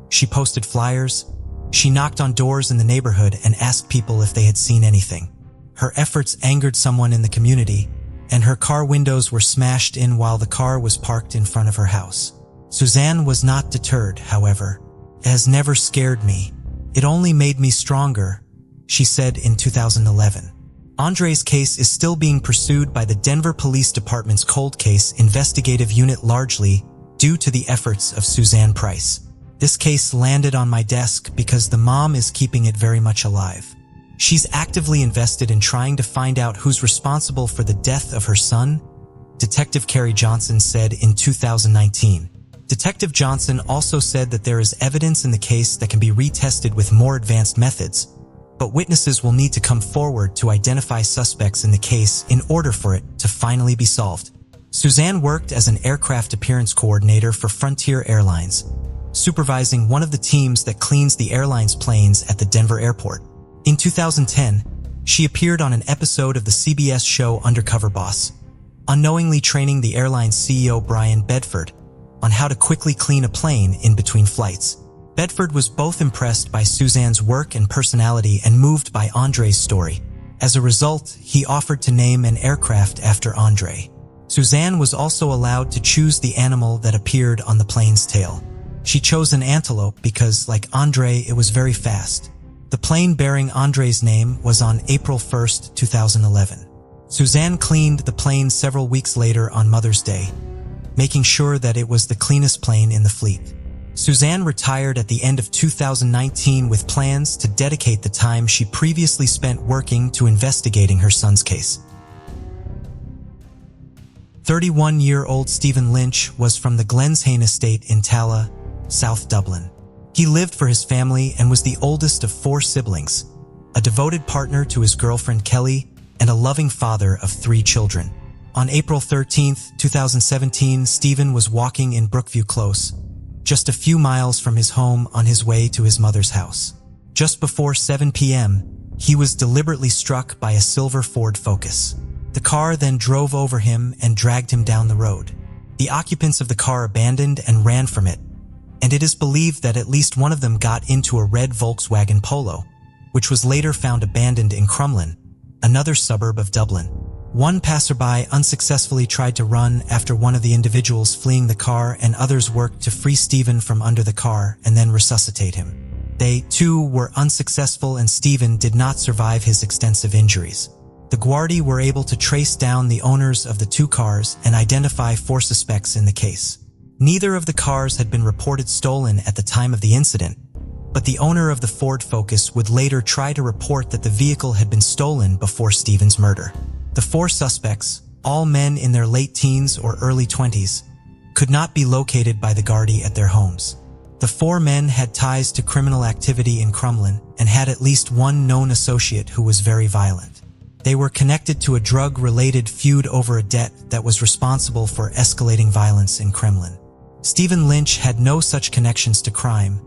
She posted flyers. She knocked on doors in the neighborhood and asked people if they had seen anything. Her efforts angered someone in the community, and her car windows were smashed in while the car was parked in front of her house. Suzanne was not deterred, however. "It has never scared me. It only made me stronger," she said in 2011. Andre's case is still being pursued by the Denver Police Department's Cold Case Investigative Unit, largely due to the efforts of Suzanne Price. This case landed on my desk because the mom is keeping it very much alive. She's actively invested in trying to find out who's responsible for the death of her son, Detective Carrie Johnson said in 2019. Detective Johnson also said that there is evidence in the case that can be retested with more advanced methods, but witnesses will need to come forward to identify suspects in the case in order for it to finally be solved. Suzanne worked as an aircraft appearance coordinator for Frontier Airlines, supervising one of the teams that cleans the airline's planes at the Denver airport. In 2010, she appeared on an episode of the CBS show Undercover Boss, unknowingly training the airline's CEO Brian Bedford on how to quickly clean a plane in between flights. Bedford was both impressed by Suzanne's work and personality and moved by Andre's story. As a result, he offered to name an aircraft after Andre. Suzanne was also allowed to choose the animal that appeared on the plane's tail. She chose an antelope because, like Andre, it was very fast. The plane bearing Andre's name was on April 1, 2011. Suzanne cleaned the plane several weeks later on Mother's Day, making sure that it was the cleanest plane in the fleet. Suzanne retired at the end of 2019 with plans to dedicate the time she previously spent working to investigating her son's case. 31-year-old Steven Lynch was from the Glenshane estate in Tala, South Dublin. He lived for his family and was the oldest of 4 siblings, a devoted partner to his girlfriend Kelly, and a loving father of 3 children. On April 13, 2017, Steven was walking in Brookview Close, just a few miles from his home on his way to his mother's house. Just before 7 p.m., he was deliberately struck by a silver Ford Focus. The car then drove over him and dragged him down the road. The occupants of the car abandoned and ran from it, and it is believed that at least one of them got into a red Volkswagen Polo, which was later found abandoned in Crumlin, another suburb of Dublin. One passerby unsuccessfully tried to run after one of the individuals fleeing the car, and others worked to free Steven from under the car and then resuscitate him. They, too, were unsuccessful, and Steven did not survive his extensive injuries. The Gardaí were able to trace down the owners of the 2 cars and identify 4 suspects in the case. Neither of the cars had been reported stolen at the time of the incident, but the owner of the Ford Focus would later try to report that the vehicle had been stolen before Steven's murder. The 4 suspects, all men in their late teens or early 20s, could not be located by the Gardaí at their homes. The 4 men had ties to criminal activity in Crumlin and had at least one known associate who was very violent. They were connected to a drug-related feud over a debt that was responsible for escalating violence in Kremlin. Steven Lynch had no such connections to crime,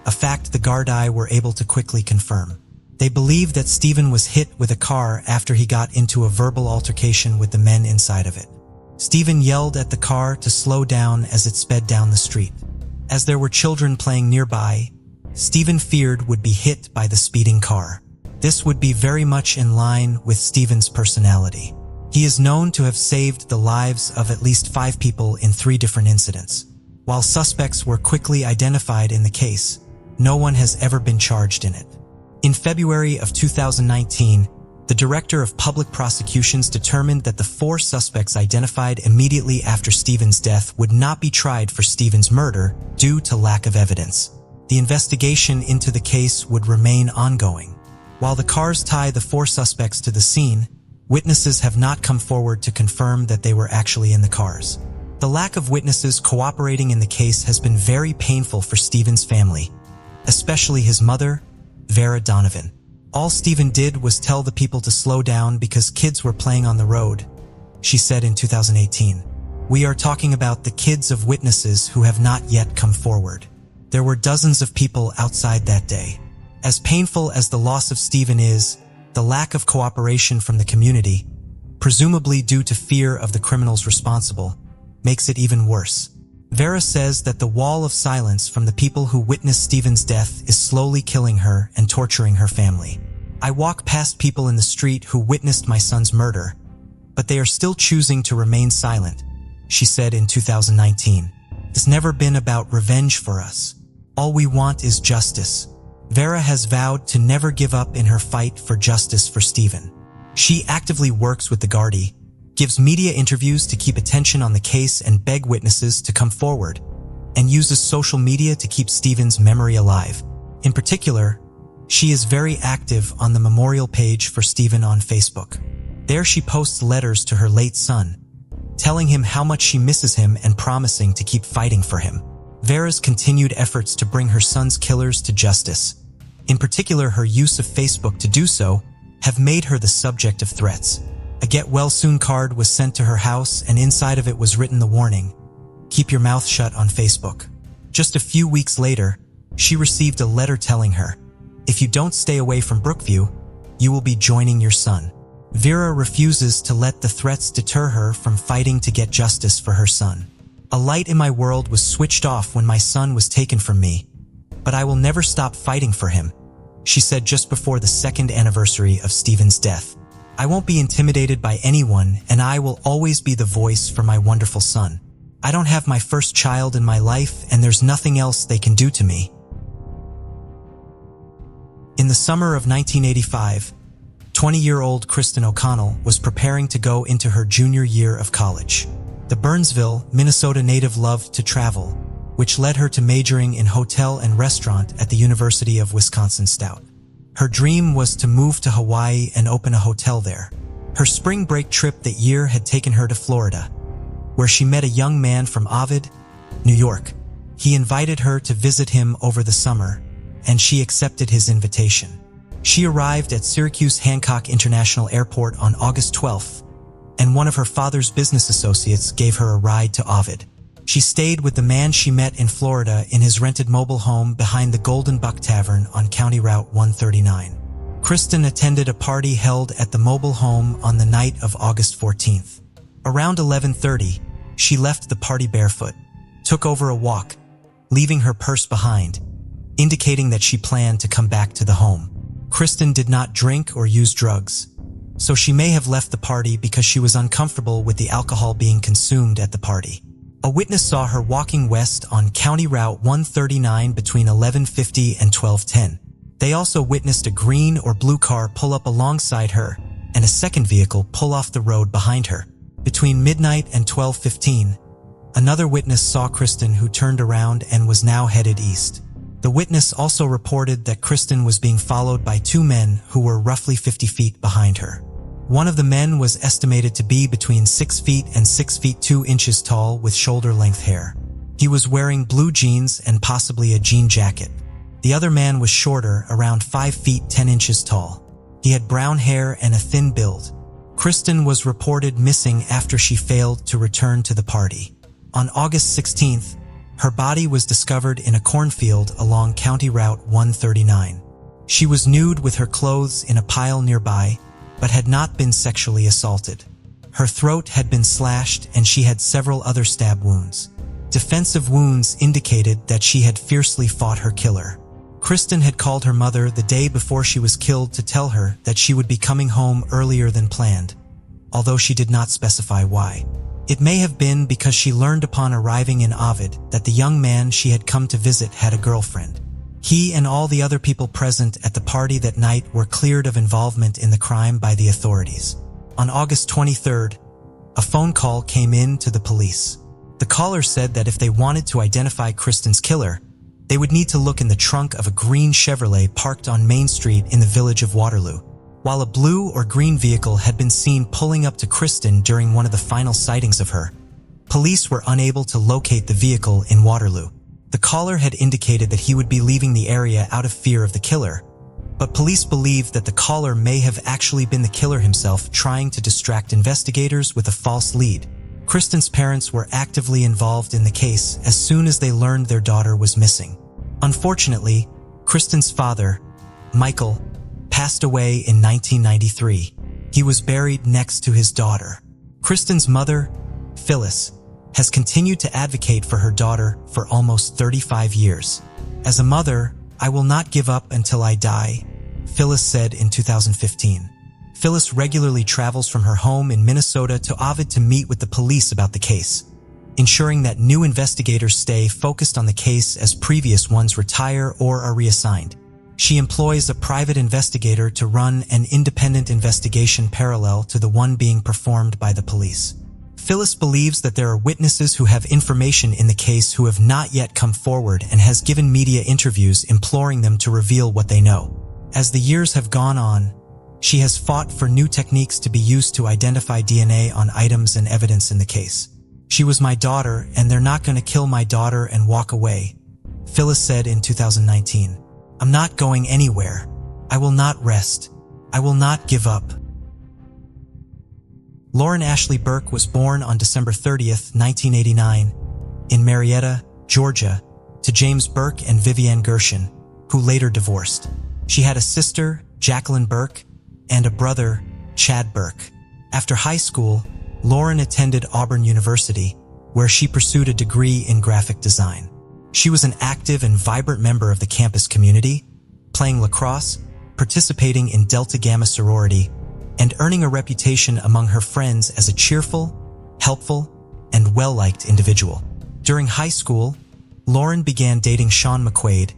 a fact the Gardaí were able to quickly confirm. They believed that Steven was hit with a car after he got into a verbal altercation with the men inside of it. Steven yelled at the car to slow down as it sped down the street. As there were children playing nearby, Steven feared would be hit by the speeding car. This would be very much in line with Steven's personality. He is known to have saved the lives of at least 5 people in 3 different incidents. While suspects were quickly identified in the case, no one has ever been charged in it. In February of 2019, the Director of Public Prosecutions determined that the 4 suspects identified immediately after Steven's death would not be tried for Steven's murder due to lack of evidence. The investigation into the case would remain ongoing. While the cars tie the 4 suspects to the scene, witnesses have not come forward to confirm that they were actually in the cars. The lack of witnesses cooperating in the case has been very painful for Steven's family, especially his mother, Vera Donovan. All Steven did was tell the people to slow down because kids were playing on the road, she said in 2018. We are talking about the kids of witnesses who have not yet come forward. There were dozens of people outside that day. As painful as the loss of Steven is, the lack of cooperation from the community, presumably due to fear of the criminals responsible, makes it even worse. Vera says that the wall of silence from the people who witnessed Steven's death is slowly killing her and torturing her family. I walk past people in the street who witnessed my son's murder, but they are still choosing to remain silent, she said in 2019. It's never been about revenge for us. All we want is justice. Vera has vowed to never give up in her fight for justice for Steven. She actively works with the Gardaí, gives media interviews to keep attention on the case and beg witnesses to come forward, and uses social media to keep Steven's memory alive. In particular, she is very active on the memorial page for Steven on Facebook. There she posts letters to her late son, telling him how much she misses him and promising to keep fighting for him. Vera's continued efforts to bring her son's killers to justice, in particular her use of Facebook to do so, have made her the subject of threats. A get-well-soon card was sent to her house, and inside of it was written the warning, "Keep your mouth shut on Facebook." Just a few weeks later, she received a letter telling her, "If you don't stay away from Brookview, you will be joining your son." Vera refuses to let the threats deter her from fighting to get justice for her son. "A light in my world was switched off when my son was taken from me, but I will never stop fighting for him," she said just before the 2nd anniversary of Steven's death. "I won't be intimidated by anyone, and I will always be the voice for my wonderful son. I don't have my first child in my life, and there's nothing else they can do to me." In the summer of 1985, 20-year-old Kristen O'Connell was preparing to go into her junior year of college. The Burnsville, Minnesota native loved to travel, which led her to majoring in hotel and restaurant at the University of Wisconsin-Stout. Her dream was to move to Hawaii and open a hotel there. Her spring break trip that year had taken her to Florida, where she met a young man from Ovid, New York. He invited her to visit him over the summer, and she accepted his invitation. She arrived at Syracuse Hancock International Airport on August 12th, and one of her father's business associates gave her a ride to Ovid. She stayed with the man she met in Florida in his rented mobile home behind the Golden Buck Tavern on County Route 139. Kristen attended a party held at the mobile home on the night of August 14th. Around 11:30, she left the party barefoot, took over a walk, leaving her purse behind, indicating that she planned to come back to the home. Kristen did not drink or use drugs, so she may have left the party because she was uncomfortable with the alcohol being consumed at the party. A witness saw her walking west on County Route 139 between 11:50 and 12:10. They also witnessed a green or blue car pull up alongside her and a second vehicle pull off the road behind her. Between midnight and 12:15, another witness saw Kristen, who turned around and was now headed east. The witness also reported that Kristen was being followed by two men who were roughly 50 feet behind her. One of the men was estimated to be between 6 feet and 6 feet 2 inches tall with shoulder-length hair. He was wearing blue jeans and possibly a jean jacket. The other man was shorter, around 5 feet 10 inches tall. He had brown hair and a thin build. Kristen was reported missing after she failed to return to the party. On August 16th, her body was discovered in a cornfield along County Route 139. She was nude with her clothes in a pile nearby, but had not been sexually assaulted. Her throat had been slashed and she had several other stab wounds. Defensive wounds indicated that she had fiercely fought her killer. Kristen had called her mother the day before she was killed to tell her that she would be coming home earlier than planned, although she did not specify why. It may have been because she learned upon arriving in Ovid that the young man she had come to visit had a girlfriend. He and all the other people present at the party that night were cleared of involvement in the crime by the authorities. On August 23rd, a phone call came in to the police. The caller said that if they wanted to identify Kristen's killer, they would need to look in the trunk of a green Chevrolet parked on Main Street in the village of Waterloo. While a blue or green vehicle had been seen pulling up to Kristen during one of the final sightings of her, police were unable to locate the vehicle in Waterloo. The caller had indicated that he would be leaving the area out of fear of the killer, but police believed that the caller may have actually been the killer himself, trying to distract investigators with a false lead. Kristen's parents were actively involved in the case as soon as they learned their daughter was missing. Unfortunately, Kristen's father, Michael, passed away in 1993. He was buried next to his daughter. Kristen's mother, Phyllis, has continued to advocate for her daughter for almost 35 years. "As a mother, I will not give up until I die," Phyllis said in 2015. Phyllis regularly travels from her home in Minnesota to Ovid to meet with the police about the case, ensuring that new investigators stay focused on the case as previous ones retire or are reassigned. She employs a private investigator to run an independent investigation parallel to the one being performed by the police. Phyllis believes that there are witnesses who have information in the case who have not yet come forward and has given media interviews imploring them to reveal what they know. As the years have gone on, she has fought for new techniques to be used to identify DNA on items and evidence in the case. "She was my daughter, and they're not going to kill my daughter and walk away," Phyllis said in 2019. "I'm not going anywhere. I will not rest. I will not give up." Lauren Ashley Burke was born on December 30th, 1989, in Marietta, Georgia, to James Burke and Vivienne Gershon, who later divorced. She had a sister, Jacqueline Burke, and a brother, Chad Burke. After high school, Lauren attended Auburn University, where she pursued a degree in graphic design. She was an active and vibrant member of the campus community, playing lacrosse, participating in Delta Gamma sorority, and earning a reputation among her friends as a cheerful, helpful, and well-liked individual. During high school, Lauren began dating Shawn McQuaid,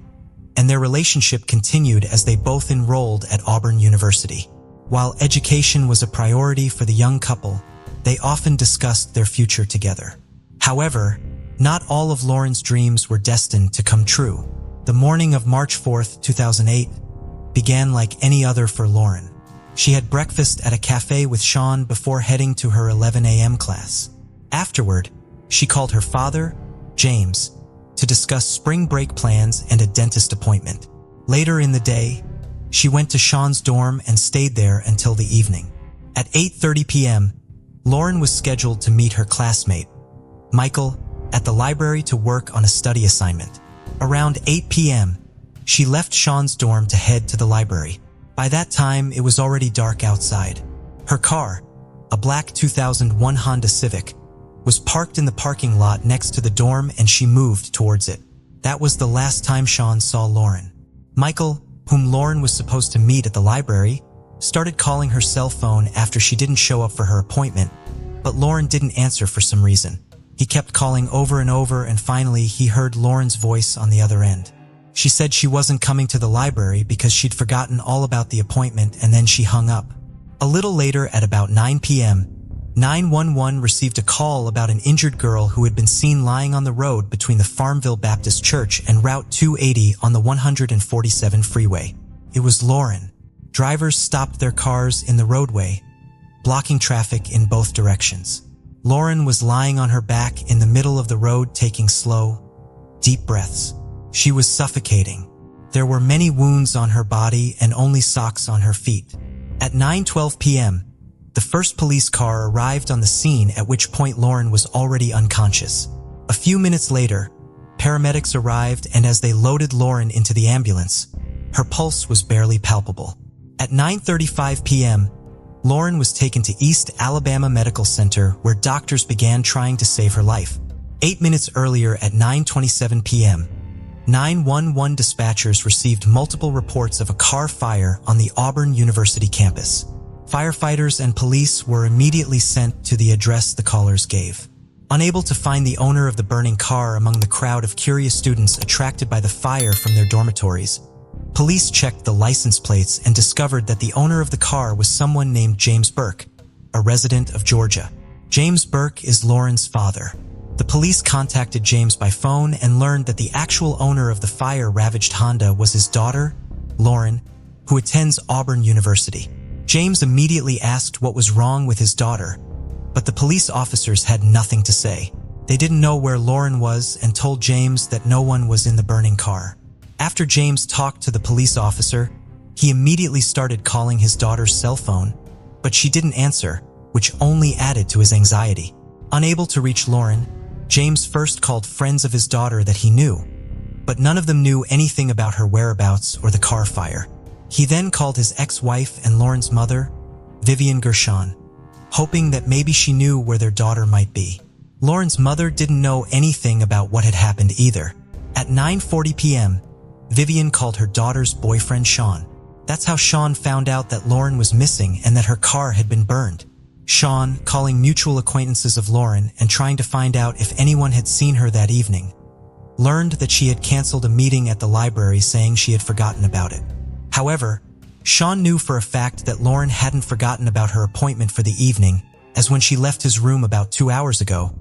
and their relationship continued as they both enrolled at Auburn University. While education was a priority for the young couple, they often discussed their future together. However, Not all of Lauren's dreams were destined to come true. The morning of March 4th, 2008, began like any other for Lauren. She had breakfast at a cafe with Shawn before heading to her 11 a.m. class. Afterward, she called her father, James, to discuss spring break plans and a dentist appointment. Later in the day, she went to Shawn's dorm and stayed there until the evening. At 8:30 p.m., Lauren was scheduled to meet her classmate, Michael, at the library to work on a study assignment. Around 8 p.m., she left Shawn's dorm to head to the library. By that time, it was already dark outside. Her car, a black 2001 Honda Civic, was parked in the parking lot next to the dorm and she moved towards it. That was the last time Shawn saw Lauren. Michael, whom Lauren was supposed to meet at the library, started calling her cell phone after she didn't show up for her appointment, but Lauren didn't answer for some reason. He kept calling over and over and finally he heard Lauren's voice on the other end. She said she wasn't coming to the library because she'd forgotten all about the appointment and then she hung up. A little later at about 9 p.m., 911 received a call about an injured girl who had been seen lying on the road between the Farmville Baptist Church and Route 280 on the 147 freeway. It was Lauren. Drivers stopped their cars in the roadway, blocking traffic in both directions. Lauren was lying on her back in the middle of the road taking slow, deep breaths. She was suffocating. There were many wounds on her body and only socks on her feet. At 9:12 p.m., the first police car arrived on the scene, at which point Lauren was already unconscious. A few minutes later, paramedics arrived and as they loaded Lauren into the ambulance, her pulse was barely palpable. At 9:35 p.m., Lauren was taken to East Alabama Medical Center where doctors began trying to save her life. 8 minutes earlier at 9:27 p.m., 911 dispatchers received multiple reports of a car fire on the Auburn University campus. Firefighters and police were immediately sent to the address the callers gave. Unable to find the owner of the burning car among the crowd of curious students attracted by the fire from their dormitories, police checked the license plates and discovered that the owner of the car was someone named James Burke, a resident of Georgia. James Burke is Lauren's father. The police contacted James by phone and learned that the actual owner of the fire-ravaged Honda was his daughter, Lauren, who attends Auburn University. James immediately asked what was wrong with his daughter, but the police officers had nothing to say. They didn't know where Lauren was and told James that no one was in the burning car. After James talked to the police officer, he immediately started calling his daughter's cell phone, but she didn't answer, which only added to his anxiety. Unable to reach Lauren, James first called friends of his daughter that he knew, but none of them knew anything about her whereabouts or the car fire. He then called his ex-wife and Lauren's mother, Vivian Gershon, hoping that maybe she knew where their daughter might be. Lauren's mother didn't know anything about what had happened either. At 9:40 p.m., Vivian called her daughter's boyfriend Shawn. That's how Shawn found out that Lauren was missing and that her car had been burned. Shawn, calling mutual acquaintances of Lauren and trying to find out if anyone had seen her that evening, learned that she had canceled a meeting at the library saying she had forgotten about it. However, Shawn knew for a fact that Lauren hadn't forgotten about her appointment for the evening, as when she left his room about 2 hours ago,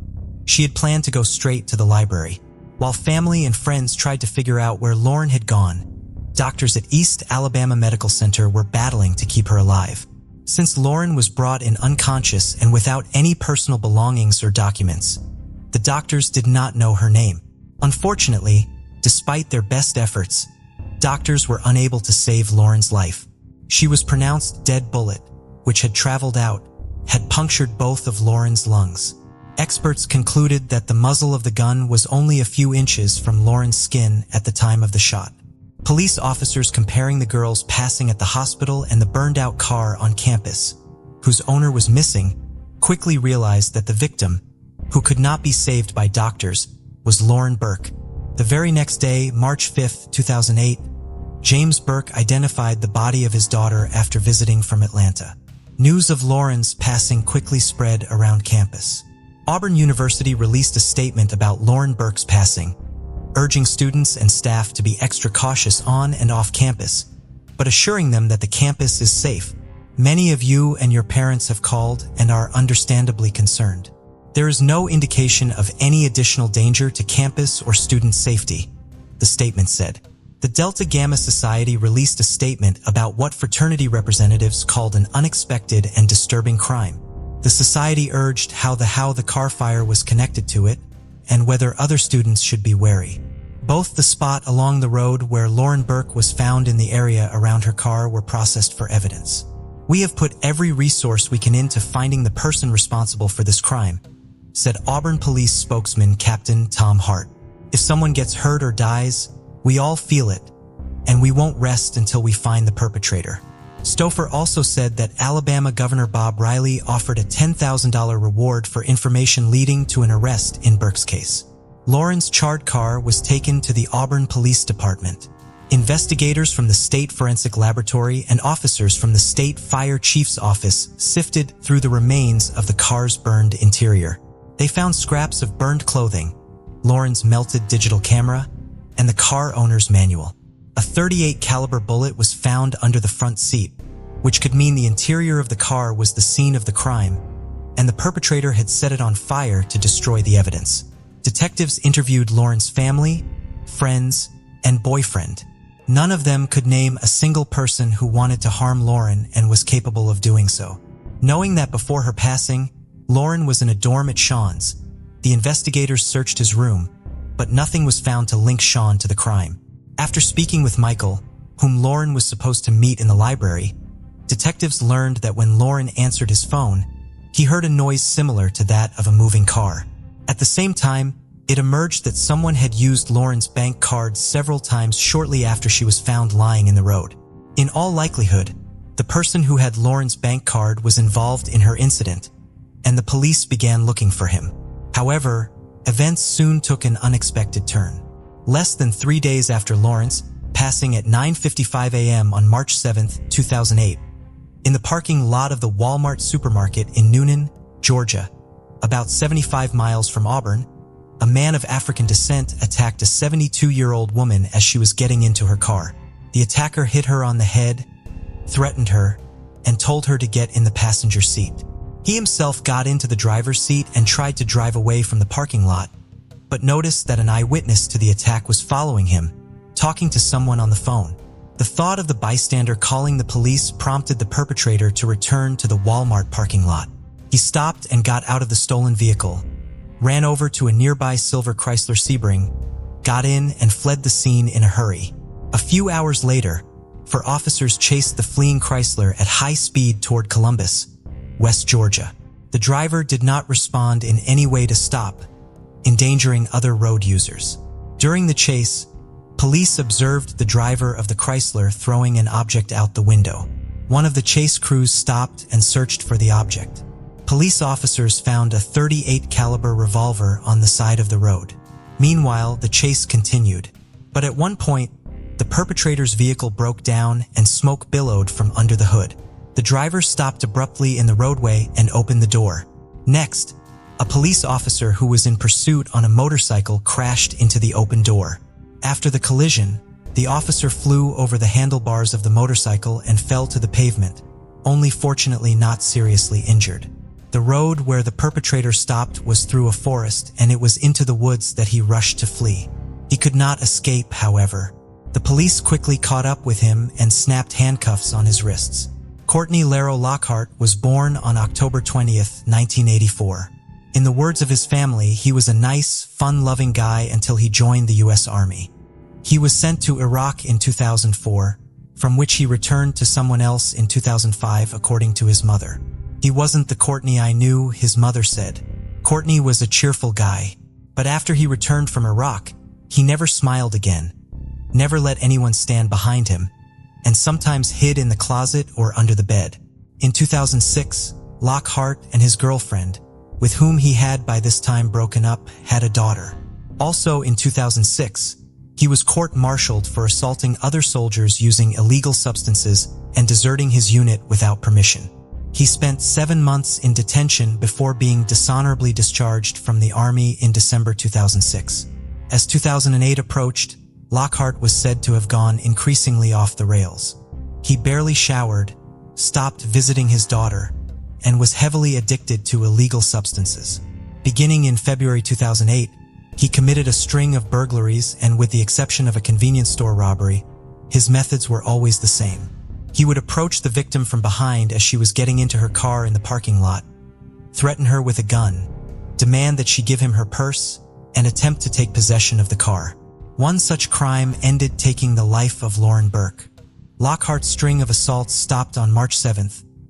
she had planned to go straight to the library. While family and friends tried to figure out where Lauren had gone, doctors at East Alabama Medical Center were battling to keep her alive. Since Lauren was brought in unconscious and without any personal belongings or documents, the doctors did not know her name. Unfortunately, despite their best efforts, doctors were unable to save Lauren's life. She was pronounced dead. Bullet, which had traveled out, had punctured both of Lauren's lungs. Experts concluded that the muzzle of the gun was only a few inches from Lauren's skin at the time of the shot. Police officers comparing the girls passing at the hospital and the burned-out car on campus, whose owner was missing, quickly realized that the victim, who could not be saved by doctors, was Lauren Burke. The very next day, March 5, 2008, James Burke identified the body of his daughter after visiting from Atlanta. News of Lauren's passing quickly spread around campus. Auburn University released a statement about Lauren Burke's passing, urging students and staff to be extra cautious on and off campus, but assuring them that the campus is safe. Many of you and your parents have called and are understandably concerned. There is no indication of any additional danger to campus or student safety, the statement said. The Delta Gamma Society released a statement about what fraternity representatives called an unexpected and disturbing crime. The society urged how the car fire was connected to it and whether other students should be wary. Both the spot along the road where Lauren Burke was found in the area around her car were processed for evidence. We have put every resource we can into finding the person responsible for this crime, said Auburn Police spokesman Captain Tom Hart. If someone gets hurt or dies, we all feel it, and we won't rest until we find the perpetrator. Stouffer also said that Alabama Governor Bob Riley offered a $10,000 reward for information leading to an arrest in Burke's case. Lauren's charred car was taken to the Auburn Police Department. Investigators from the State Forensic Laboratory and officers from the State Fire Chief's Office sifted through the remains of the car's burned interior. They found scraps of burned clothing, Lauren's melted digital camera, and the car owner's manual. A .38 caliber bullet was found under the front seat, which could mean the interior of the car was the scene of the crime, and the perpetrator had set it on fire to destroy the evidence. Detectives interviewed Lauren's family, friends, and boyfriend. None of them could name a single person who wanted to harm Lauren and was capable of doing so. Knowing that before her passing, Lauren was in a dorm at Shawn's, the investigators searched his room, but nothing was found to link Shawn to the crime. After speaking with Michael, whom Lauren was supposed to meet in the library, detectives learned that when Lauren answered his phone, he heard a noise similar to that of a moving car. At the same time, it emerged that someone had used Lauren's bank card several times shortly after she was found lying in the road. In all likelihood, the person who had Lauren's bank card was involved in her incident, and the police began looking for him. However, events soon took an unexpected turn. Less than 3 days after Lawrence, passing at 9:55 a.m. on March 7, 2008, in the parking lot of the Walmart supermarket in Newnan, Georgia, about 75 miles from Auburn, a man of African descent attacked a 72-year-old woman as she was getting into her car. The attacker hit her on the head, threatened her, and told her to get in the passenger seat. He himself got into the driver's seat and tried to drive away from the parking lot, but noticed that an eyewitness to the attack was following him, talking to someone on the phone. The thought of the bystander calling the police prompted the perpetrator to return to the Walmart parking lot. He stopped and got out of the stolen vehicle, ran over to a nearby silver Chrysler Sebring, got in and fled the scene in a hurry. A few hours later, four officers chased the fleeing Chrysler at high speed toward Columbus, West Georgia. The driver did not respond in any way to stop, endangering other road users. During the chase, police observed the driver of the Chrysler throwing an object out the window. One of the chase crews stopped and searched for the object. Police officers found a .38 caliber revolver on the side of the road. Meanwhile, the chase continued, but at one point, the perpetrator's vehicle broke down and smoke billowed from under the hood. The driver stopped abruptly in the roadway and opened the door. Next, a police officer who was in pursuit on a motorcycle crashed into the open door. After the collision, the officer flew over the handlebars of the motorcycle and fell to the pavement, only fortunately not seriously injured. The road where the perpetrator stopped was through a forest, and it was into the woods that he rushed to flee. He could not escape, however. The police quickly caught up with him and snapped handcuffs on his wrists. Courtney Laro Lockhart was born on October 20th, 1984. In the words of his family, he was a nice, fun-loving guy until he joined the U.S. Army. He was sent to Iraq in 2004, from which he returned to someone else in 2005, according to his mother. "He wasn't the Courtney I knew," his mother said. Courtney was a cheerful guy, but after he returned from Iraq, he never smiled again, never let anyone stand behind him, and sometimes hid in the closet or under the bed. In 2006, Lockhart and his girlfriend, with whom he had by this time broken up, had a daughter. Also in 2006, he was court-martialed for assaulting other soldiers using illegal substances and deserting his unit without permission. He spent 7 months in detention before being dishonorably discharged from the Army in December 2006. As 2008 approached, Lockhart was said to have gone increasingly off the rails. He barely showered, stopped visiting his daughter, and was heavily addicted to illegal substances. Beginning in February 2008, he committed a string of burglaries, and with the exception of a convenience store robbery, his methods were always the same. He would approach the victim from behind as she was getting into her car in the parking lot, threaten her with a gun, demand that she give him her purse, and attempt to take possession of the car. One such crime ended taking the life of Lauren Burke. Lockhart's string of assaults stopped on March 7,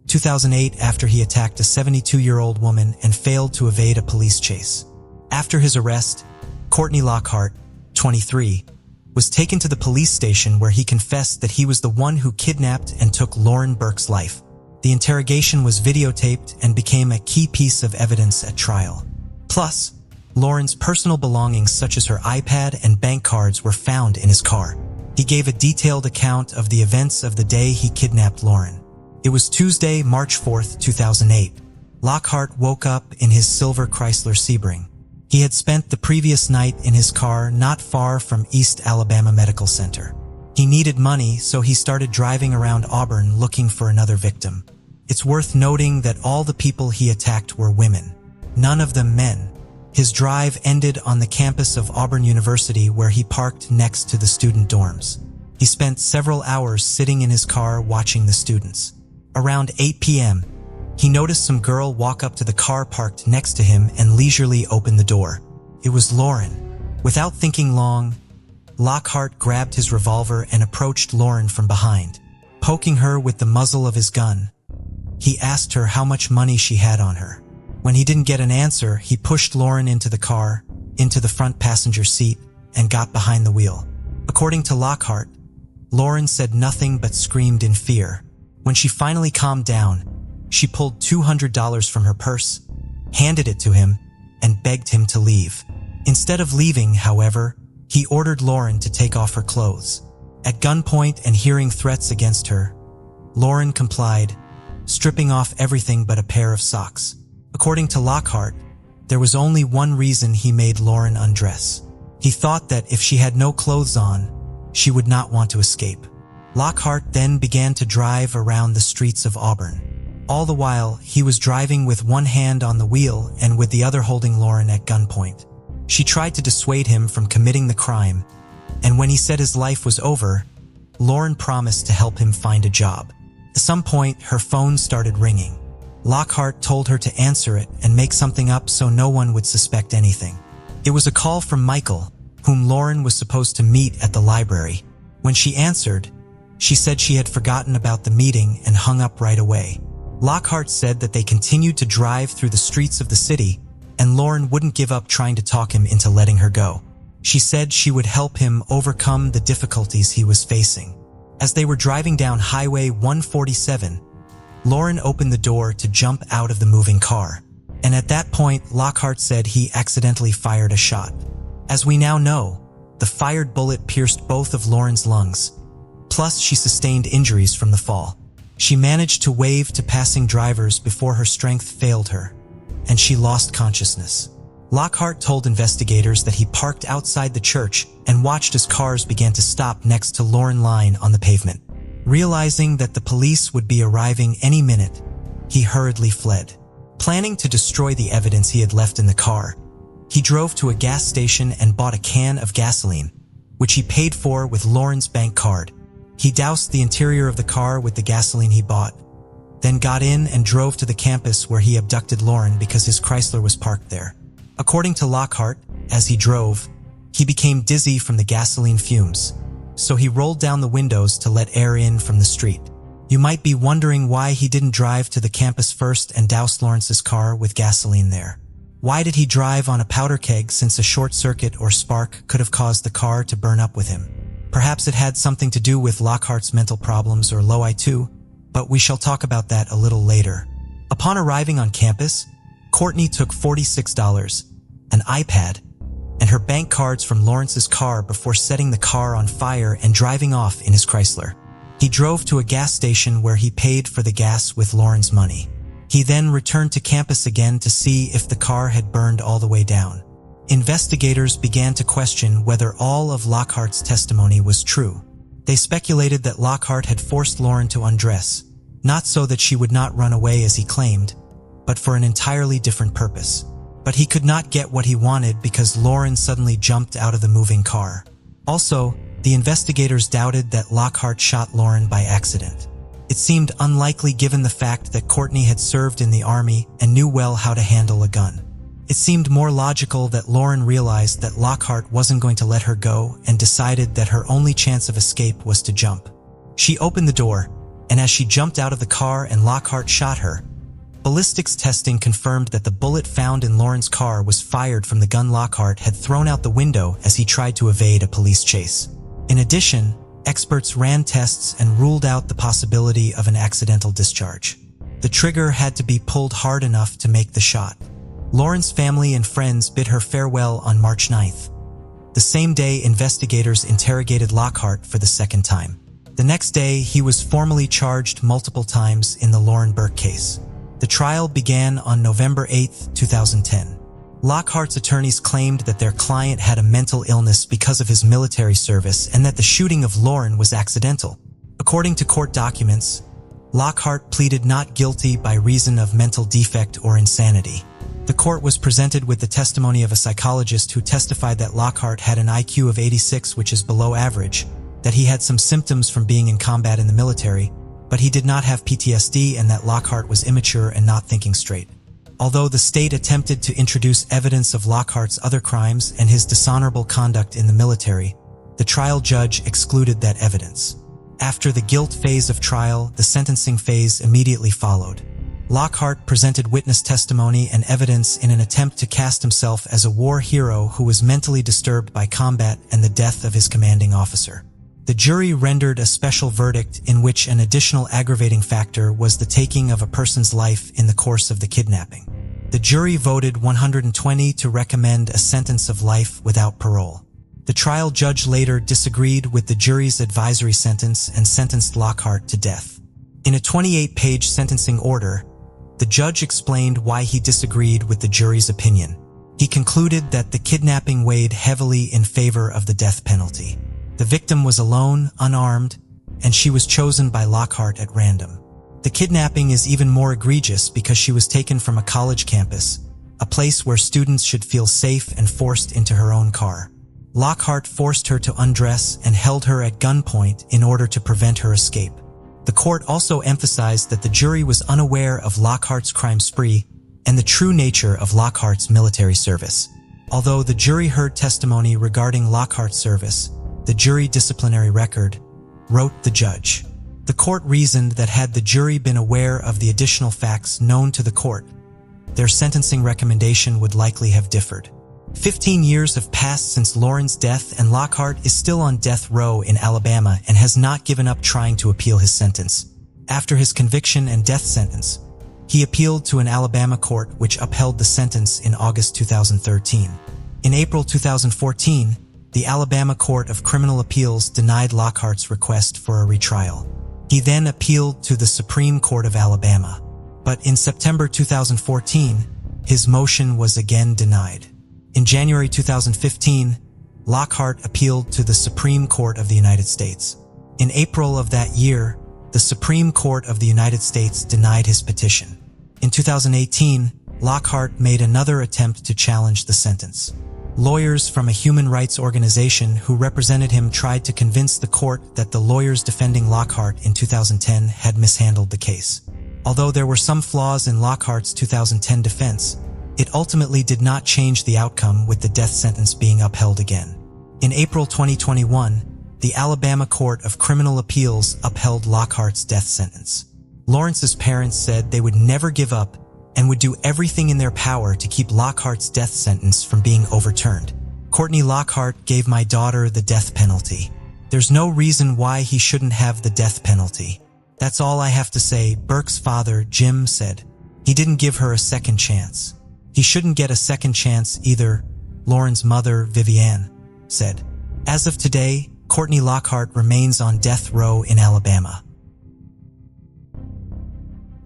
2008 after he attacked a 72-year-old woman and failed to evade a police chase. After his arrest, Courtney Lockhart, 23, was taken to the police station where he confessed that he was the one who kidnapped and took Lauren Burke's life. The interrogation was videotaped and became a key piece of evidence at trial. Plus, Lauren's personal belongings such as her iPad and bank cards were found in his car. He gave a detailed account of the events of the day he kidnapped Lauren. It was Tuesday, March 4, 2008. Lockhart woke up in his silver Chrysler Sebring. He had spent the previous night in his car not far from East Alabama Medical Center. He needed money, so he started driving around Auburn looking for another victim. It's worth noting that all the people he attacked were women, none of them men. His drive ended on the campus of Auburn University, where he parked next to the student dorms. He spent several hours sitting in his car watching the students. Around 8 p.m., he noticed some girl walk up to the car parked next to him and leisurely open the door. It was Lauren. Without thinking long, Lockhart grabbed his revolver and approached Lauren from behind. Poking her with the muzzle of his gun, he asked her how much money she had on her. When he didn't get an answer, he pushed Lauren into the car, into the front passenger seat, and got behind the wheel. According to Lockhart, Lauren said nothing but screamed in fear. When she finally calmed down, she pulled $200 from her purse, handed it to him, and begged him to leave. Instead of leaving, however, he ordered Lauren to take off her clothes. At gunpoint and hearing threats against her, Lauren complied, stripping off everything but a pair of socks. According to Lockhart, there was only one reason he made Lauren undress. He thought that if she had no clothes on, she would not want to escape. Lockhart then began to drive around the streets of Auburn. All the while, he was driving with one hand on the wheel and with the other holding Lauren at gunpoint. She tried to dissuade him from committing the crime, and when he said his life was over, Lauren promised to help him find a job. At some point, her phone started ringing. Lockhart told her to answer it and make something up so no one would suspect anything. It was a call from Michael, whom Lauren was supposed to meet at the library. When she answered, she said she had forgotten about the meeting and hung up right away. Lockhart said that they continued to drive through the streets of the city, and Lauren wouldn't give up trying to talk him into letting her go. She said she would help him overcome the difficulties he was facing. As they were driving down Highway 147, Lauren opened the door to jump out of the moving car, and at that point, Lockhart said he accidentally fired a shot. As we now know, the fired bullet pierced both of Lauren's lungs, plus she sustained injuries from the fall. She managed to wave to passing drivers before her strength failed her, and she lost consciousness. Lockhart told investigators that he parked outside the church and watched as cars began to stop next to Lauren lying on the pavement. Realizing that the police would be arriving any minute, he hurriedly fled. Planning to destroy the evidence he had left in the car, he drove to a gas station and bought a can of gasoline, which he paid for with Lauren's bank card. He doused the interior of the car with the gasoline he bought, then got in and drove to the campus where he abducted Lauren because his Chrysler was parked there. According to Lockhart, as he drove, he became dizzy from the gasoline fumes, so he rolled down the windows to let air in from the street. You might be wondering why he didn't drive to the campus first and douse Lawrence's car with gasoline there. Why did he drive on a powder keg, since a short circuit or spark could have caused the car to burn up with him? Perhaps it had something to do with Lockhart's mental problems or low IQ, but we shall talk about that a little later. Upon arriving on campus, Courtney took $46, an iPad, and her bank cards from Lawrence's car before setting the car on fire and driving off in his Chrysler. He drove to a gas station where he paid for the gas with Lauren's money. He then returned to campus again to see if the car had burned all the way down. Investigators began to question whether all of Lockhart's testimony was true. They speculated that Lockhart had forced Lauren to undress, not so that she would not run away as he claimed, but for an entirely different purpose. But he could not get what he wanted because Lauren suddenly jumped out of the moving car. Also, the investigators doubted that Lockhart shot Lauren by accident. It seemed unlikely given the fact that Courtney had served in the army and knew well how to handle a gun. It seemed more logical that Lauren realized that Lockhart wasn't going to let her go and decided that her only chance of escape was to jump. She opened the door, and as she jumped out of the car and Lockhart shot her, ballistics testing confirmed that the bullet found in Lauren's car was fired from the gun Lockhart had thrown out the window as he tried to evade a police chase. In addition, experts ran tests and ruled out the possibility of an accidental discharge. The trigger had to be pulled hard enough to make the shot. Lauren's family and friends bid her farewell on March 9th. The same day, investigators interrogated Lockhart for the second time. The next day, he was formally charged multiple times in the Lauren Burke case. The trial began on November 8, 2010. Lockhart's attorneys claimed that their client had a mental illness because of his military service and that the shooting of Lauren was accidental. According to court documents, Lockhart pleaded not guilty by reason of mental defect or insanity. The court was presented with the testimony of a psychologist who testified that Lockhart had an IQ of 86, which is below average, that he had some symptoms from being in combat in the military, but he did not have PTSD, and that Lockhart was immature and not thinking straight. Although the state attempted to introduce evidence of Lockhart's other crimes and his dishonorable conduct in the military, the trial judge excluded that evidence. After the guilt phase of trial, the sentencing phase immediately followed. Lockhart presented witness testimony and evidence in an attempt to cast himself as a war hero who was mentally disturbed by combat and the death of his commanding officer. The jury rendered a special verdict in which an additional aggravating factor was the taking of a person's life in the course of the kidnapping. The jury voted 120 to recommend a sentence of life without parole. The trial judge later disagreed with the jury's advisory sentence and sentenced Lockhart to death. In a 28-page sentencing order, the judge explained why he disagreed with the jury's opinion. He concluded that the kidnapping weighed heavily in favor of the death penalty. The victim was alone, unarmed, and she was chosen by Lockhart at random. The kidnapping is even more egregious because she was taken from a college campus, a place where students should feel safe, and forced into her own car. Lockhart forced her to undress and held her at gunpoint in order to prevent her escape. The court also emphasized that the jury was unaware of Lockhart's crime spree and the true nature of Lockhart's military service. Although the jury heard testimony regarding Lockhart's service, the jury disciplinary record, wrote the judge. The court reasoned that had the jury been aware of the additional facts known to the court, their sentencing recommendation would likely have differed. 15 years have passed since Lauren's death, and Lockhart is still on death row in Alabama and has not given up trying to appeal his sentence. After his conviction and death sentence, he appealed to an Alabama court which upheld the sentence in August 2013. In April 2014, the Alabama Court of Criminal Appeals denied Lockhart's request for a retrial. He then appealed to the Supreme Court of Alabama. But in September 2014, his motion was again denied. In January 2015, Lockhart appealed to the Supreme Court of the United States. In April of that year, the Supreme Court of the United States denied his petition. In 2018, Lockhart made another attempt to challenge the sentence. Lawyers from a human rights organization who represented him tried to convince the court that the lawyers defending Lockhart in 2010 had mishandled the case. Although there were some flaws in Lockhart's 2010 defense, it ultimately did not change the outcome, with the death sentence being upheld again. In April 2021, the Alabama Court of Criminal Appeals upheld Lockhart's death sentence. Lawrence's parents said they would never give up and would do everything in their power to keep Lockhart's death sentence from being overturned. "Courtney Lockhart gave my daughter the death penalty. There's no reason why he shouldn't have the death penalty. That's all I have to say," Burke's father, Jim, said. "He didn't give her a second chance. He shouldn't get a second chance either," Lauren's mother, Vivian, said. As of today, Courtney Lockhart remains on death row in Alabama.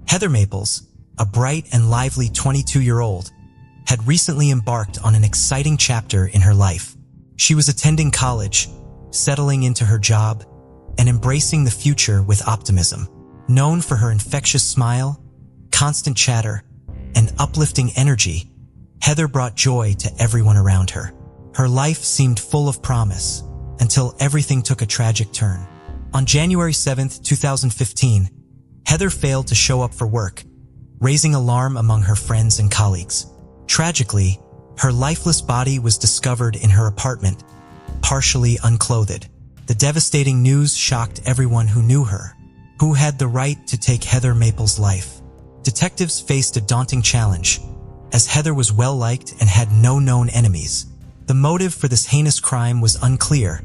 Heather Maples, a bright and lively 22-year-old, had recently embarked on an exciting chapter in her life. She was attending college, settling into her job, and embracing the future with optimism. Known for her infectious smile, constant chatter, and uplifting energy, Heather brought joy to everyone around her. Her life seemed full of promise, until everything took a tragic turn. On January 7, 2015, Heather failed to show up for work, raising alarm among her friends and colleagues. Tragically, her lifeless body was discovered in her apartment, partially unclothed. The devastating news shocked everyone who knew her. Who had the right to take Heather Maples' life? Detectives faced a daunting challenge, as Heather was well-liked and had no known enemies. The motive for this heinous crime was unclear,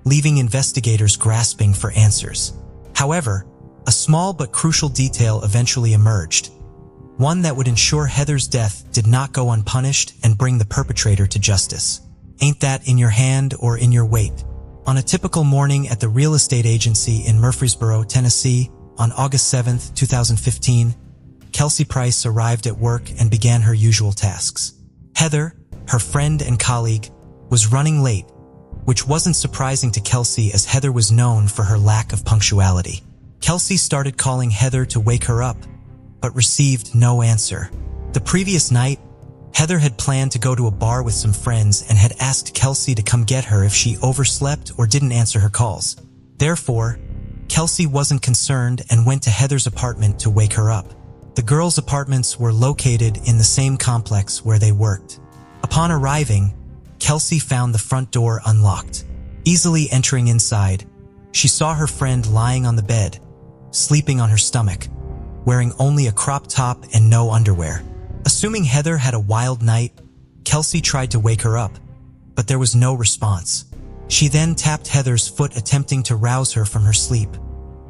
leaving investigators grasping for answers. However, a small but crucial detail eventually emerged, one that would ensure Heather's death did not go unpunished and bring the perpetrator to justice. Ain't that in your hand or in your weight? On a typical morning at the real estate agency in Murfreesboro, Tennessee, on August 7, 2015, Kelsey Price arrived at work and began her usual tasks. Heather, her friend and colleague, was running late, which wasn't surprising to Kelsey as Heather was known for her lack of punctuality. Kelsey started calling Heather to wake her up, but received no answer. The previous night, Heather had planned to go to a bar with some friends and had asked Kelsey to come get her if she overslept or didn't answer her calls. Therefore, Kelsey wasn't concerned and went to Heather's apartment to wake her up. The girls' apartments were located in the same complex where they worked. Upon arriving, Kelsey found the front door unlocked. Easily entering inside, she saw her friend lying on the bed, sleeping on her stomach, wearing only a crop top and no underwear. Assuming Heather had a wild night, Kelsey tried to wake her up, but there was no response. She then tapped Heather's foot, attempting to rouse her from her sleep,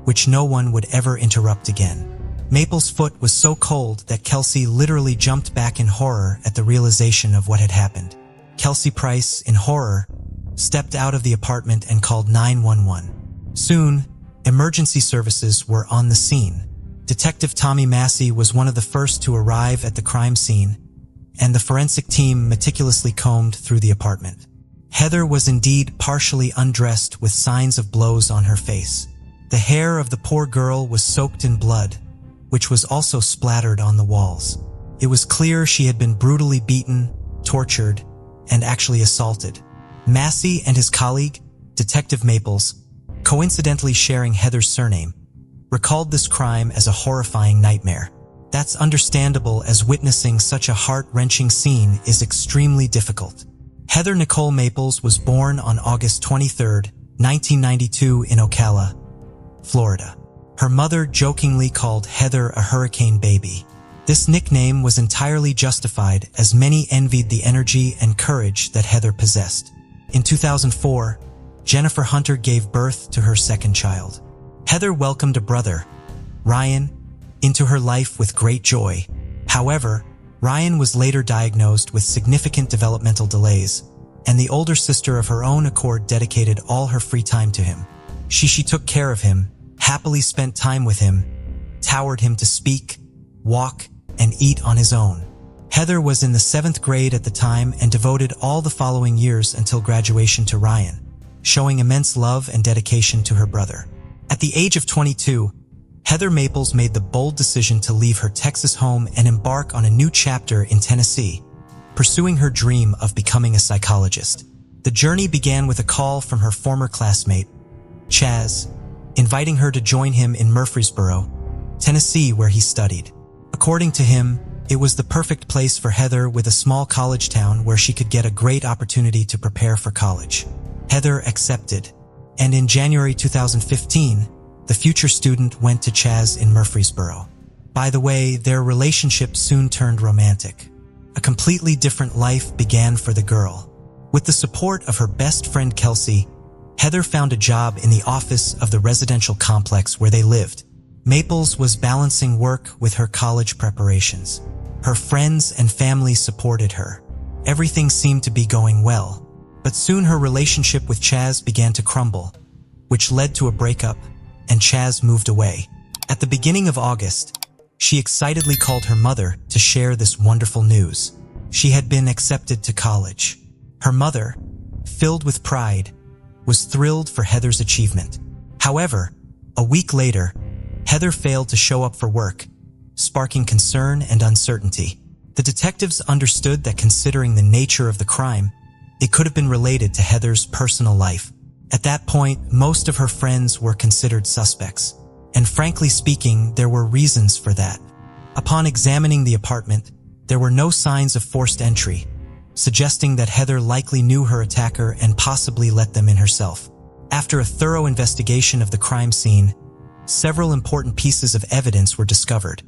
which no one would ever interrupt again. Maple's foot was so cold that Kelsey literally jumped back in horror at the realization of what had happened. Kelsey Price, in horror, stepped out of the apartment and called 911. Soon, emergency services were on the scene. Detective Tommy Massey was one of the first to arrive at the crime scene, and the forensic team meticulously combed through the apartment. Heather was indeed partially undressed with signs of blows on her face. The hair of the poor girl was soaked in blood, which was also splattered on the walls. It was clear she had been brutally beaten, tortured, and actually assaulted. Massey and his colleague, Detective Maples, coincidentally sharing Heather's surname, recalled this crime as a horrifying nightmare. That's understandable, as witnessing such a heart-wrenching scene is extremely difficult. Heather Nicole Maples was born on August 23, 1992 in Ocala, Florida. Her mother jokingly called Heather a hurricane baby. This nickname was entirely justified, as many envied the energy and courage that Heather possessed. In 2004, Jennifer Hunter gave birth to her second child. Heather welcomed a brother, Ryan, into her life with great joy. However, Ryan was later diagnosed with significant developmental delays, and the older sister of her own accord dedicated all her free time to him. She took care of him, happily spent time with him, taught him to speak, walk, and eat on his own. Heather was in the 7th grade at the time and devoted all the following years until graduation to Ryan, showing immense love and dedication to her brother. At the age of 22, Heather Maples made the bold decision to leave her Texas home and embark on a new chapter in Tennessee, pursuing her dream of becoming a psychologist. The journey began with a call from her former classmate, Chaz, inviting her to join him in Murfreesboro, Tennessee, where he studied. According to him, it was the perfect place for Heather, with a small college town where she could get a great opportunity to prepare for college. Heather accepted, and in January 2015, the future student went to Chaz in Murfreesboro. By the way, their relationship soon turned romantic. A completely different life began for the girl. With the support of her best friend Kelsey, Heather found a job in the office of the residential complex where they lived. Maples was balancing work with her college preparations. Her friends and family supported her. Everything seemed to be going well, but soon her relationship with Chaz began to crumble, which led to a breakup, and Chaz moved away. At the beginning of August, she excitedly called her mother to share this wonderful news. She had been accepted to college. Her mother, filled with pride, was thrilled for Heather's achievement. However, a week later, Heather failed to show up for work, sparking concern and uncertainty. The detectives understood that considering the nature of the crime, it could have been related to Heather's personal life. At that point, most of her friends were considered suspects, and frankly speaking, there were reasons for that. Upon examining the apartment, there were no signs of forced entry, suggesting that Heather likely knew her attacker and possibly let them in herself. After a thorough investigation of the crime scene, several important pieces of evidence were discovered.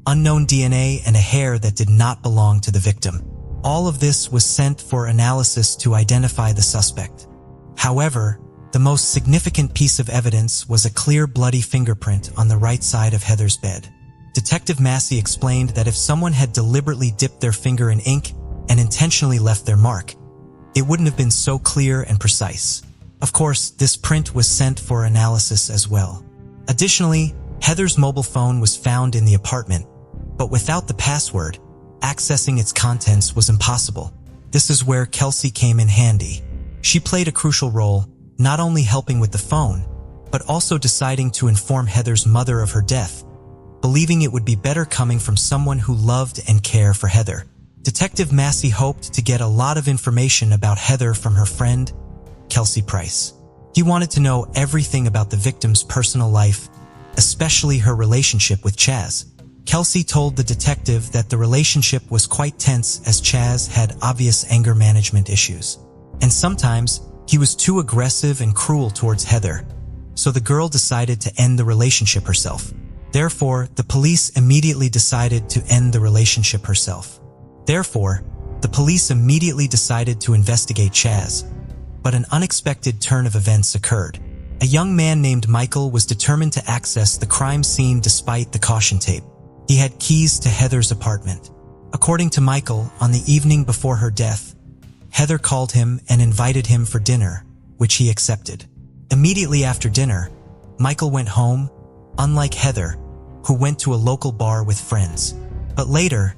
Unknown DNA and a hair that did not belong to the victim. All of this was sent for analysis to identify the suspect. However, the most significant piece of evidence was a clear bloody fingerprint on the right side of Heather's bed. Detective Massey explained that if someone had deliberately dipped their finger in ink and intentionally left their mark, it wouldn't have been so clear and precise. Of course, this print was sent for analysis as well. Additionally, Heather's mobile phone was found in the apartment, but without the password, accessing its contents was impossible. This is where Kelsey came in handy. She played a crucial role, not only helping with the phone, but also deciding to inform Heather's mother of her death, believing it would be better coming from someone who loved and cared for Heather. Detective Massey hoped to get a lot of information about Heather from her friend, Kelsey Price. He wanted to know everything about the victim's personal life, especially her relationship with Chaz. Kelsey told the detective that the relationship was quite tense as Chaz had obvious anger management issues. And sometimes, he was too aggressive and cruel towards Heather, so the girl decided to end the relationship herself. Therefore, the police immediately decided to investigate Chaz. But an unexpected turn of events occurred. A young man named Michael was determined to access the crime scene despite the caution tape. He had keys to Heather's apartment. According to Michael, on the evening before her death, Heather called him and invited him for dinner, which he accepted. Immediately after dinner, Michael went home, unlike Heather, who went to a local bar with friends. But later,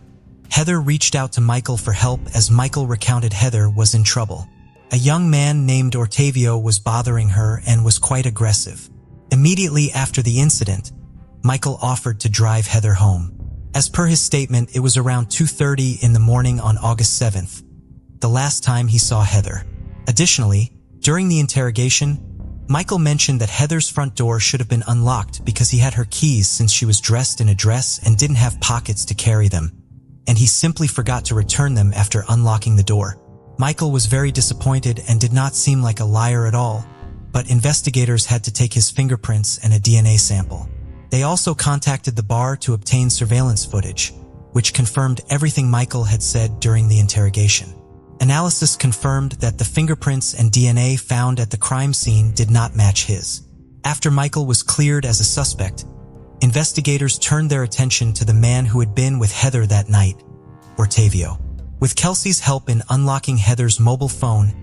Heather reached out to Michael for help as Michael recounted Heather was in trouble. A young man named Ortavio was bothering her and was quite aggressive. Immediately after the incident, Michael offered to drive Heather home. As per his statement, it was around 2:30 in the morning on August 7th, the last time he saw Heather. Additionally, during the interrogation, Michael mentioned that Heather's front door should have been unlocked because he had her keys since she was dressed in a dress and didn't have pockets to carry them, and he simply forgot to return them after unlocking the door. Michael was very disappointed and did not seem like a liar at all, but investigators had to take his fingerprints and a DNA sample. They also contacted the bar to obtain surveillance footage, which confirmed everything Michael had said during the interrogation. Analysis confirmed that the fingerprints and DNA found at the crime scene did not match his. After Michael was cleared as a suspect, investigators turned their attention to the man who had been with Heather that night, Ortavio. With Kelsey's help in unlocking Heather's mobile phone,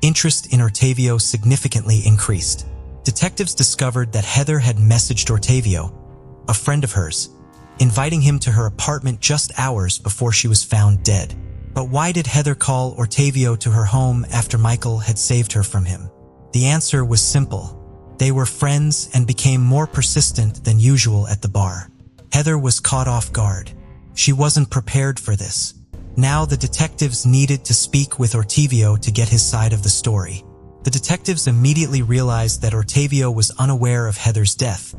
interest in Ortavio significantly increased. Detectives discovered that Heather had messaged Ortavio, a friend of hers, inviting him to her apartment just hours before she was found dead. But why did Heather call Ortavio to her home after Michael had saved her from him? The answer was simple. They were friends and became more persistent than usual at the bar. Heather was caught off guard. She wasn't prepared for this. Now the detectives needed to speak with Ortavio to get his side of the story. The detectives immediately realized that Ortavio was unaware of Heather's death.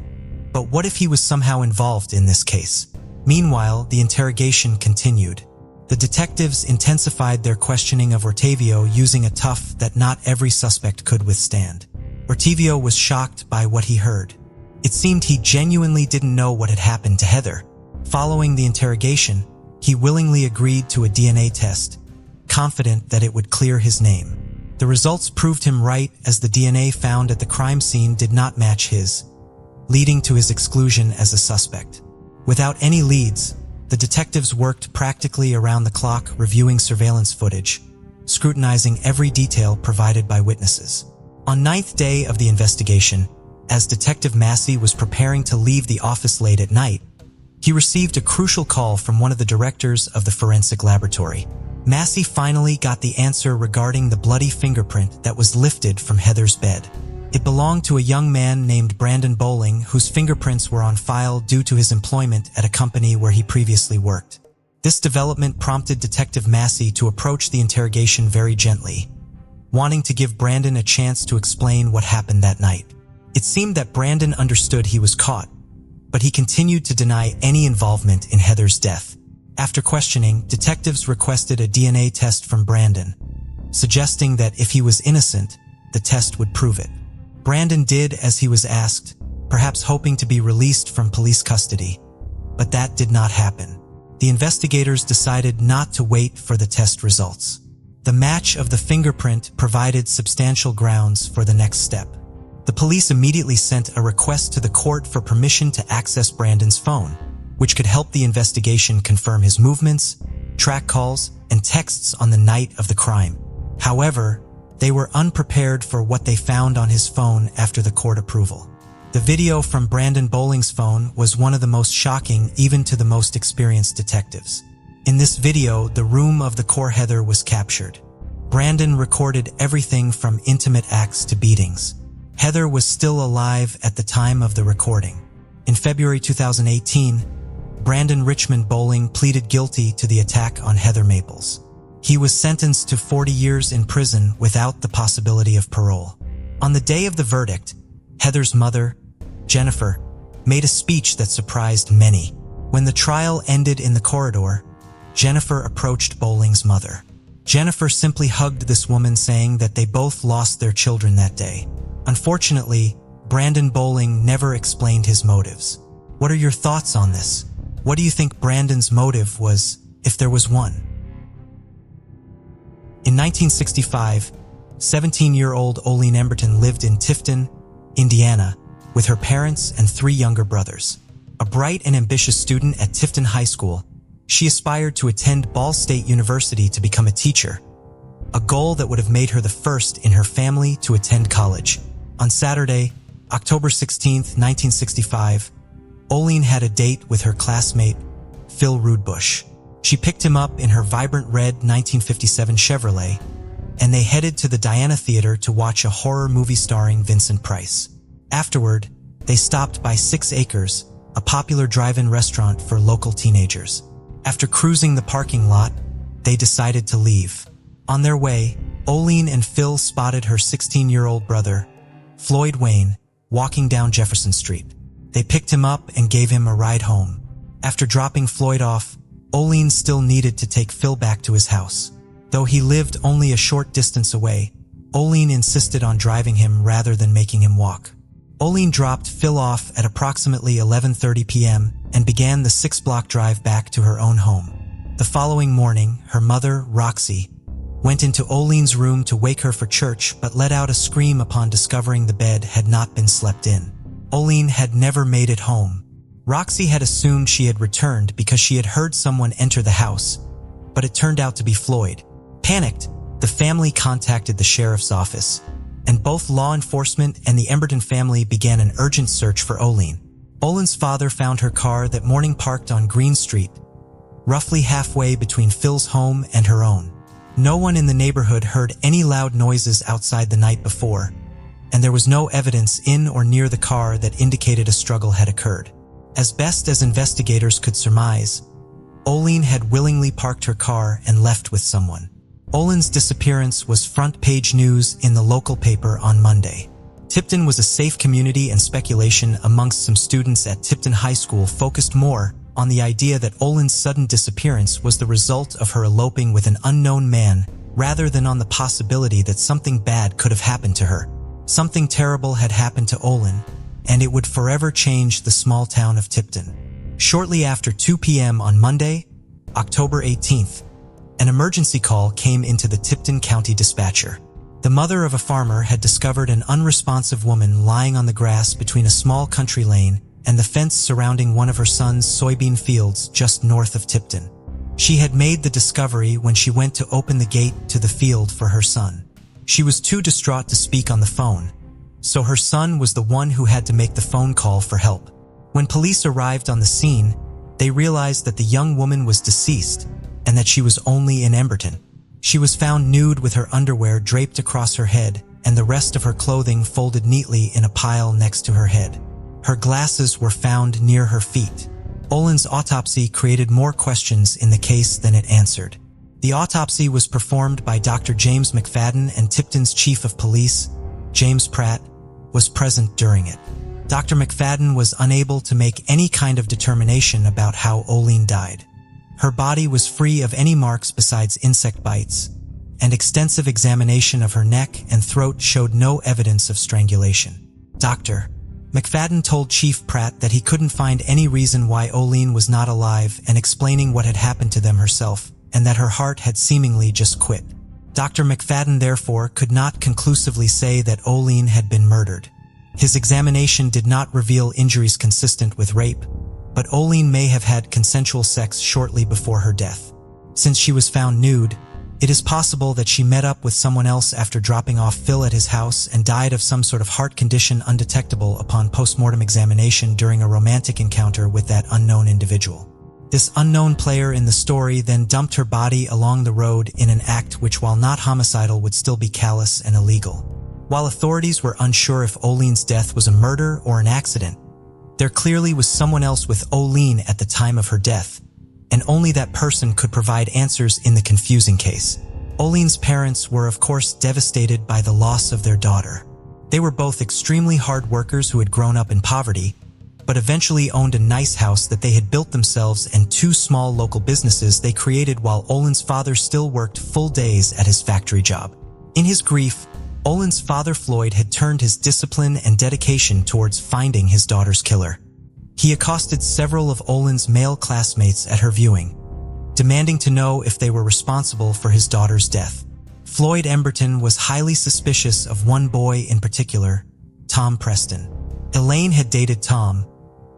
But what if he was somehow involved in this case? Meanwhile, the interrogation continued. The detectives intensified their questioning of Ortavio using a tough that not every suspect could withstand. Ortavio was shocked by what he heard. It seemed he genuinely didn't know what had happened to Heather. Following the interrogation, he willingly agreed to a DNA test, confident that it would clear his name. The results proved him right as the DNA found at the crime scene did not match his, leading to his exclusion as a suspect. Without any leads, the detectives worked practically around the clock reviewing surveillance footage, scrutinizing every detail provided by witnesses. On 9th day of the investigation, as Detective Massey was preparing to leave the office late at night, he received a crucial call from one of the directors of the forensic laboratory. Massey finally got the answer regarding the bloody fingerprint that was lifted from Heather's bed. It belonged to a young man named Brandon Bowling, whose fingerprints were on file due to his employment at a company where he previously worked. This development prompted Detective Massey to approach the interrogation very gently, wanting to give Brandon a chance to explain what happened that night. It seemed that Brandon understood he was caught, but he continued to deny any involvement in Heather's death. After questioning, detectives requested a DNA test from Brandon, suggesting that if he was innocent, the test would prove it. Brandon did as he was asked, perhaps hoping to be released from police custody, but that did not happen. The investigators decided not to wait for the test results. The match of the fingerprint provided substantial grounds for the next step. The police immediately sent a request to the court for permission to access Brandon's phone, which could help the investigation confirm his movements, track calls, and texts on the night of the crime. However, they were unprepared for what they found on his phone after the court approval. The video from Brandon Bowling's phone was one of the most shocking even to the most experienced detectives. In this video, the room of the core Heather was captured. Brandon recorded everything from intimate acts to beatings. Heather was still alive at the time of the recording. In February 2018, Brandon Richmond Bowling pleaded guilty to the attack on Heather Maples. He was sentenced to 40 years in prison without the possibility of parole. On the day of the verdict, Heather's mother, Jennifer, made a speech that surprised many. When the trial ended in the corridor, Jennifer approached Bowling's mother. Jennifer simply hugged this woman, saying that they both lost their children that day. Unfortunately, Brandon Bowling never explained his motives. What are your thoughts on this? What do you think Brandon's motive was, if there was one? In 1965, 17-year-old Olen Emberton lived in Tifton, Indiana, with her parents and 3 younger brothers. A bright and ambitious student at Tifton High School, she aspired to attend Ball State University to become a teacher, a goal that would have made her the first in her family to attend college. On Saturday, October 16, 1965, Olen had a date with her classmate, Phil Rudebush. She picked him up in her vibrant red 1957 Chevrolet, and they headed to the Diana Theater to watch a horror movie starring Vincent Price. Afterward, they stopped by 6 Acres, a popular drive-in restaurant for local teenagers. After cruising the parking lot, they decided to leave. On their way, Olen and Phil spotted her 16-year-old brother, Floyd Wayne, walking down Jefferson Street. They picked him up and gave him a ride home. After dropping Floyd off, Olen still needed to take Phil back to his house. Though he lived only a short distance away, Olen insisted on driving him rather than making him walk. Olen dropped Phil off at approximately 11:30 p.m. and began the 6-block drive back to her own home. The following morning, her mother, Roxy, went into Olen's room to wake her for church but let out a scream upon discovering the bed had not been slept in. Olen had never made it home. Roxy had assumed she had returned because she had heard someone enter the house, but it turned out to be Floyd. Panicked, the family contacted the sheriff's office, and both law enforcement and the Emberton family began an urgent search for Olen. Olen's father found her car that morning parked on Green Street, roughly halfway between Phil's home and her own. No one in the neighborhood heard any loud noises outside the night before, and there was no evidence in or near the car that indicated a struggle had occurred. As best as investigators could surmise, Olen had willingly parked her car and left with someone. Olen's disappearance was front-page news in the local paper on Monday. Tipton was a safe community, and speculation amongst some students at Tipton High School focused more on the idea that Olen's sudden disappearance was the result of her eloping with an unknown man rather than on the possibility that something bad could have happened to her. Something terrible had happened to Olen, and it would forever change the small town of Tipton. Shortly after 2 p.m. on Monday, October 18th, an emergency call came into the Tipton County Dispatcher. The mother of a farmer had discovered an unresponsive woman lying on the grass between a small country lane and the fence surrounding one of her son's soybean fields just north of Tipton. She had made the discovery when she went to open the gate to the field for her son. She was too distraught to speak on the phone, so her son was the one who had to make the phone call for help. When police arrived on the scene, they realized that the young woman was deceased and that she was only in Emberton. She was found nude with her underwear draped across her head and the rest of her clothing folded neatly in a pile next to her head. Her glasses were found near her feet. Olen's autopsy created more questions in the case than it answered. The autopsy was performed by Dr. James McFadden, and Tipton's chief of police, James Pratt, was present during it. Dr. McFadden was unable to make any kind of determination about how Olen died. Her body was free of any marks besides insect bites, and extensive examination of her neck and throat showed no evidence of strangulation. Dr. McFadden told Chief Pratt that he couldn't find any reason why Olen was not alive, and explaining what had happened to them herself, and that her heart had seemingly just quit. Dr. McFadden therefore could not conclusively say that Olen had been murdered. His examination did not reveal injuries consistent with rape, but Olen may have had consensual sex shortly before her death. Since she was found nude, it is possible that she met up with someone else after dropping off Phil at his house and died of some sort of heart condition undetectable upon postmortem examination during a romantic encounter with that unknown individual. This unknown player in the story then dumped her body along the road in an act which, while not homicidal, would still be callous and illegal. While authorities were unsure if Olen's death was a murder or an accident, there clearly was someone else with Olen at the time of her death, and only that person could provide answers in the confusing case. Olen's parents were of course devastated by the loss of their daughter. They were both extremely hard workers who had grown up in poverty, but eventually owned a nice house that they had built themselves and 2 small local businesses they created while Olen's father still worked full days at his factory job. In his grief, Olen's father Floyd had turned his discipline and dedication towards finding his daughter's killer. He accosted several of Olen's male classmates at her viewing, demanding to know if they were responsible for his daughter's death. Floyd Emberton was highly suspicious of one boy in particular, Tom Preston. Elaine had dated Tom,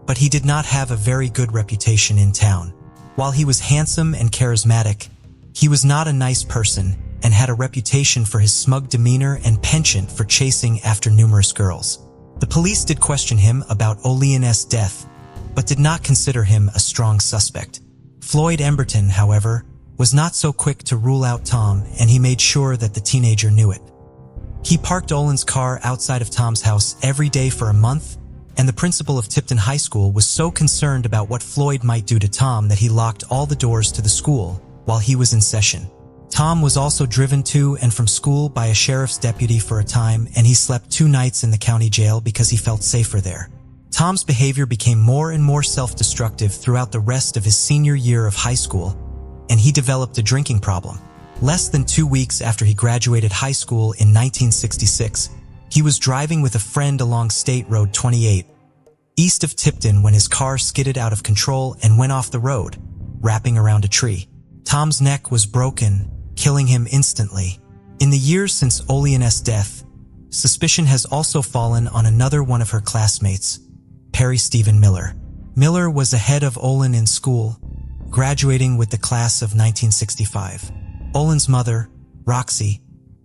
but he did not have a very good reputation in town. While he was handsome and charismatic, he was not a nice person and had a reputation for his smug demeanor and penchant for chasing after numerous girls. The police did question him about Olen's death, but did not consider him a strong suspect. Floyd Emberton, however, was not so quick to rule out Tom, and he made sure that the teenager knew it. He parked Olen's car outside of Tom's house every day for a month, and the principal of Tipton High School was so concerned about what Floyd might do to Tom that he locked all the doors to the school while he was in session. Tom was also driven to and from school by a sheriff's deputy for a time, and he slept 2 nights in the county jail because he felt safer there. Tom's behavior became more and more self-destructive throughout the rest of his senior year of high school, and he developed a drinking problem. Less than 2 weeks after he graduated high school in 1966, he was driving with a friend along State Road 28, east of Tipton, when his car skidded out of control and went off the road, wrapping around a tree. Tom's neck was broken, killing him instantly. In the years since Olen's death, suspicion has also fallen on another one of her classmates, Perry Stephen Miller. Miller was ahead of Olen in school, graduating with the class of 1965. Olen's mother, Roxy,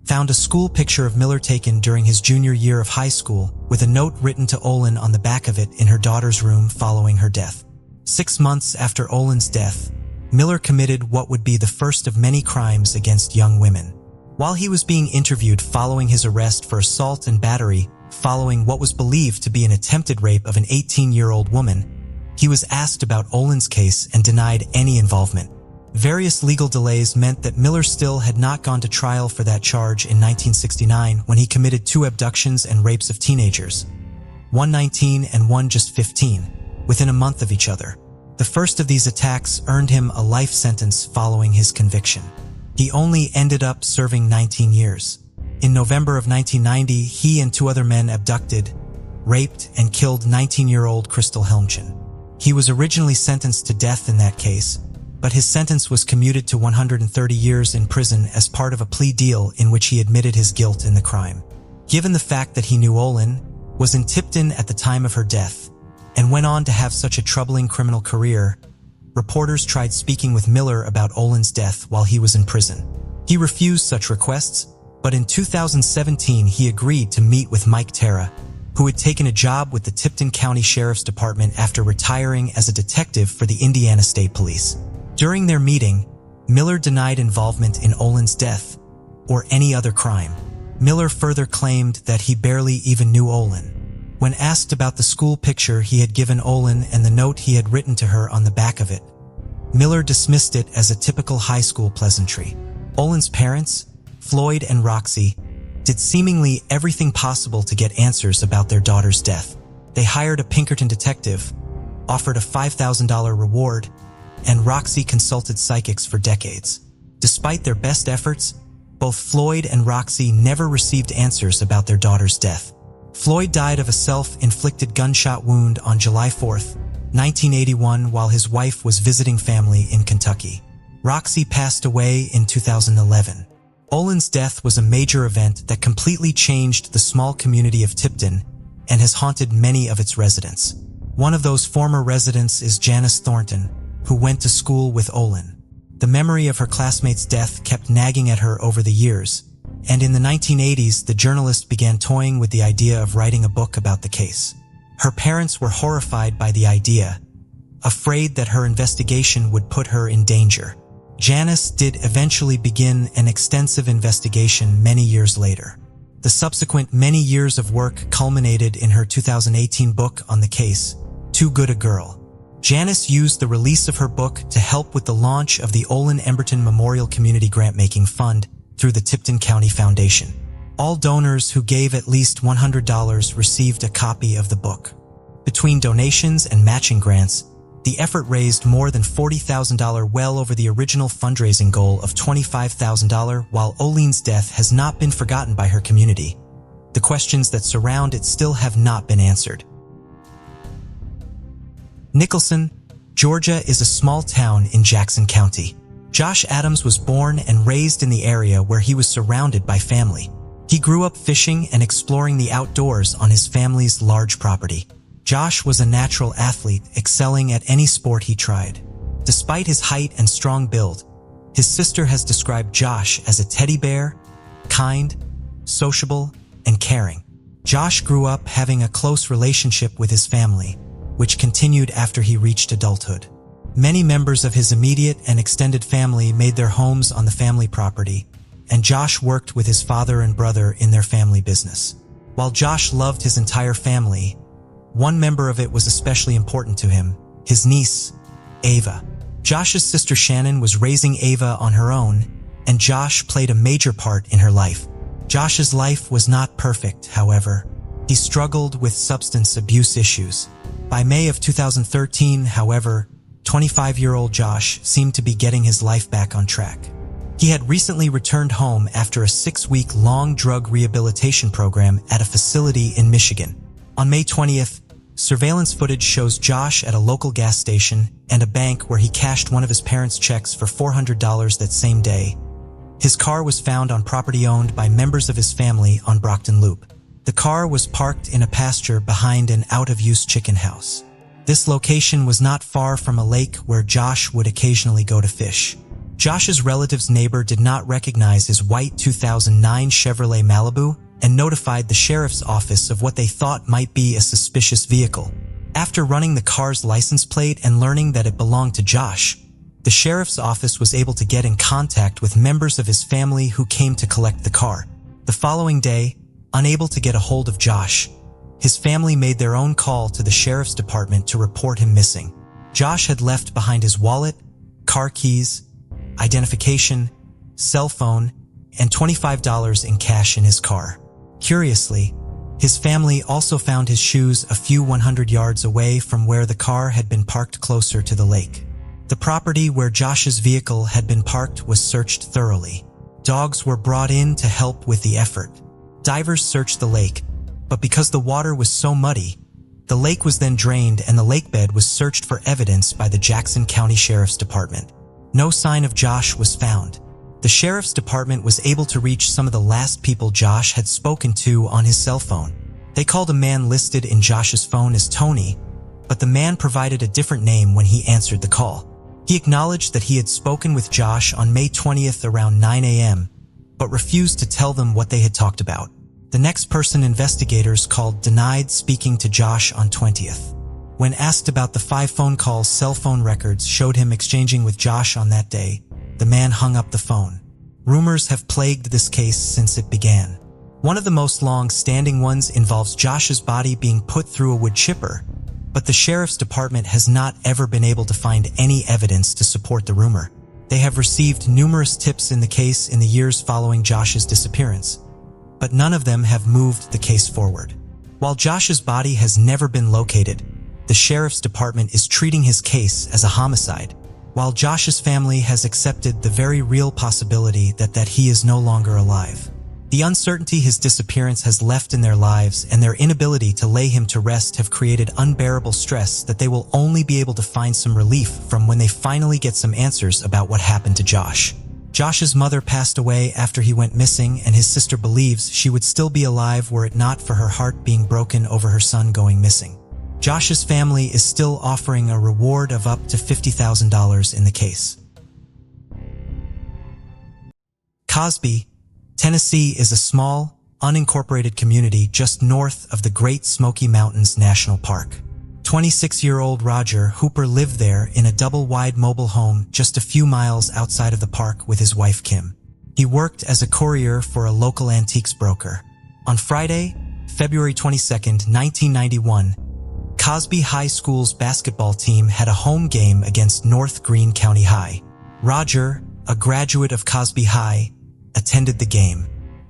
found a school picture of Miller taken during his junior year of high school, with a note written to Olen on the back of it in her daughter's room following her death. 6 months after Olen's death, Miller committed what would be the first of many crimes against young women. While he was being interviewed following his arrest for assault and battery, following what was believed to be an attempted rape of an 18-year-old woman, he was asked about Olen's case and denied any involvement. Various legal delays meant that Miller still had not gone to trial for that charge in 1969, when he committed 2 abductions and rapes of teenagers, one 19 and one just 15, within a month of each other. The first of these attacks earned him a life sentence following his conviction. He only ended up serving 19 years. In November of 1990, he and 2 other men abducted, raped, and killed 19-year-old Crystal Helmchen. He was originally sentenced to death in that case, but his sentence was commuted to 130 years in prison as part of a plea deal in which he admitted his guilt in the crime. Given the fact that he knew Olen was in Tipton at the time of her death, and went on to have such a troubling criminal career, reporters tried speaking with Miller about Olen's death while he was in prison. He refused such requests, but in 2017 he agreed to meet with Mike Terra, who had taken a job with the Tipton County Sheriff's Department after retiring as a detective for the Indiana State Police. During their meeting, Miller denied involvement in Olen's death or any other crime. Miller further claimed that he barely even knew Olen. When asked about the school picture he had given Olen and the note he had written to her on the back of it, Miller dismissed it as a typical high school pleasantry. Olen's parents, Floyd and Roxy, did seemingly everything possible to get answers about their daughter's death. They hired a Pinkerton detective, offered a $5,000 reward, and Roxy consulted psychics for decades. Despite their best efforts, both Floyd and Roxy never received answers about their daughter's death. Floyd died of a self-inflicted gunshot wound on July 4, 1981, while his wife was visiting family in Kentucky. Roxy passed away in 2011. Olen's death was a major event that completely changed the small community of Tipton and has haunted many of its residents. One of those former residents is Janice Thornton, who went to school with Olen. The memory of her classmate's death kept nagging at her over the years, and in the 1980s, the journalist began toying with the idea of writing a book about the case. Her parents were horrified by the idea, afraid that her investigation would put her in danger. Janice did eventually begin an extensive investigation many years later. The subsequent many years of work culminated in her 2018 book on the case, Too Good a Girl. Janice used the release of her book to help with the launch of the Olen Emberton Memorial Community Grant-Making Fund through the Tipton County Foundation. All donors who gave at least $100 received a copy of the book. Between donations and matching grants, the effort raised more than $40,000, well over the original fundraising goal of $25,000. While Olen's death has not been forgotten by her community, the questions that surround it still have not been answered. Nicholson, Georgia is a small town in Jackson County. Josh Adams was born and raised in the area where he was surrounded by family. He grew up fishing and exploring the outdoors on his family's large property. Josh was a natural athlete, excelling at any sport he tried. Despite his height and strong build, his sister has described Josh as a teddy bear, kind, sociable, and caring. Josh grew up having a close relationship with his family, which continued after he reached adulthood. Many members of his immediate and extended family made their homes on the family property, and Josh worked with his father and brother in their family business. While Josh loved his entire family, one member of it was especially important to him, his niece, Ava. Josh's sister Shannon was raising Ava on her own, and Josh played a major part in her life. Josh's life was not perfect, however. He struggled with substance abuse issues. By May of 2013, however, 25-year-old Josh seemed to be getting his life back on track. He had recently returned home after a 6-week-long drug rehabilitation program at a facility in Michigan. On May 20th, surveillance footage shows Josh at a local gas station and a bank where he cashed one of his parents' checks for $400 that same day. His car was found on property owned by members of his family on Brockton Loop. The car was parked in a pasture behind an out-of-use chicken house. This location was not far from a lake where Josh would occasionally go to fish. Josh's relative's neighbor did not recognize his white 2009 Chevrolet Malibu and notified the sheriff's office of what they thought might be a suspicious vehicle. After running the car's license plate and learning that it belonged to Josh, the sheriff's office was able to get in contact with members of his family who came to collect the car. The following day, unable to get a hold of Josh, his family made their own call to the sheriff's department to report him missing. Josh had left behind his wallet, car keys, identification, cell phone, and $25 in cash in his car. Curiously, his family also found his shoes a few 100 yards away from where the car had been parked closer to the lake. The property where Josh's vehicle had been parked was searched thoroughly. Dogs were brought in to help with the effort. Divers searched the lake, but because the water was so muddy, the lake was then drained and the lake bed was searched for evidence by the Jackson County Sheriff's Department. No sign of Josh was found. The sheriff's department was able to reach some of the last people Josh had spoken to on his cell phone. They called a man listed in Josh's phone as Tony, but the man provided a different name when he answered the call. He acknowledged that he had spoken with Josh on May 20th around 9 a.m., but refused to tell them what they had talked about. The next person investigators called denied speaking to Josh on 20th. When asked about the 5 phone calls, cell phone records showed him exchanging with Josh on that day, the man hung up the phone. Rumors have plagued this case since it began. One of the most long-standing ones involves Josh's body being put through a wood chipper, but the sheriff's department has not ever been able to find any evidence to support the rumor. They have received numerous tips in the case in the years following Josh's disappearance, but none of them have moved the case forward. While Josh's body has never been located, the sheriff's department is treating his case as a homicide, while Josh's family has accepted the very real possibility that he is no longer alive. The uncertainty his disappearance has left in their lives and their inability to lay him to rest have created unbearable stress that they will only be able to find some relief from when they finally get some answers about what happened to Josh. Josh's mother passed away after he went missing, and his sister believes she would still be alive were it not for her heart being broken over her son going missing. Josh's family is still offering a reward of up to $50,000 in the case. Cosby, Tennessee is a small, unincorporated community just north of the Great Smoky Mountains National Park. 26-year-old Roger Hooper lived there in a double-wide mobile home just a few miles outside of the park with his wife Kim. He worked as a courier for a local antiques broker. On Friday, February 22, 1991, Cosby High School's basketball team had a home game against North Greene County High. Roger, a graduate of Cosby High, attended the game.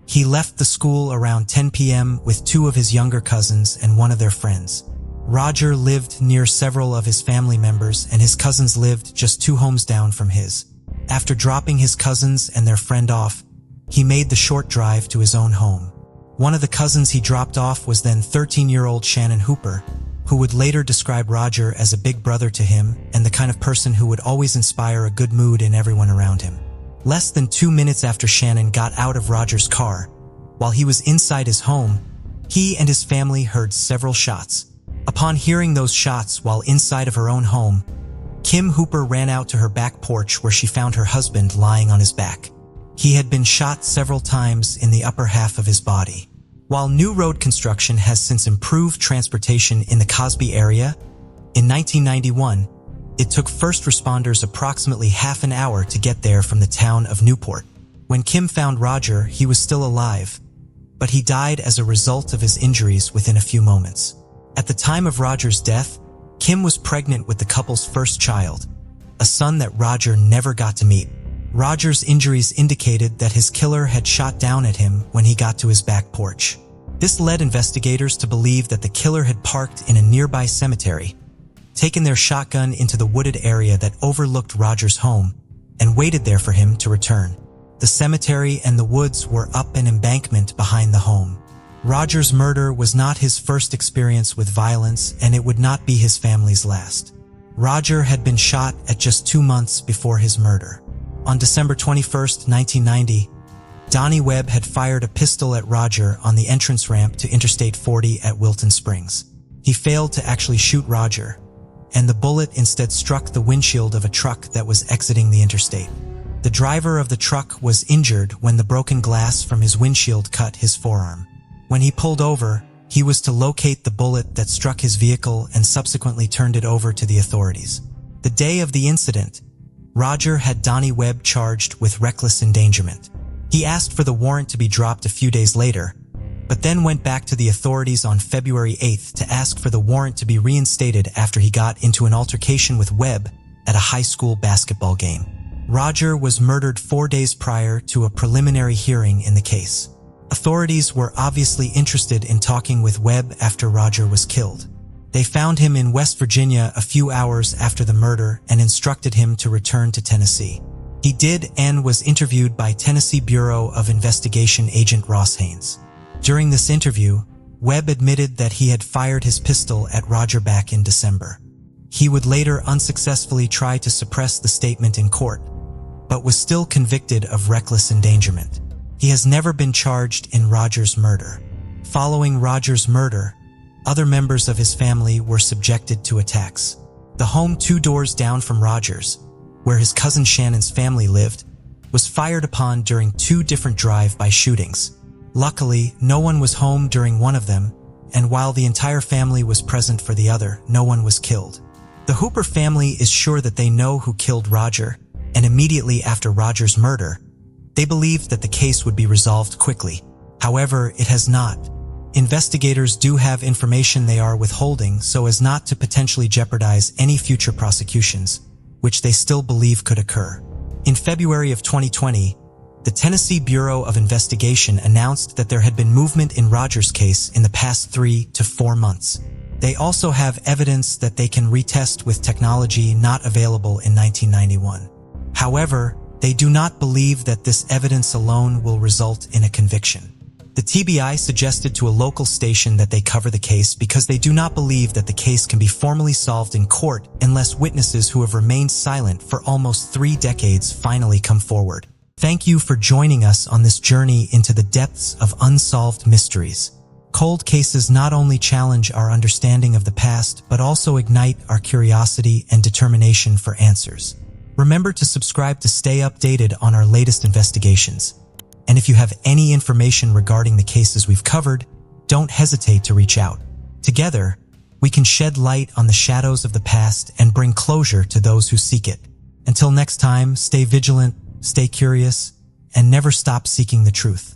He left the school around 10 p.m. with two of his younger cousins and one of their friends. Roger lived near several of his family members, and his cousins lived just 2 homes down from his. After dropping his cousins and their friend off, he made the short drive to his own home. One of the cousins he dropped off was then 13-year-old Shannon Hooper, who would later describe Roger as a big brother to him and the kind of person who would always inspire a good mood in everyone around him. Less than 2 minutes after Shannon got out of Roger's car, while he was inside his home, he and his family heard several shots. Upon hearing those shots while inside of her own home, Kim Hooper ran out to her back porch where she found her husband lying on his back. He had been shot several times in the upper half of his body. While new road construction has since improved transportation in the Cosby area, in 1991, it took first responders approximately half an hour to get there from the town of Newport. When Kim found Roger, he was still alive, but he died as a result of his injuries within a few moments. At the time of Roger's death, Kim was pregnant with the couple's first child, a son that Roger never got to meet. Roger's injuries indicated that his killer had shot down at him when he got to his back porch. This led investigators to believe that the killer had parked in a nearby cemetery, taken their shotgun into the wooded area that overlooked Roger's home, and waited there for him to return. The cemetery and the woods were up an embankment behind the home. Roger's murder was not his first experience with violence, and it would not be his family's last. Roger had been shot at just 2 months before his murder. On December 21, 1990, Donnie Webb had fired a pistol at Roger on the entrance ramp to Interstate 40 at Wilton Springs. He failed to actually shoot Roger, and the bullet instead struck the windshield of a truck that was exiting the interstate. The driver of the truck was injured when the broken glass from his windshield cut his forearm. When he pulled over, he was to locate the bullet that struck his vehicle and subsequently turned it over to the authorities. The day of the incident, Roger had Donnie Webb charged with reckless endangerment. He asked for the warrant to be dropped a few days later, but then went back to the authorities on February 8th to ask for the warrant to be reinstated after he got into an altercation with Webb at a high school basketball game. Roger was murdered 4 days prior to a preliminary hearing in the case. Authorities were obviously interested in talking with Webb after Roger was killed. They found him in West Virginia a few hours after the murder and instructed him to return to Tennessee. He did and was interviewed by Tennessee Bureau of Investigation agent Ross Haynes. During this interview, Webb admitted that he had fired his pistol at Roger back in December. He would later unsuccessfully try to suppress the statement in court, but was still convicted of reckless endangerment. He has never been charged in Roger's murder. Following Roger's murder, other members of his family were subjected to attacks. The home 2 doors down from Roger's, where his cousin Shannon's family lived, was fired upon during 2 different drive-by shootings. Luckily, no one was home during one of them, and while the entire family was present for the other, no one was killed. The Hooper family is sure that they know who killed Roger, and immediately after Roger's murder, they believed that the case would be resolved quickly. However, it has not. Investigators do have information they are withholding so as not to potentially jeopardize any future prosecutions, which they still believe could occur. In February of 2020, the Tennessee Bureau of Investigation announced that there had been movement in Rogers' case in the past 3 to 4 months. They also have evidence that they can retest with technology not available in 1991. However, they do not believe that this evidence alone will result in a conviction. The TBI suggested to a local station that they cover the case because they do not believe that the case can be formally solved in court unless witnesses who have remained silent for almost 3 decades finally come forward. Thank you for joining us on this journey into the depths of unsolved mysteries. Cold cases not only challenge our understanding of the past, but also ignite our curiosity and determination for answers. Remember to subscribe to stay updated on our latest investigations. And if you have any information regarding the cases we've covered, don't hesitate to reach out. Together, we can shed light on the shadows of the past and bring closure to those who seek it. Until next time, stay vigilant, stay curious, and never stop seeking the truth.